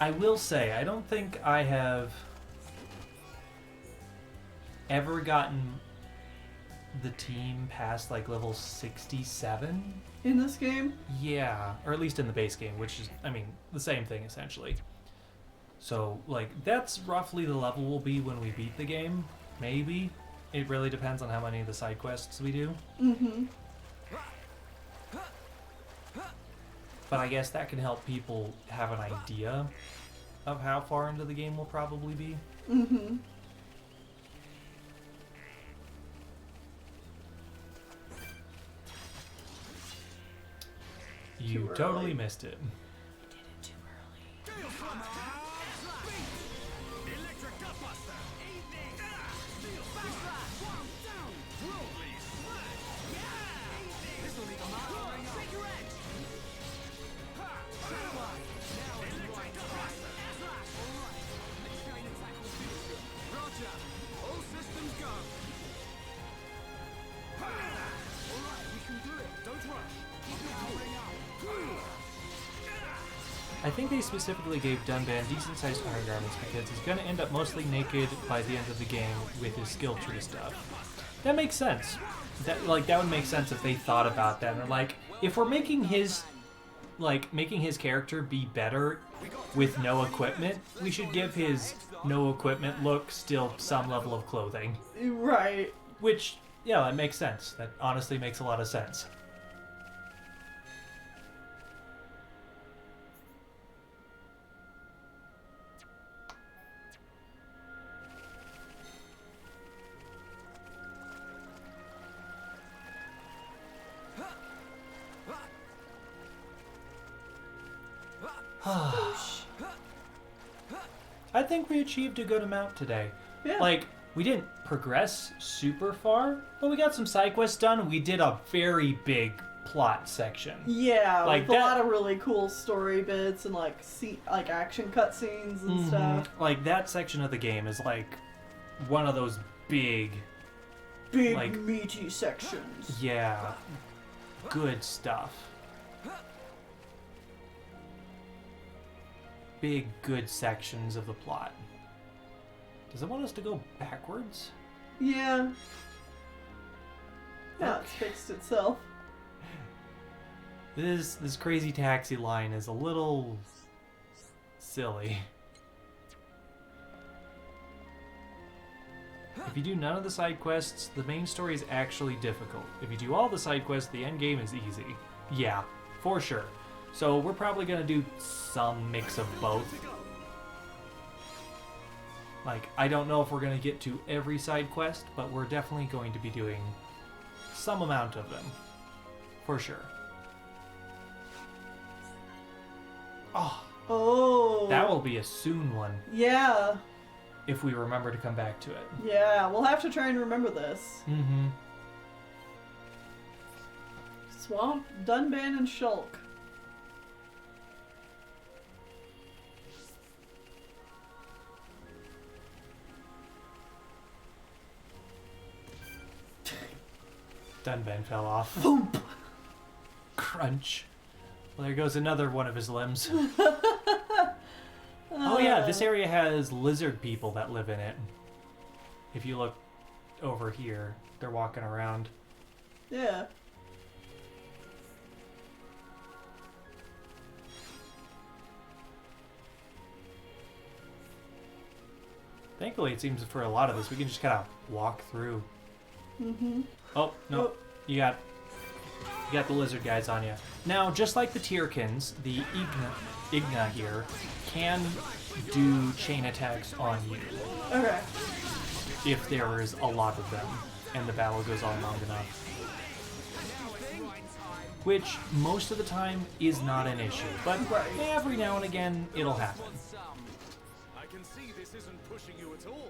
I will say, I don't think I have ever gotten the team past like level 67 in this game. Yeah, or at least in the base game, which is, I mean, the same thing essentially. So, like, that's roughly the level we'll be when we beat the game. Maybe. It really depends on how many of the side quests we do. Mm-hmm. But I guess that can help people have an idea of how far into the game we'll probably be. Mm-hmm. You totally missed it. Did it too early. I think they specifically gave Dunban decent-sized undergarments because he's going to end up mostly naked by the end of the game with his skill tree stuff. That makes sense. That would make sense if they thought about that. And they're like, if we're making his character be better with no equipment, we should give his no equipment look still some level of clothing. Right. Which, yeah, that makes sense. That honestly makes a lot of sense. I think we achieved a good amount today. Yeah. Like, we didn't progress super far, but we got some side quests done. We did a very big plot section. Yeah, like with a lot of really cool story bits and like action cutscenes and stuff. Like that section of the game is like one of those big like, meaty sections. Yeah, good stuff. Big, good sections of the plot. Does it want us to go backwards? Yeah. Yeah, it's fixed itself. This crazy taxi line is a little silly. If you do none of the side quests, the main story is actually difficult. If you do all the side quests, the end game is easy. Yeah, for sure. So we're probably gonna do some mix of both. Like, I don't know if we're gonna get to every side quest, but we're definitely going to be doing some amount of them. For sure. Oh. That will be a soon one. Yeah. If we remember to come back to it. Yeah, we'll have to try and remember this. Mm-hmm. Swamp, Dunban, and Shulk. Dunban fell off. Thump. Crunch. Well, there goes another one of his limbs. Oh yeah, this area has lizard people that live in it. If you look over here, they're walking around. Yeah. Thankfully, it seems for a lot of this, we can just kind of walk through. Mm-hmm. Oh, no. Oh. You got the lizard guys on you. Now, just like the Tyrkins, the Igna here can do chain attacks on you. Okay. If there is a lot of them and the battle goes on long enough. Which, most of the time, is not an issue. But every now and again, it'll happen. I can see this isn't pushing you at all.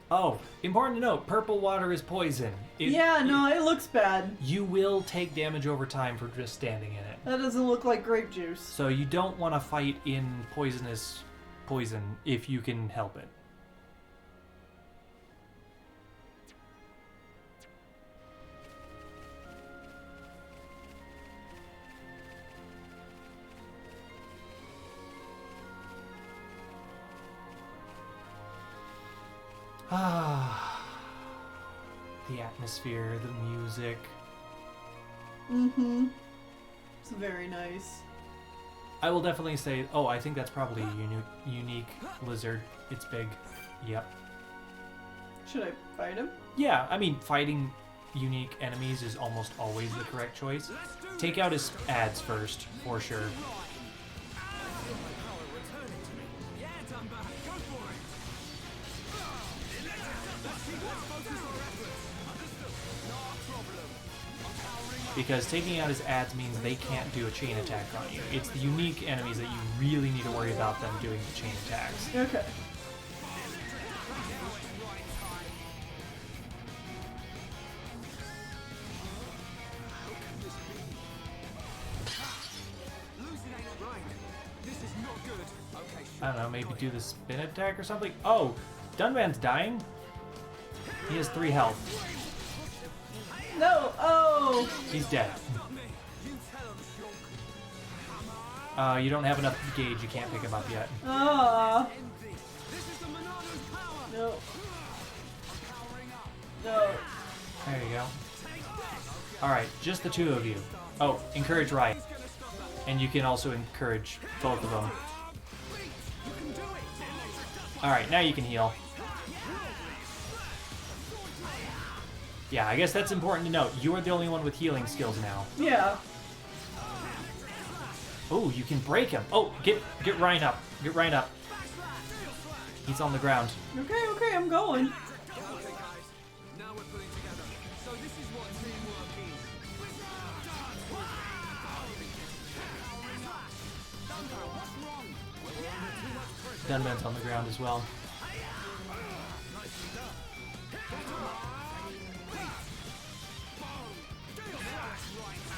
Oh, important to note, purple water is poison. It looks bad. You will take damage over time for just standing in it. That doesn't look like grape juice. So you don't want to fight in poisonous poison if you can help it. The atmosphere, the music. Mm-hmm. It's very nice. I will definitely say, oh, I think that's probably a unique lizard. It's big. Yep. Should I fight him? Yeah, I mean, fighting unique enemies is almost always the correct choice. Take out his ads first, for sure. Because taking out his ads means they can't do a chain attack on you. It's the unique enemies that you really need to worry about them doing the chain attacks. Okay. I don't know, maybe do the spin attack or something? Oh, Dunban's dying? He has 3 health. No! Oh! He's dead. You don't have enough gauge, you can't pick him up yet. Ah. No. No. There you go. Alright, just the 2 of you. Oh, encourage Riot. And you can also encourage both of them. Alright, now you can heal. Yeah, I guess that's important to note. You are the only one with healing skills now. Yeah. Oh, you can break him. Oh, get Ryan up. Get Ryan up. He's on the ground. Okay, I'm going. Dunban's on the ground as well.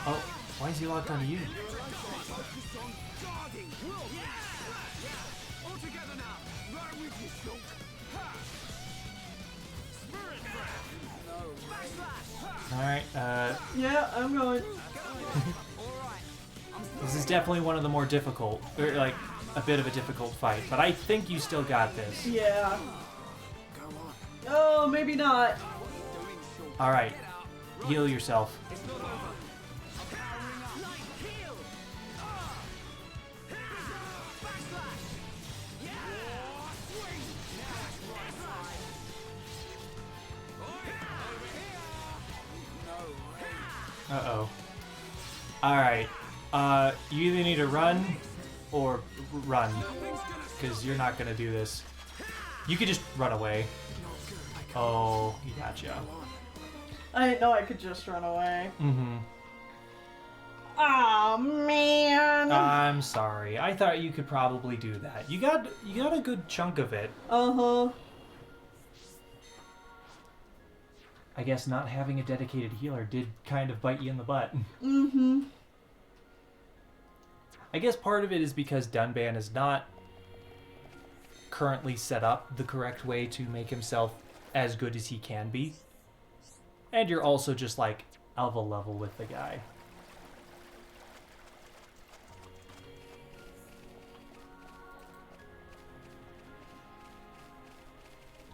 Oh, why is he locked onto you? Alright, Yeah, I'm going. This is definitely one of the more difficult, or like, a bit of a difficult fight, but I think you still got this. Yeah. Oh, maybe not. Alright, heal yourself. Uh-oh. Alright. You either need to run or run. Because you're not going to do this. You could just run away. Oh, he gotcha. I didn't know I could just run away. Mm-hmm. Oh man. I'm sorry. I thought you could probably do that. You got a good chunk of it. Uh-huh. I guess not having a dedicated healer did kind of bite you in the butt. Mm-hmm. I guess part of it is because Dunban is not currently set up the correct way to make himself as good as he can be. And you're also just like alpha level with the guy.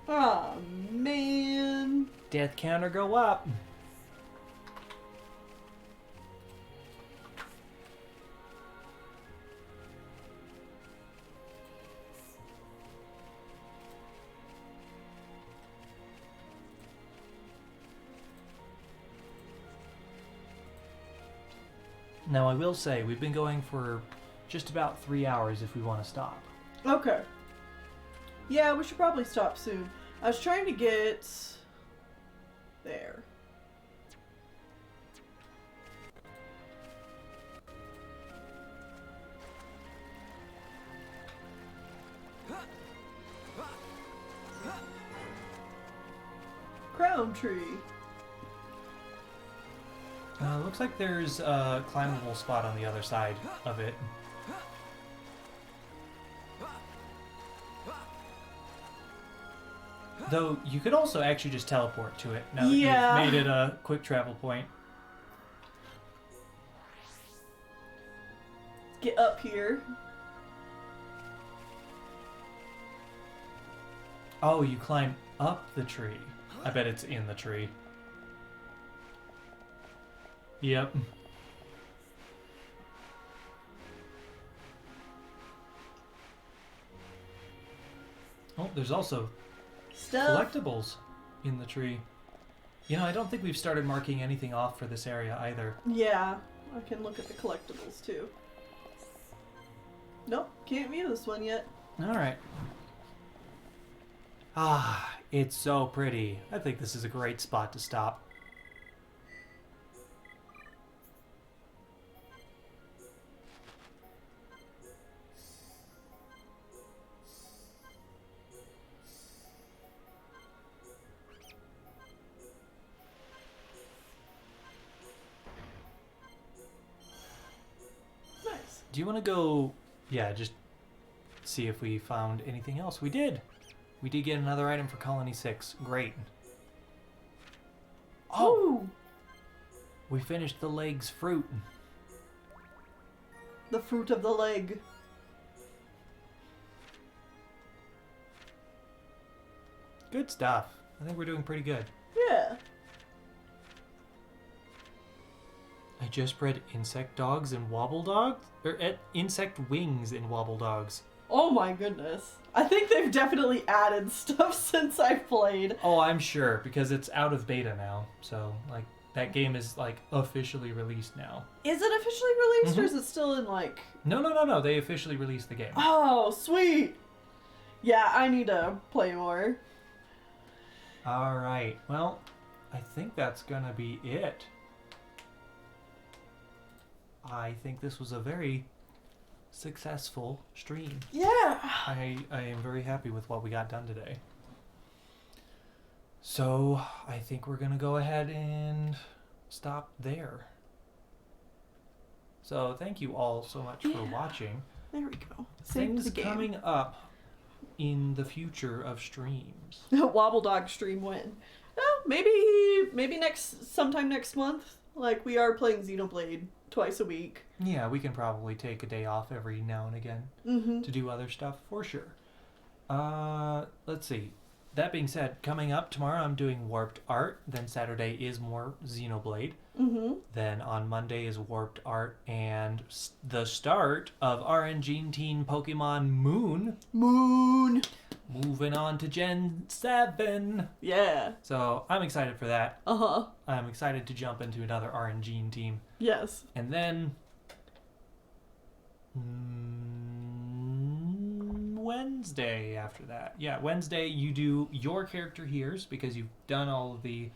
Oh man. Death counter go up. Now I will say, we've been going for just about 3 hours if we want to stop. Okay. Yeah, we should probably stop soon. I was trying to get there. Crown tree. Looks like there's a climbable spot on the other side of it. Though, you could also actually just teleport to it now that you've made it a quick travel point. Get up here. Oh, you climb up the tree. I bet it's in the tree. Yep. Oh, there's also stuff. Collectibles in the tree. You know, I don't think we've started marking anything off for this area either. Yeah, I can look at the collectibles too. Nope, can't view this one yet. Alright. Ah, it's so pretty. I think this is a great spot to stop. Do you want to go, yeah, just see if we found anything else? We did. We did get another item for Colony 6. Great. Oh! Ooh. We finished the leg's fruit. The fruit of the leg. Good stuff. I think we're doing pretty good. Yeah. I just bred insect dogs and wobble dogs? Or insect wings and wobble dogs. Oh my goodness. I think they've definitely added stuff since I've played. Oh, I'm sure, because it's out of beta now. So, like, that game is, like, officially released now. Is it officially released, or is it still in, like... No. They officially released the game. Oh, sweet! Yeah, I need to play more. Alright, well, I think that's gonna be it. I think this was a very successful stream. Yeah! I am very happy with what we got done today. So, I think we're gonna go ahead and stop there. So, thank you all so much for watching. There we go. Things coming up in the future of streams. Wobble Dog stream when? Well, maybe sometime next month. Like, we are playing Xenoblade twice a week. Yeah, we can probably take a day off every now and again to do other stuff, for sure. Let's see. That being said, coming up tomorrow I'm doing Warped Art. Then Saturday is more Xenoblade. Then on Monday is Warped Art and the start of Argentine Pokemon Moon. moving on to Gen 7. Yeah. So I'm excited for that. Uh-huh. I'm excited to jump into another RNG team. Yes. And then Wednesday after that. Yeah, Wednesday you do your character here's because you've done all of the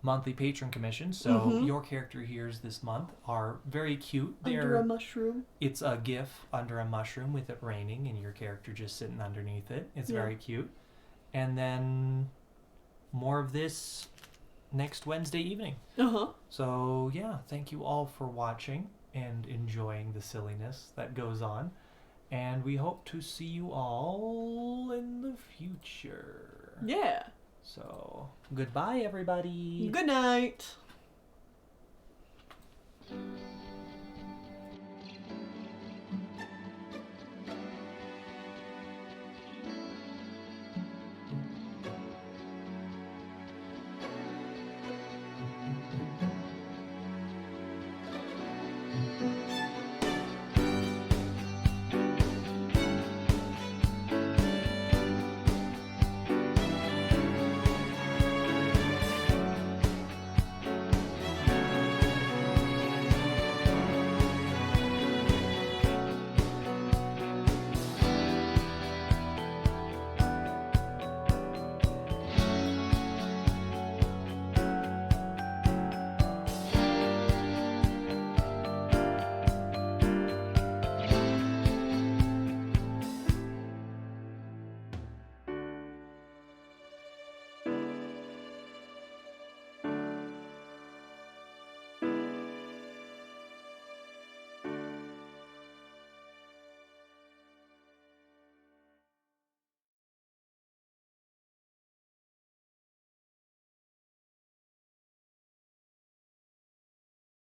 monthly patron commissions. So your character here's this month are very cute. Under a mushroom. It's a GIF under a mushroom with it raining and your character just sitting underneath it. It's very cute. And then more of this next Wednesday evening. So yeah, thank you all for watching and enjoying the silliness that goes on. And we hope to see you all in the future. Yeah. So, goodbye, everybody. Good night.